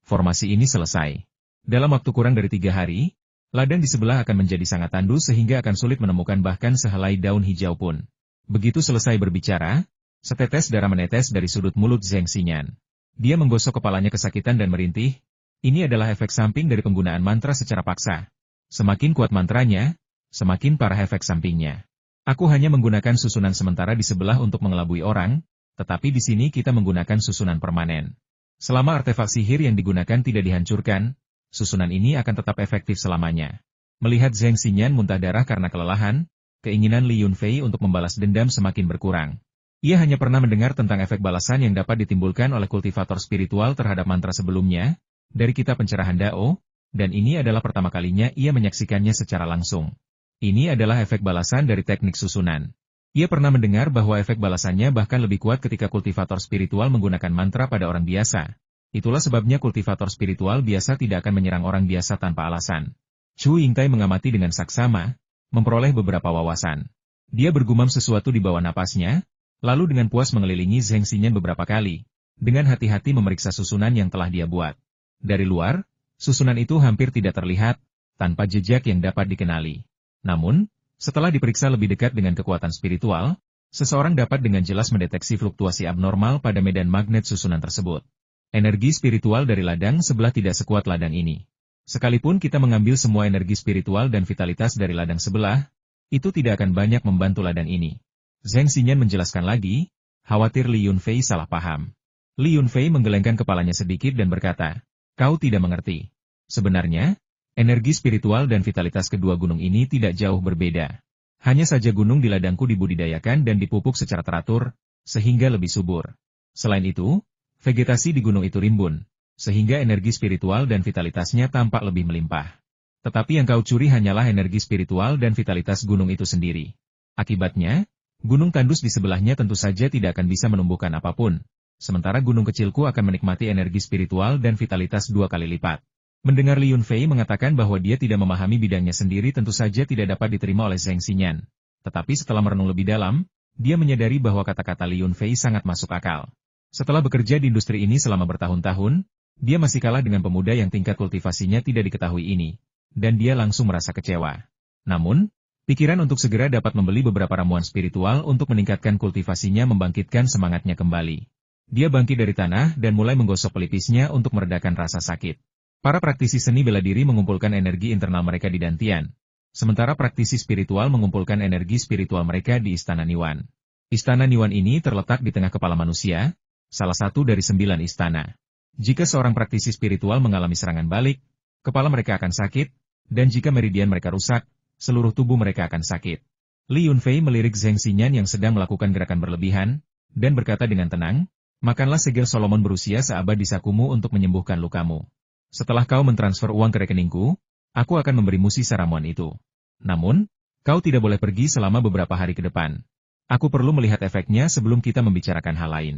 Formasi ini selesai. Dalam waktu kurang dari 3 hari, ladang di sebelah akan menjadi sangat tandus sehingga akan sulit menemukan bahkan sehelai daun hijau pun. Begitu selesai berbicara, setetes darah menetes dari sudut mulut Zheng Xinyan. Dia menggosok kepalanya kesakitan dan merintih. Ini adalah efek samping dari penggunaan mantra secara paksa. Semakin kuat mantranya, semakin parah efek sampingnya. Aku hanya menggunakan susunan sementara di sebelah untuk mengelabui orang, tetapi di sini kita menggunakan susunan permanen. Selama artefak sihir yang digunakan tidak dihancurkan, susunan ini akan tetap efektif selamanya. Melihat Zheng Xinyan muntah darah karena kelelahan, keinginan Li Yunfei untuk membalas dendam semakin berkurang. Ia hanya pernah mendengar tentang efek balasan yang dapat ditimbulkan oleh kultivator spiritual terhadap mantra sebelumnya, dari kitab pencerahan Dao, dan ini adalah pertama kalinya ia menyaksikannya secara langsung. Ini adalah efek balasan dari teknik susunan. Ia pernah mendengar bahwa efek balasannya bahkan lebih kuat ketika kultivator spiritual menggunakan mantra pada orang biasa. Itulah sebabnya kultivator spiritual biasa tidak akan menyerang orang biasa tanpa alasan. Chu Yingtai mengamati dengan saksama, memperoleh beberapa wawasan. Dia bergumam sesuatu di bawah napasnya, lalu dengan puas mengelilingi Zheng Xinyan beberapa kali, dengan hati-hati memeriksa susunan yang telah dia buat. Dari luar, susunan itu hampir tidak terlihat, tanpa jejak yang dapat dikenali. Namun, setelah diperiksa lebih dekat dengan kekuatan spiritual, seseorang dapat dengan jelas mendeteksi fluktuasi abnormal pada medan magnet susunan tersebut. Energi spiritual dari ladang sebelah tidak sekuat ladang ini. Sekalipun kita mengambil semua energi spiritual dan vitalitas dari ladang sebelah, itu tidak akan banyak membantu ladang ini. Zheng Xinyan menjelaskan lagi, khawatir Li Yunfei salah paham. Li Yunfei menggelengkan kepalanya sedikit dan berkata, kau tidak mengerti. Sebenarnya, energi spiritual dan vitalitas kedua gunung ini tidak jauh berbeda. Hanya saja gunung di ladangku dibudidayakan dan dipupuk secara teratur, sehingga lebih subur. Selain itu, vegetasi di gunung itu rimbun, sehingga energi spiritual dan vitalitasnya tampak lebih melimpah. Tetapi yang kau curi hanyalah energi spiritual dan vitalitas gunung itu sendiri. Akibatnya, gunung tandus di sebelahnya tentu saja tidak akan bisa menumbuhkan apapun, sementara gunung kecilku akan menikmati energi spiritual dan vitalitas 2 kali lipat. Mendengar Li Yunfei mengatakan bahwa dia tidak memahami bidangnya sendiri tentu saja tidak dapat diterima oleh Zheng Xinyan. Tetapi setelah merenung lebih dalam, dia menyadari bahwa kata-kata Li Yunfei sangat masuk akal. Setelah bekerja di industri ini selama bertahun-tahun, dia masih kalah dengan pemuda yang tingkat kultivasinya tidak diketahui ini, dan dia langsung merasa kecewa. Namun, pikiran untuk segera dapat membeli beberapa ramuan spiritual untuk meningkatkan kultivasinya membangkitkan semangatnya kembali. Dia bangkit dari tanah dan mulai menggosok pelipisnya untuk meredakan rasa sakit. Para praktisi seni bela diri mengumpulkan energi internal mereka di Dantian, sementara praktisi spiritual mengumpulkan energi spiritual mereka di Istana Niwan. Istana Niwan ini terletak di tengah kepala manusia, salah satu dari 9 istana. Jika seorang praktisi spiritual mengalami serangan balik, kepala mereka akan sakit, dan jika meridian mereka rusak, seluruh tubuh mereka akan sakit. Li Yunfei melirik Zheng Xinyan yang sedang melakukan gerakan berlebihan, dan berkata dengan tenang, "Makanlah segel Solomon berusia seabad di sakumu untuk menyembuhkan lukamu. Setelah kau mentransfer uang ke rekeningku, aku akan memberimu sisa ramuan itu. Namun, kau tidak boleh pergi selama beberapa hari ke depan. Aku perlu melihat efeknya sebelum kita membicarakan hal lain.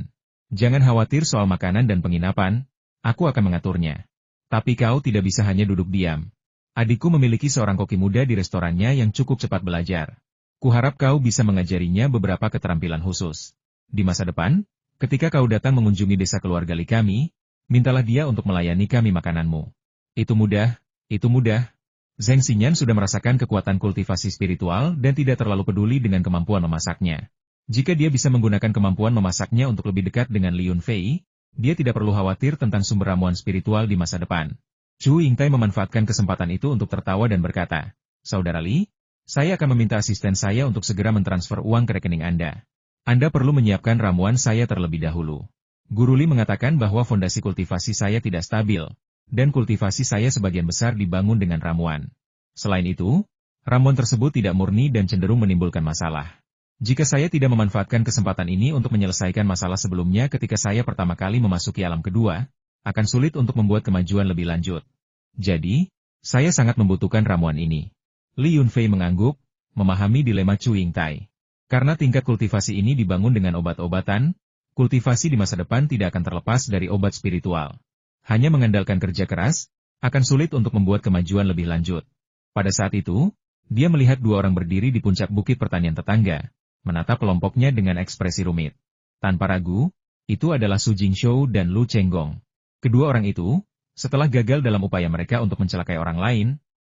Jangan khawatir soal makanan dan penginapan, aku akan mengaturnya. Tapi kau tidak bisa hanya duduk diam. Adikku memiliki seorang koki muda di restorannya yang cukup cepat belajar. Kuharap kau bisa mengajarinya beberapa keterampilan khusus. Di masa depan, ketika kau datang mengunjungi desa keluarga Li kami, mintalah dia untuk melayani kami makananmu. Itu mudah, itu mudah." Zheng Xinyan sudah merasakan kekuatan kultivasi spiritual dan tidak terlalu peduli dengan kemampuan memasaknya. Jika dia bisa menggunakan kemampuan memasaknya untuk lebih dekat dengan Li Yunfei, dia tidak perlu khawatir tentang sumber ramuan spiritual di masa depan. Chu Yingtai memanfaatkan kesempatan itu untuk tertawa dan berkata, "Saudara Li, saya akan meminta asisten saya untuk segera mentransfer uang ke rekening Anda. Anda perlu menyiapkan ramuan saya terlebih dahulu. Guru Li mengatakan bahwa fondasi kultivasi saya tidak stabil, dan kultivasi saya sebagian besar dibangun dengan ramuan. Selain itu, ramuan tersebut tidak murni dan cenderung menimbulkan masalah. Jika saya tidak memanfaatkan kesempatan ini untuk menyelesaikan masalah sebelumnya ketika saya pertama kali memasuki alam kedua, akan sulit untuk membuat kemajuan lebih lanjut. Jadi, saya sangat membutuhkan ramuan ini." Li Yunfei mengangguk, memahami dilema Chu Yingtai. Karena tingkat kultivasi ini dibangun dengan obat-obatan, kultivasi di masa depan tidak akan terlepas dari obat spiritual. Hanya mengandalkan kerja keras, akan sulit untuk membuat kemajuan lebih lanjut. Pada saat itu, dia melihat 2 orang berdiri di puncak bukit pertanian tetangga, menatap kelompoknya dengan ekspresi rumit. Tanpa ragu, itu adalah Su Jingshou dan Lu Chenggong. Kedua orang itu, setelah gagal dalam upaya mereka untuk mencelakai orang lain,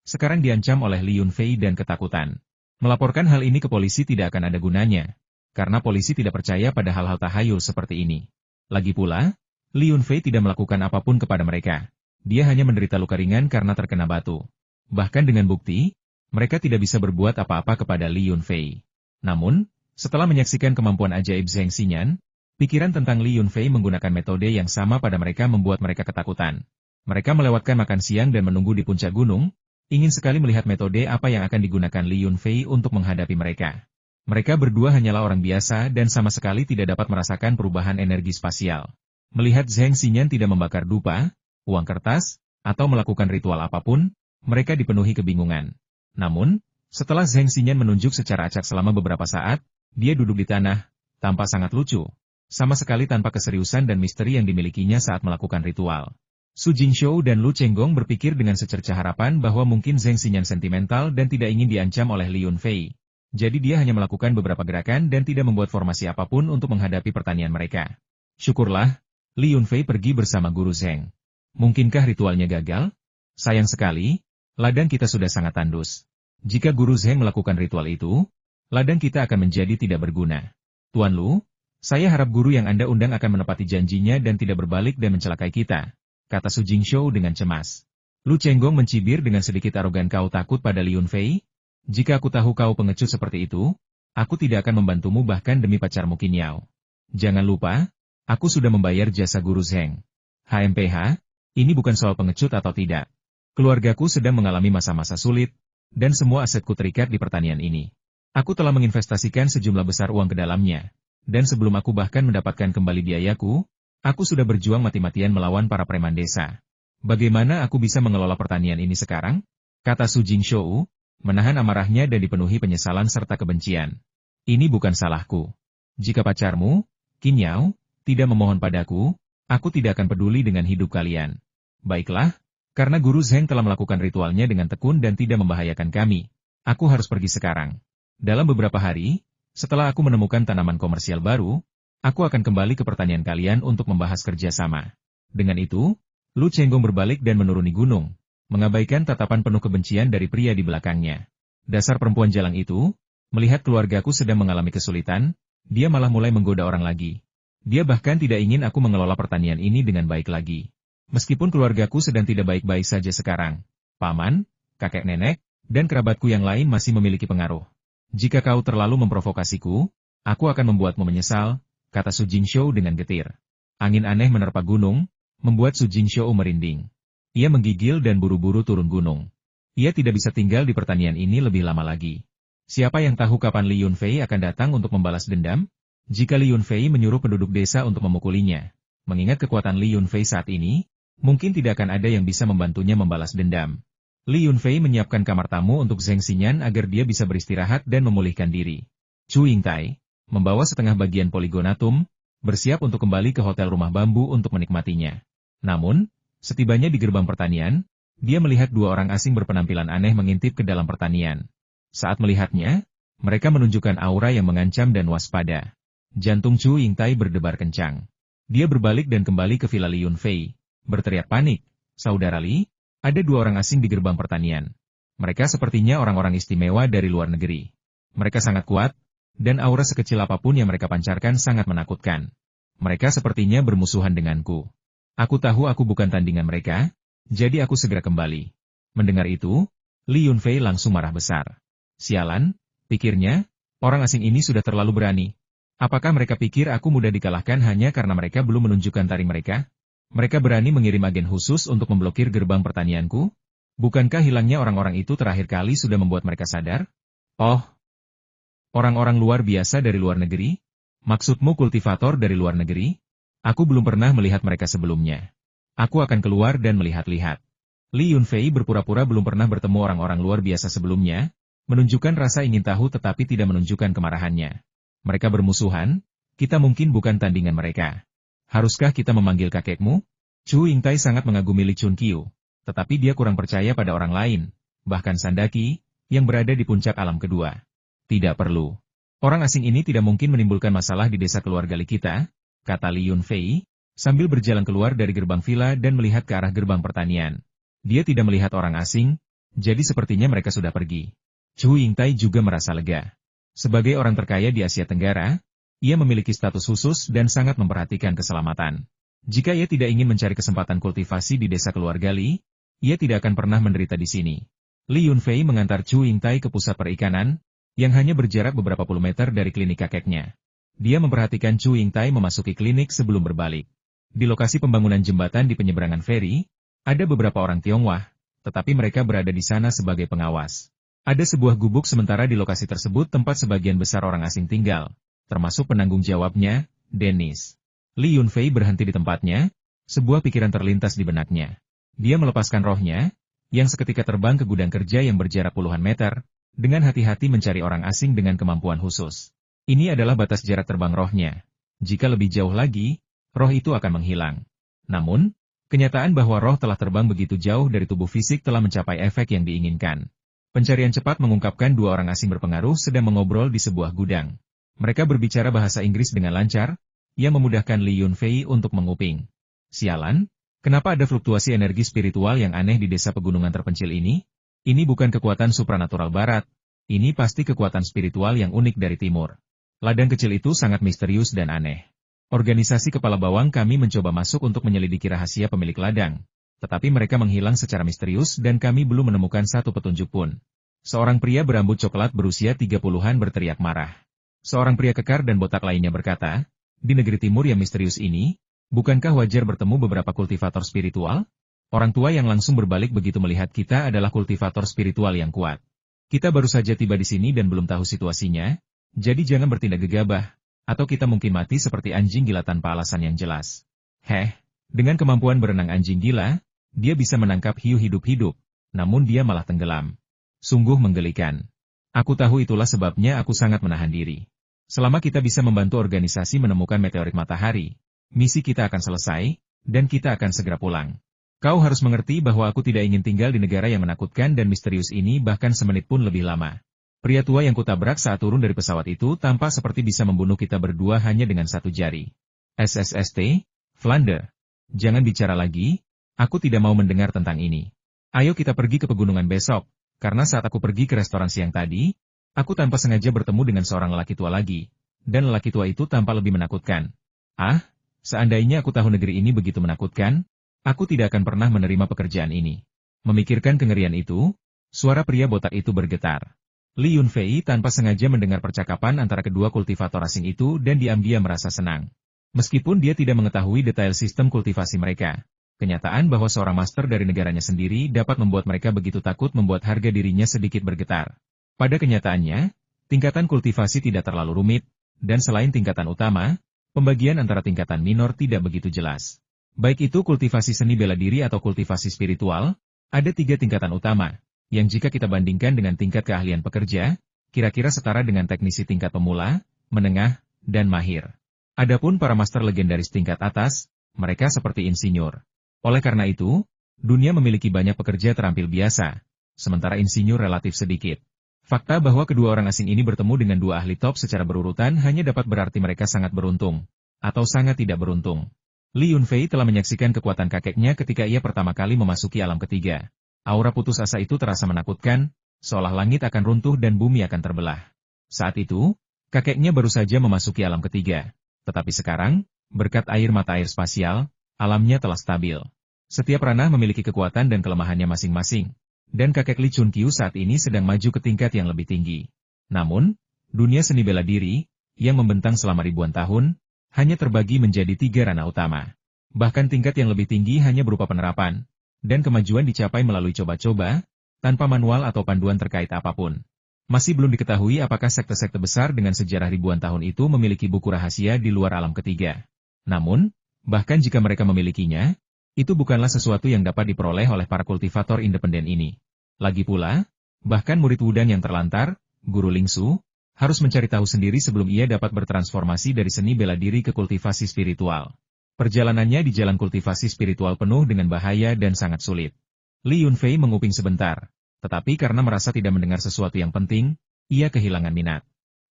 sekarang diancam oleh Li Yunfei dan ketakutan. Melaporkan hal ini ke polisi tidak akan ada gunanya, karena polisi tidak percaya pada hal-hal tahayul seperti ini. Lagi pula, Li Yunfei tidak melakukan apapun kepada mereka. Dia hanya menderita luka ringan karena terkena batu. Bahkan dengan bukti, mereka tidak bisa berbuat apa-apa kepada Li Yunfei. Namun, setelah menyaksikan kemampuan ajaib Zheng Xinyan, pikiran tentang Li Yunfei menggunakan metode yang sama pada mereka membuat mereka ketakutan. Mereka melewatkan makan siang dan menunggu di puncak gunung, ingin sekali melihat metode apa yang akan digunakan Li Yunfei untuk menghadapi mereka. Mereka berdua hanyalah orang biasa dan sama sekali tidak dapat merasakan perubahan energi spasial. Melihat Zheng Xinyan tidak membakar dupa, uang kertas, atau melakukan ritual apapun, mereka dipenuhi kebingungan. Namun, setelah Zheng Xinyan menunjuk secara acak selama beberapa saat, dia duduk di tanah, tampak sangat lucu, sama sekali tanpa keseriusan dan misteri yang dimilikinya saat melakukan ritual. Su Jingshou dan Lu Chenggong berpikir dengan secercah harapan bahwa mungkin Zheng Xinyan sentimental dan tidak ingin diancam oleh Li Yunfei. Jadi dia hanya melakukan beberapa gerakan dan tidak membuat formasi apapun untuk menghadapi pertanian mereka. Syukurlah, Li Yunfei pergi bersama Guru Zheng. Mungkinkah ritualnya gagal? Sayang sekali, ladang kita sudah sangat tandus. Jika Guru Zheng melakukan ritual itu, ladang kita akan menjadi tidak berguna. Tuan Lu, saya harap guru yang Anda undang akan menepati janjinya dan tidak berbalik dan mencelakai kita, kata Su Jingshou dengan cemas. Lu Chenggong mencibir dengan sedikit arogan, "Kau takut pada Li Yunfei? Jika aku tahu kau pengecut seperti itu, aku tidak akan membantumu bahkan demi pacarmu Qinyao. Jangan lupa, aku sudah membayar jasa Guru Zheng. HMPH, ini bukan soal pengecut atau tidak. Keluargaku sedang mengalami masa-masa sulit, dan semua asetku terikat di pertanian ini. Aku telah menginvestasikan sejumlah besar uang ke dalamnya. Dan sebelum aku bahkan mendapatkan kembali biayaku, aku sudah berjuang mati-matian melawan para preman desa. Bagaimana aku bisa mengelola pertanian ini sekarang? Kata Su Jingshou, menahan amarahnya dan dipenuhi penyesalan serta kebencian. Ini bukan salahku. Jika pacarmu, Qin Yao, tidak memohon padaku, aku tidak akan peduli dengan hidup kalian. Baiklah, karena Guru Zheng telah melakukan ritualnya dengan tekun dan tidak membahayakan kami, aku harus pergi sekarang. Dalam beberapa hari, setelah aku menemukan tanaman komersial baru, aku akan kembali ke pertanian kalian untuk membahas kerjasama. Dengan itu, Lu Chenggong berbalik dan menuruni gunung, mengabaikan tatapan penuh kebencian dari pria di belakangnya. Dasar perempuan jalang itu, melihat keluargaku sedang mengalami kesulitan, dia malah mulai menggoda orang lagi. Dia bahkan tidak ingin aku mengelola pertanian ini dengan baik lagi. Meskipun keluargaku sedang tidak baik-baik saja sekarang, paman, kakek nenek, dan kerabatku yang lain masih memiliki pengaruh. Jika kau terlalu memprovokasiku, aku akan membuatmu menyesal, kata Su Jingshou dengan getir. Angin aneh menerpa gunung, membuat Su Jingshou merinding. Ia menggigil dan buru-buru turun gunung. Ia tidak bisa tinggal di pertanian ini lebih lama lagi. Siapa yang tahu kapan Li Yunfei akan datang untuk membalas dendam? Jika Li Yunfei menyuruh penduduk desa untuk memukulinya, mengingat kekuatan Li Yunfei saat ini, mungkin tidak akan ada yang bisa membantunya membalas dendam. Li Yunfei menyiapkan kamar tamu untuk Zheng Xinyan agar dia bisa beristirahat dan memulihkan diri. Chu Yingtai, membawa setengah bagian poligonatum, bersiap untuk kembali ke hotel rumah bambu untuk menikmatinya. Namun, setibanya di gerbang pertanian, dia melihat dua orang asing berpenampilan aneh mengintip ke dalam pertanian. Saat melihatnya, mereka menunjukkan aura yang mengancam dan waspada. Jantung Chu Yingtai berdebar kencang. Dia berbalik dan kembali ke Villa Li Yunfei, berteriak panik, "Saudara Li, ada dua orang asing di gerbang pertanian. Mereka sepertinya orang-orang istimewa dari luar negeri. Mereka sangat kuat, dan aura sekecil apapun yang mereka pancarkan sangat menakutkan. Mereka sepertinya bermusuhan denganku. Aku tahu aku bukan tandingan mereka, jadi aku segera kembali." Mendengar itu, Li Yunfei langsung marah besar. Sialan, pikirnya, orang asing ini sudah terlalu berani. Apakah mereka pikir aku mudah dikalahkan hanya karena mereka belum menunjukkan taring mereka? Mereka berani mengirim agen khusus untuk memblokir gerbang pertanianku? Bukankah hilangnya orang-orang itu terakhir kali sudah membuat mereka sadar? Oh, orang-orang luar biasa dari luar negeri? Maksudmu kultivator dari luar negeri? Aku belum pernah melihat mereka sebelumnya. Aku akan keluar dan melihat-lihat. Li Yunfei berpura-pura belum pernah bertemu orang-orang luar biasa sebelumnya, menunjukkan rasa ingin tahu tetapi tidak menunjukkan kemarahannya. Mereka bermusuhan, kita mungkin bukan tandingan mereka. Haruskah kita memanggil kakekmu? Chu Yingtai sangat mengagumi Li Chunqiu, tetapi dia kurang percaya pada orang lain, bahkan Sandaki, yang berada di puncak alam kedua. Tidak perlu. Orang asing ini tidak mungkin menimbulkan masalah di desa keluarga Li kita, kata Li Yunfei, sambil berjalan keluar dari gerbang villa dan melihat ke arah gerbang pertanian. Dia tidak melihat orang asing, jadi sepertinya mereka sudah pergi. Chu Yingtai juga merasa lega. Sebagai orang terkaya di Asia Tenggara, ia memiliki status khusus dan sangat memperhatikan keselamatan. Jika ia tidak ingin mencari kesempatan kultivasi di desa keluarga Li, ia tidak akan pernah menderita di sini. Li Yunfei mengantar Chu Yingtai ke pusat perikanan, yang hanya berjarak beberapa puluh meter dari klinik kakeknya. Dia memperhatikan Chu Yingtai memasuki klinik sebelum berbalik. Di lokasi pembangunan jembatan di penyeberangan feri, ada beberapa orang Tionghoa, tetapi mereka berada di sana sebagai pengawas. Ada sebuah gubuk sementara di lokasi tersebut tempat sebagian besar orang asing tinggal, termasuk penanggung jawabnya, Dennis. Li Yunfei berhenti di tempatnya, sebuah pikiran terlintas di benaknya. Dia melepaskan rohnya, yang seketika terbang ke gudang kerja yang berjarak puluhan meter, dengan hati-hati mencari orang asing dengan kemampuan khusus. Ini adalah batas jarak terbang rohnya. Jika lebih jauh lagi, roh itu akan menghilang. Namun, kenyataan bahwa roh telah terbang begitu jauh dari tubuh fisik telah mencapai efek yang diinginkan. Pencarian cepat mengungkapkan dua orang asing berpengaruh sedang mengobrol di sebuah gudang. Mereka berbicara bahasa Inggris dengan lancar, yang memudahkan Li Yunfei untuk menguping. Sialan, kenapa ada fluktuasi energi spiritual yang aneh di desa pegunungan terpencil ini? Ini bukan kekuatan supranatural barat, ini pasti kekuatan spiritual yang unik dari timur. Ladang kecil itu sangat misterius dan aneh. Organisasi kepala bawang kami mencoba masuk untuk menyelidiki rahasia pemilik ladang. Tetapi mereka menghilang secara misterius dan kami belum menemukan satu petunjuk pun. Seorang pria berambut coklat berusia 30-an berteriak marah. Seorang pria kekar dan botak lainnya berkata, di negeri timur yang misterius ini, bukankah wajar bertemu beberapa kultivator spiritual? Orang tua yang langsung berbalik begitu melihat kita adalah kultivator spiritual yang kuat. Kita baru saja tiba di sini dan belum tahu situasinya, jadi jangan bertindak gegabah, Atau kita mungkin mati seperti anjing gila tanpa alasan yang jelas. Dengan kemampuan berenang anjing gila, dia bisa menangkap hiu hidup-hidup, namun dia malah tenggelam. Sungguh menggelikan. Aku tahu itulah sebabnya aku sangat menahan diri. Selama kita bisa membantu organisasi menemukan meteorit matahari, misi kita akan selesai, dan kita akan segera pulang. Kau harus mengerti bahwa aku tidak ingin tinggal di negara yang menakutkan dan misterius ini bahkan semenit pun lebih lama. Pria tua yang kutabrak saat turun dari pesawat itu tampak seperti bisa membunuh kita berdua hanya dengan satu jari. SSST, Flander. Jangan bicara lagi, aku tidak mau mendengar tentang ini. Ayo kita pergi ke pegunungan besok, karena saat aku pergi ke restoran siang tadi, aku tanpa sengaja bertemu dengan seorang lelaki tua lagi, dan lelaki tua itu tampak lebih menakutkan. Seandainya aku tahu negeri ini begitu menakutkan, aku tidak akan pernah menerima pekerjaan ini. Memikirkan kengerian itu, suara pria botak itu bergetar. Li Yunfei tanpa sengaja mendengar percakapan antara kedua kultivator asing itu dan diam-diam merasa senang. Meskipun dia tidak mengetahui detail sistem kultivasi mereka, kenyataan bahwa seorang master dari negaranya sendiri dapat membuat mereka begitu takut membuat harga dirinya sedikit bergetar. Pada kenyataannya, tingkatan kultivasi tidak terlalu rumit, dan selain tingkatan utama, pembagian antara tingkatan minor tidak begitu jelas. Baik itu kultivasi seni bela diri atau kultivasi spiritual, ada 3 tingkatan utama, yang jika kita bandingkan dengan tingkat keahlian pekerja, kira-kira setara dengan teknisi tingkat pemula, menengah, dan mahir. Adapun para master legendaris tingkat atas, mereka seperti insinyur. Oleh karena itu, dunia memiliki banyak pekerja terampil biasa, sementara insinyur relatif sedikit. Fakta bahwa kedua orang asing ini bertemu dengan 2 ahli top secara berurutan hanya dapat berarti mereka sangat beruntung, atau sangat tidak beruntung. Li Yunfei telah menyaksikan kekuatan kakeknya ketika ia pertama kali memasuki alam ketiga. Aura putus asa itu terasa menakutkan, seolah langit akan runtuh dan bumi akan terbelah. Saat itu, kakeknya baru saja memasuki alam ketiga. Tetapi sekarang, berkat air mata air spasial, alamnya telah stabil. Setiap ranah memiliki kekuatan dan kelemahannya masing-masing. Dan kakek Li Chunqiu saat ini sedang maju ke tingkat yang lebih tinggi. Namun, dunia seni bela diri, yang membentang selama ribuan tahun, hanya terbagi menjadi 3 ranah utama. Bahkan tingkat yang lebih tinggi hanya berupa penerapan, dan kemajuan dicapai melalui coba-coba, tanpa manual atau panduan terkait apapun. Masih belum diketahui apakah sekte-sekte besar dengan sejarah ribuan tahun itu memiliki buku rahasia di luar alam ketiga. Namun, bahkan jika mereka memilikinya, itu bukanlah sesuatu yang dapat diperoleh oleh para kultivator independen ini. Lagi pula, bahkan murid Wudang yang terlantar, Guru Lingsu, harus mencari tahu sendiri sebelum ia dapat bertransformasi dari seni bela diri ke kultivasi spiritual. Perjalanannya di jalan kultivasi spiritual penuh dengan bahaya dan sangat sulit. Li Yunfei menguping sebentar. Tetapi karena merasa tidak mendengar sesuatu yang penting, ia kehilangan minat.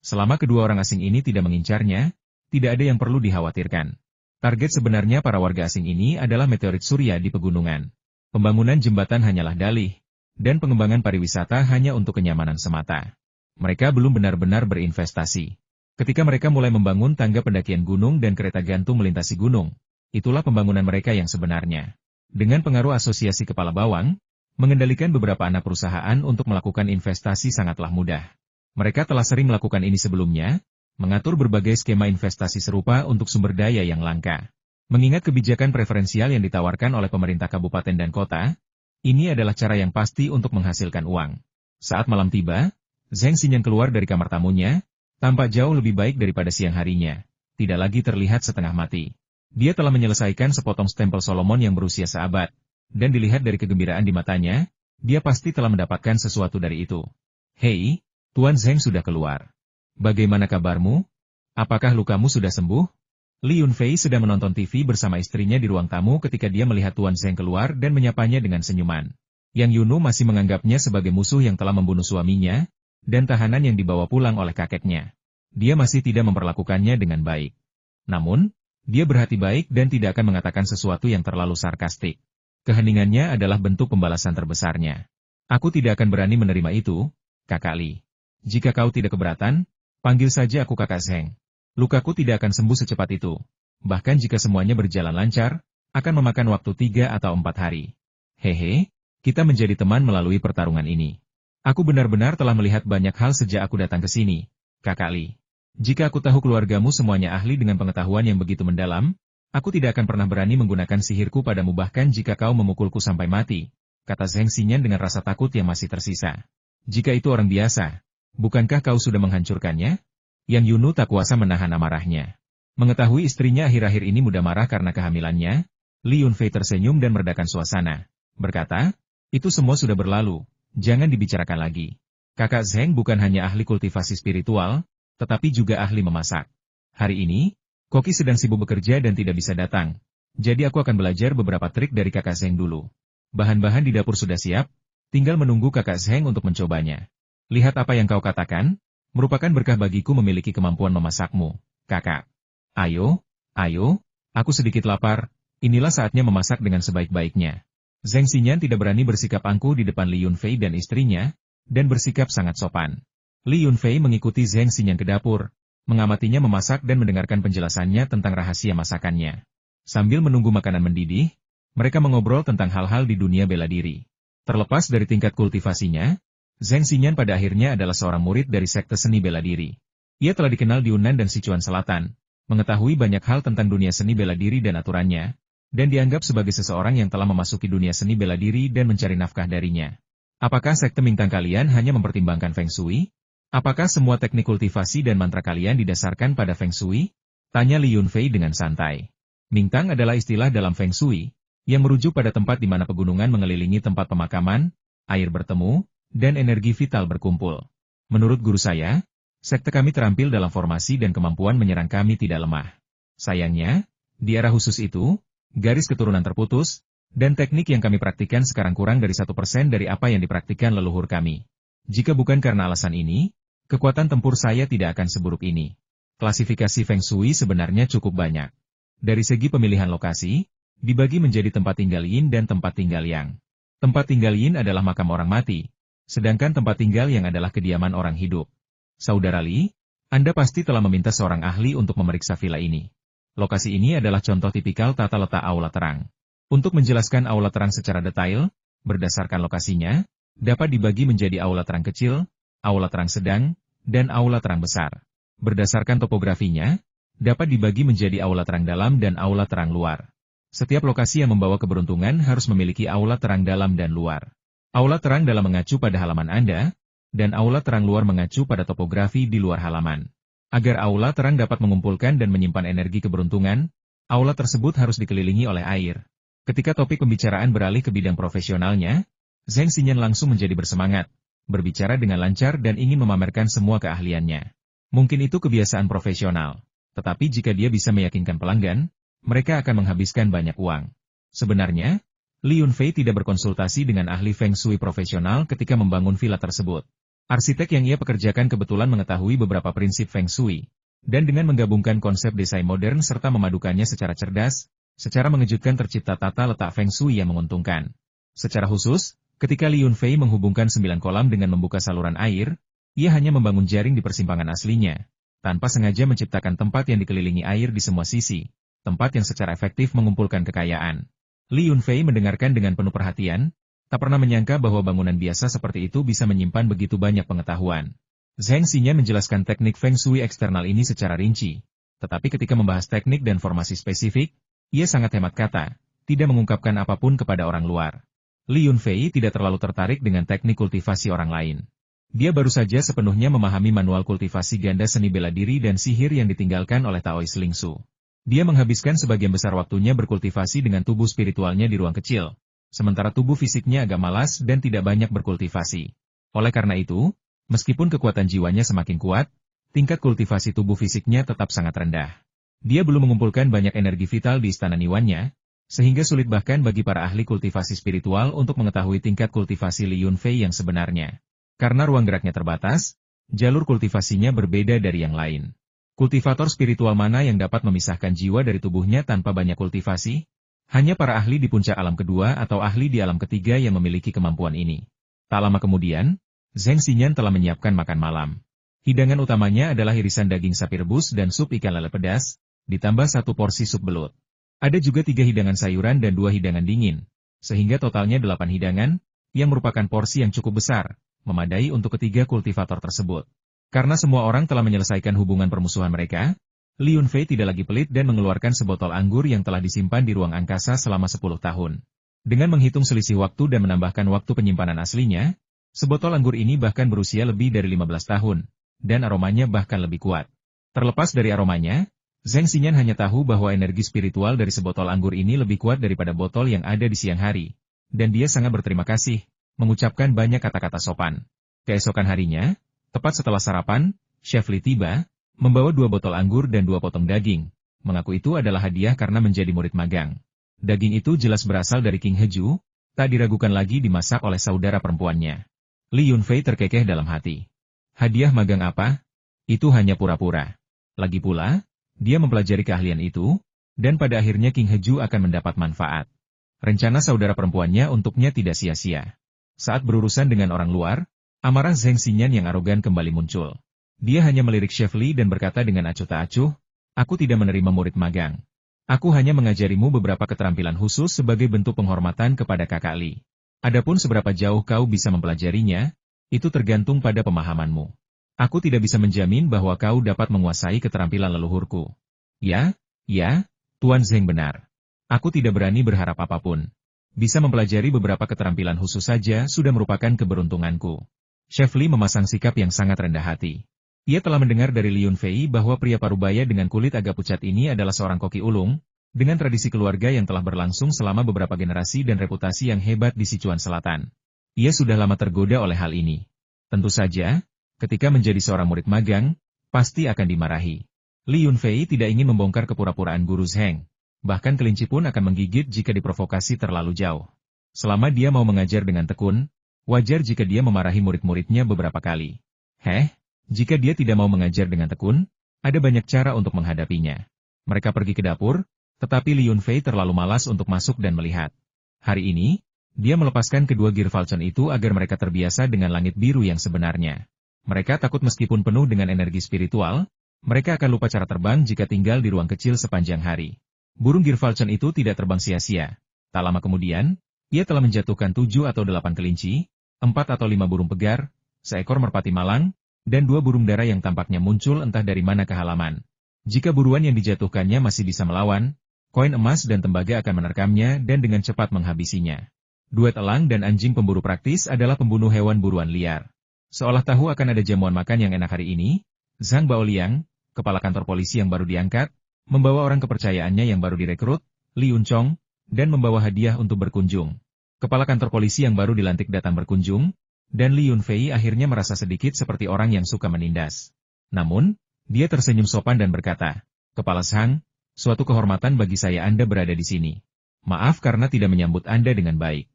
Selama kedua orang asing ini tidak mengincarnya, tidak ada yang perlu dikhawatirkan. Target sebenarnya para warga asing ini adalah meteorit surya di pegunungan. Pembangunan jembatan hanyalah dalih, dan pengembangan pariwisata hanya untuk kenyamanan semata. Mereka belum benar-benar berinvestasi. Ketika mereka mulai membangun tangga pendakian gunung dan kereta gantung melintasi gunung, itulah pembangunan mereka yang sebenarnya. Dengan pengaruh asosiasi kepala bawang, mengendalikan beberapa anak perusahaan untuk melakukan investasi sangatlah mudah. Mereka telah sering melakukan ini sebelumnya, mengatur berbagai skema investasi serupa untuk sumber daya yang langka. Mengingat kebijakan preferensial yang ditawarkan oleh pemerintah kabupaten dan kota, ini adalah cara yang pasti untuk menghasilkan uang. Saat malam tiba, Zheng Xinyan keluar dari kamar tamunya, tampak jauh lebih baik daripada siang harinya, tidak lagi terlihat setengah mati. Dia telah menyelesaikan sepotong stempel Solomon yang berusia seabad. Dan dilihat dari kegembiraan di matanya, dia pasti telah mendapatkan sesuatu dari itu. Hei, Tuan Zheng sudah keluar. Bagaimana kabarmu? Apakah lukamu sudah sembuh? Li Yunfei sedang menonton TV bersama istrinya di ruang tamu ketika dia melihat Tuan Zheng keluar dan menyapanya dengan senyuman. Yang Yunu masih menganggapnya sebagai musuh yang telah membunuh suaminya, dan tahanan yang dibawa pulang oleh kakeknya. Dia masih tidak memperlakukannya dengan baik. Namun, dia berhati baik dan tidak akan mengatakan sesuatu yang terlalu sarkastik. Keheningannya adalah bentuk pembalasan terbesarnya. Aku tidak akan berani menerima itu, Kakak Li. Jika kau tidak keberatan, panggil saja aku Kakak Zheng. Lukaku tidak akan sembuh secepat itu. Bahkan jika semuanya berjalan lancar, akan memakan waktu 3 atau 4 hari. Hehe, kita menjadi teman melalui pertarungan ini. Aku benar-benar telah melihat banyak hal sejak aku datang ke sini, Kakak Li. Jika aku tahu keluargamu semuanya ahli dengan pengetahuan yang begitu mendalam, aku tidak akan pernah berani menggunakan sihirku padamu bahkan jika kau memukulku sampai mati, kata Zheng Xinyan dengan rasa takut yang masih tersisa. Jika itu orang biasa, bukankah kau sudah menghancurkannya? Yang Yunu tak kuasa menahan amarahnya. Mengetahui istrinya akhir-akhir ini mudah marah karena kehamilannya, Li Yunfei tersenyum dan meredakan suasana. Berkata, itu semua sudah berlalu, jangan dibicarakan lagi. Kakak Zheng bukan hanya ahli kultivasi spiritual, tetapi juga ahli memasak. Hari ini, Koki sedang sibuk bekerja dan tidak bisa datang. Jadi aku akan belajar beberapa trik dari kakak Zheng dulu. Bahan-bahan di dapur sudah siap, tinggal menunggu kakak Zheng untuk mencobanya. Lihat apa yang kau katakan, merupakan berkah bagiku memiliki kemampuan memasakmu, kakak. Ayo, aku sedikit lapar, inilah saatnya memasak dengan sebaik-baiknya. Zheng Xinyan tidak berani bersikap angkuh di depan Li Yunfei dan istrinya, dan bersikap sangat sopan. Li Yunfei mengikuti Zheng Xinyan ke dapur, mengamatinya memasak dan mendengarkan penjelasannya tentang rahasia masakannya. Sambil menunggu makanan mendidih, mereka mengobrol tentang hal-hal di dunia bela diri. Terlepas dari tingkat kultivasinya, Zheng Xinyan pada akhirnya adalah seorang murid dari sekte seni bela diri. Ia telah dikenal di Yunnan dan Sichuan Selatan, mengetahui banyak hal tentang dunia seni bela diri dan aturannya, dan dianggap sebagai seseorang yang telah memasuki dunia seni bela diri dan mencari nafkah darinya. Apakah sekte Mingtang kalian hanya mempertimbangkan Feng Shui? Apakah semua teknik kultivasi dan mantra kalian didasarkan pada Feng Shui? Tanya Li Yunfei dengan santai. Mingtang adalah istilah dalam Feng Shui, yang merujuk pada tempat di mana pegunungan mengelilingi tempat pemakaman, air bertemu, dan energi vital berkumpul. Menurut guru saya, sekte kami terampil dalam formasi dan kemampuan menyerang kami tidak lemah. Sayangnya, di era khusus itu, garis keturunan terputus, dan teknik yang kami praktikkan sekarang kurang dari 1% dari apa yang dipraktikkan leluhur kami. Jika bukan karena alasan ini, kekuatan tempur saya tidak akan seburuk ini. Klasifikasi Feng Shui sebenarnya cukup banyak. Dari segi pemilihan lokasi, dibagi menjadi tempat tinggal Yin dan tempat tinggal Yang. Tempat tinggal Yin adalah makam orang mati, sedangkan tempat tinggal Yang adalah kediaman orang hidup. Saudara Li, Anda pasti telah meminta seorang ahli untuk memeriksa villa ini. Lokasi ini adalah contoh tipikal tata letak aula terang. Untuk menjelaskan aula terang secara detail, berdasarkan lokasinya, dapat dibagi menjadi aula terang kecil, aula terang sedang, dan aula terang besar. Berdasarkan topografinya, dapat dibagi menjadi aula terang dalam dan aula terang luar. Setiap lokasi yang membawa keberuntungan harus memiliki aula terang dalam dan luar. Aula terang dalam mengacu pada halaman Anda, dan aula terang luar mengacu pada topografi di luar halaman. Agar aula terang dapat mengumpulkan dan menyimpan energi keberuntungan, aula tersebut harus dikelilingi oleh air. Ketika topik pembicaraan beralih ke bidang profesionalnya, Zheng Xinyan langsung menjadi bersemangat, berbicara dengan lancar dan ingin memamerkan semua keahliannya. Mungkin itu kebiasaan profesional, tetapi jika dia bisa meyakinkan pelanggan, mereka akan menghabiskan banyak uang. Sebenarnya, Li Yunfei tidak berkonsultasi dengan ahli Feng Shui profesional ketika membangun villa tersebut. Arsitek yang ia pekerjakan kebetulan mengetahui beberapa prinsip Feng Shui, dan dengan menggabungkan konsep desain modern serta memadukannya secara cerdas, secara mengejutkan tercipta tata letak Feng Shui yang menguntungkan. Secara khusus, ketika Li Yunfei menghubungkan 9 kolam dengan membuka saluran air, ia hanya membangun jaring di persimpangan aslinya, tanpa sengaja menciptakan tempat yang dikelilingi air di semua sisi, tempat yang secara efektif mengumpulkan kekayaan. Li Yunfei mendengarkan dengan penuh perhatian, tak pernah menyangka bahwa bangunan biasa seperti itu bisa menyimpan begitu banyak pengetahuan. Zheng Xinyan menjelaskan teknik Feng Shui eksternal ini secara rinci, tetapi ketika membahas teknik dan formasi spesifik, ia sangat hemat kata, tidak mengungkapkan apapun kepada orang luar. Li Yunfei tidak terlalu tertarik dengan teknik kultivasi orang lain. Dia baru saja sepenuhnya memahami manual kultivasi ganda seni bela diri dan sihir yang ditinggalkan oleh Taoist Ling Su. Dia menghabiskan sebagian besar waktunya berkultivasi dengan tubuh spiritualnya di ruang kecil, sementara tubuh fisiknya agak malas dan tidak banyak berkultivasi. Oleh karena itu, meskipun kekuatan jiwanya semakin kuat, tingkat kultivasi tubuh fisiknya tetap sangat rendah. Dia belum mengumpulkan banyak energi vital di istana Niwannya, sehingga sulit bahkan bagi para ahli kultivasi spiritual untuk mengetahui tingkat kultivasi Li Yunfei yang sebenarnya. Karena ruang geraknya terbatas, jalur kultivasinya berbeda dari yang lain. Kultivator spiritual mana yang dapat memisahkan jiwa dari tubuhnya tanpa banyak kultivasi? Hanya para ahli di puncak alam kedua atau ahli di alam ketiga yang memiliki kemampuan ini. Tak lama kemudian, Zheng Xinyan telah menyiapkan makan malam. Hidangan utamanya adalah irisan daging sapi rebus dan sup ikan lele pedas, ditambah 1 porsi sup belut. Ada juga 3 hidangan sayuran dan 2 hidangan dingin, sehingga totalnya 8 hidangan, yang merupakan porsi yang cukup besar, memadai untuk ketiga kultivator tersebut. Karena semua orang telah menyelesaikan hubungan permusuhan mereka, Li Yunfei tidak lagi pelit dan mengeluarkan sebotol anggur yang telah disimpan di ruang angkasa selama 10 tahun. Dengan menghitung selisih waktu dan menambahkan waktu penyimpanan aslinya, sebotol anggur ini bahkan berusia lebih dari 15 tahun, dan aromanya bahkan lebih kuat. Terlepas dari aromanya, Zheng Xinyan hanya tahu bahwa energi spiritual dari sebotol anggur ini lebih kuat daripada botol yang ada di siang hari. Dan dia sangat berterima kasih, mengucapkan banyak kata-kata sopan. Keesokan harinya, tepat setelah sarapan, Chef Li tiba, membawa 2 botol anggur dan 2 potong daging. Mengaku itu adalah hadiah karena menjadi murid magang. Daging itu jelas berasal dari King Heju, tak diragukan lagi dimasak oleh saudara perempuannya. Li Yunfei terkekeh dalam hati. Hadiah magang apa? Itu hanya pura-pura. Lagi pula, dia mempelajari keahlian itu, dan pada akhirnya King Heju akan mendapat manfaat. Rencana saudara perempuannya untuknya tidak sia-sia. Saat berurusan dengan orang luar, amarah Zheng Xinyan yang arogan kembali muncul. Dia hanya melirik Chef Li dan berkata dengan acuh tak acuh, "Aku tidak menerima murid magang. Aku hanya mengajarimu beberapa keterampilan khusus sebagai bentuk penghormatan kepada kakak Li. Adapun seberapa jauh kau bisa mempelajarinya, itu tergantung pada pemahamanmu. Aku tidak bisa menjamin bahwa kau dapat menguasai keterampilan leluhurku." Ya, Tuan Zheng benar. Aku tidak berani berharap apapun. Bisa mempelajari beberapa keterampilan khusus saja sudah merupakan keberuntunganku. Chef Li memasang sikap yang sangat rendah hati. Ia telah mendengar dari Li Yunfei bahwa pria parubaya dengan kulit agak pucat ini adalah seorang koki ulung, dengan tradisi keluarga yang telah berlangsung selama beberapa generasi dan reputasi yang hebat di Sichuan Selatan. Ia sudah lama tergoda oleh hal ini. Tentu saja, ketika menjadi seorang murid magang, pasti akan dimarahi. Li Yunfei tidak ingin membongkar kepura-puraan guru Zheng. Bahkan kelinci pun akan menggigit jika diprovokasi terlalu jauh. Selama dia mau mengajar dengan tekun, wajar jika dia memarahi murid-muridnya beberapa kali. Jika dia tidak mau mengajar dengan tekun, ada banyak cara untuk menghadapinya. Mereka pergi ke dapur, tetapi Li Yunfei terlalu malas untuk masuk dan melihat. Hari ini, dia melepaskan kedua Girfalcon itu agar mereka terbiasa dengan langit biru yang sebenarnya. Mereka takut meskipun penuh dengan energi spiritual, mereka akan lupa cara terbang jika tinggal di ruang kecil sepanjang hari. Burung Girfalcon itu tidak terbang sia-sia. Tak lama kemudian, ia telah menjatuhkan 7 atau 8 kelinci, 4 atau 5 burung pegar, seekor merpati malang, dan 2 burung dara yang tampaknya muncul entah dari mana ke halaman. Jika buruan yang dijatuhkannya masih bisa melawan, koin emas dan tembaga akan menerkamnya dan dengan cepat menghabisinya. Duet elang dan anjing pemburu praktis adalah pembunuh hewan buruan liar. Seolah tahu akan ada jamuan makan yang enak hari ini, Zhang Baoliang, kepala kantor polisi yang baru diangkat, membawa orang kepercayaannya yang baru direkrut, Li Yunchong, dan membawa hadiah untuk berkunjung. Kepala kantor polisi yang baru dilantik datang berkunjung, dan Li Yunfei akhirnya merasa sedikit seperti orang yang suka menindas. Namun, dia tersenyum sopan dan berkata, "Kepala Zhang, suatu kehormatan bagi saya Anda berada di sini. Maaf karena tidak menyambut Anda dengan baik.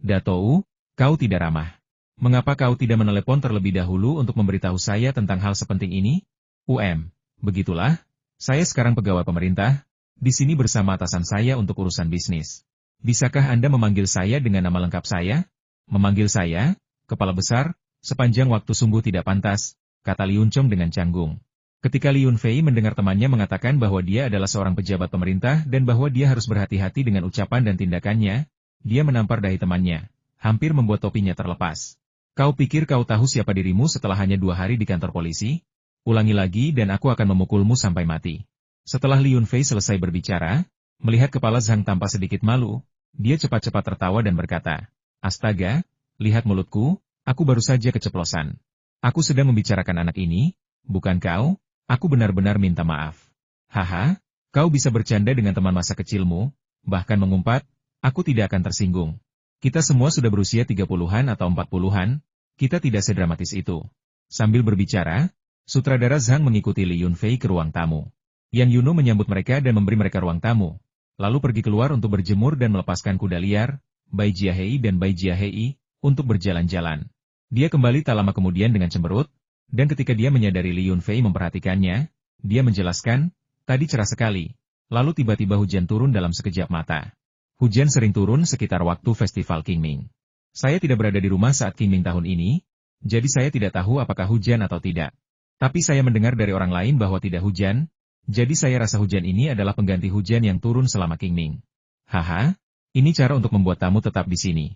Datou, kau tidak ramah. Mengapa kau tidak menelepon terlebih dahulu untuk memberitahu saya tentang hal sepenting ini? Begitulah. Saya sekarang pegawai pemerintah, di sini bersama atasan saya untuk urusan bisnis. Bisakah Anda memanggil saya dengan nama lengkap saya?" "Memanggil saya, Kepala Besar, sepanjang waktu sungguh tidak pantas," kata Li Yunchong dengan canggung. Ketika Li Yunfei mendengar temannya mengatakan bahwa dia adalah seorang pejabat pemerintah dan bahwa dia harus berhati-hati dengan ucapan dan tindakannya, dia menampar dahi temannya, hampir membuat topinya terlepas. "Kau pikir kau tahu siapa dirimu setelah hanya 2 hari di kantor polisi? Ulangi lagi dan aku akan memukulmu sampai mati." Setelah Li Yunfei selesai berbicara, melihat kepala Zhang tampak sedikit malu, dia cepat-cepat tertawa dan berkata, "Astaga, lihat mulutku, aku baru saja keceplosan. Aku sedang membicarakan anak ini, bukan kau, aku benar-benar minta maaf." "Haha, kau bisa bercanda dengan teman masa kecilmu, bahkan mengumpat, aku tidak akan tersinggung. Kita semua sudah berusia 30-an atau 40-an, kita tidak sedramatis itu." Sambil berbicara, sutradara Zhang mengikuti Li Yunfei ke ruang tamu. Yang Yuno menyambut mereka dan memberi mereka ruang tamu, lalu pergi keluar untuk berjemur dan melepaskan kuda liar, Bai Jiahei dan Bai Jiahei, untuk berjalan-jalan. Dia kembali tak lama kemudian dengan cemberut, dan ketika dia menyadari Li Yunfei memperhatikannya, dia menjelaskan, "Tadi cerah sekali, lalu tiba-tiba hujan turun dalam sekejap mata. Hujan sering turun sekitar waktu festival Qingming. Saya tidak berada di rumah saat Qingming tahun ini, jadi saya tidak tahu apakah hujan atau tidak. Tapi saya mendengar dari orang lain bahwa tidak hujan, jadi saya rasa hujan ini adalah pengganti hujan yang turun selama Qingming." "Haha, ini cara untuk membuat tamu tetap di sini.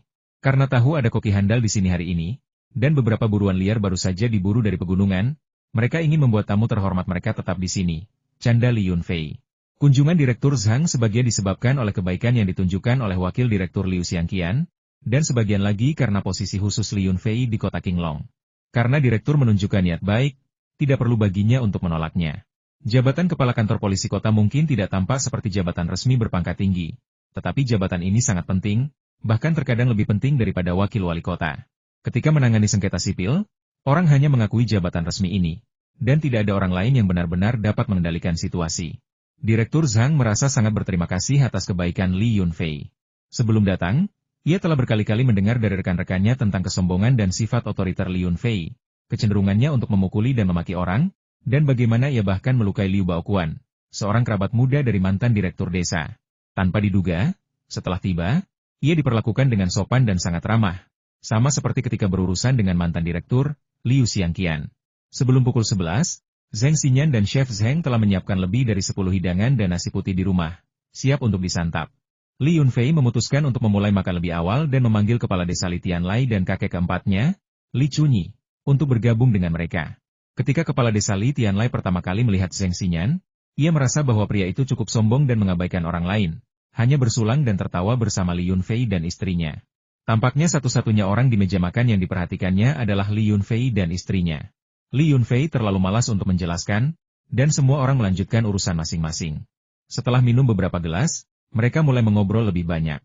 Karena tahu ada koki handal di sini hari ini, dan beberapa buruan liar baru saja diburu dari pegunungan, mereka ingin membuat tamu terhormat mereka tetap di sini," canda Li Yunfei. Kunjungan Direktur Zhang sebagian disebabkan oleh kebaikan yang ditunjukkan oleh Wakil Direktur Liu Xiangqian, dan sebagian lagi karena posisi khusus Li Yunfei di kota Qinglong. Karena Direktur menunjukkan niat baik, tidak perlu baginya untuk menolaknya. Jabatan kepala kantor polisi kota mungkin tidak tampak seperti jabatan resmi berpangkat tinggi, tetapi jabatan ini sangat penting, bahkan terkadang lebih penting daripada wakil wali kota. Ketika menangani sengketa sipil, orang hanya mengakui jabatan resmi ini, dan tidak ada orang lain yang benar-benar dapat mengendalikan situasi. Direktur Zhang merasa sangat berterima kasih atas kebaikan Li Yunfei. Sebelum datang, ia telah berkali-kali mendengar dari rekan-rekannya tentang kesombongan dan sifat otoriter Li Yunfei, kecenderungannya untuk memukuli dan memaki orang, dan bagaimana ia bahkan melukai Liu Baoquan, seorang kerabat muda dari mantan direktur desa. Tanpa diduga, setelah tiba, ia diperlakukan dengan sopan dan sangat ramah, sama seperti ketika berurusan dengan mantan direktur, Liu Xiangqian. Sebelum pukul 11, Zheng Xinyan dan Chef Zheng telah menyiapkan lebih dari 10 hidangan dan nasi putih di rumah, siap untuk disantap. Li Yunfei memutuskan untuk memulai makan lebih awal dan memanggil kepala desa Li Tianlai dan kakek keempatnya, Li Chunyi, untuk bergabung dengan mereka. Ketika kepala desa Li Tianlai pertama kali melihat Zheng Xinyan, ia merasa bahwa pria itu cukup sombong dan mengabaikan orang lain, hanya bersulang dan tertawa bersama Li Yunfei dan istrinya. Tampaknya satu-satunya orang di meja makan yang diperhatikannya adalah Li Yunfei dan istrinya. Li Yunfei terlalu malas untuk menjelaskan, dan semua orang melanjutkan urusan masing-masing. Setelah minum beberapa gelas, mereka mulai mengobrol lebih banyak.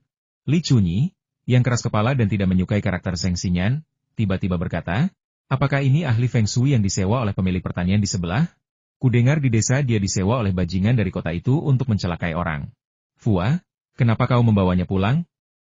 Li Chunyi, yang keras kepala dan tidak menyukai karakter Zheng Xinyan, tiba-tiba berkata, "Apakah ini ahli Feng Shui yang disewa oleh pemilik pertanian di sebelah? Kudengar di desa dia disewa oleh bajingan dari kota itu untuk mencelakai orang. Fua, kenapa kau membawanya pulang?"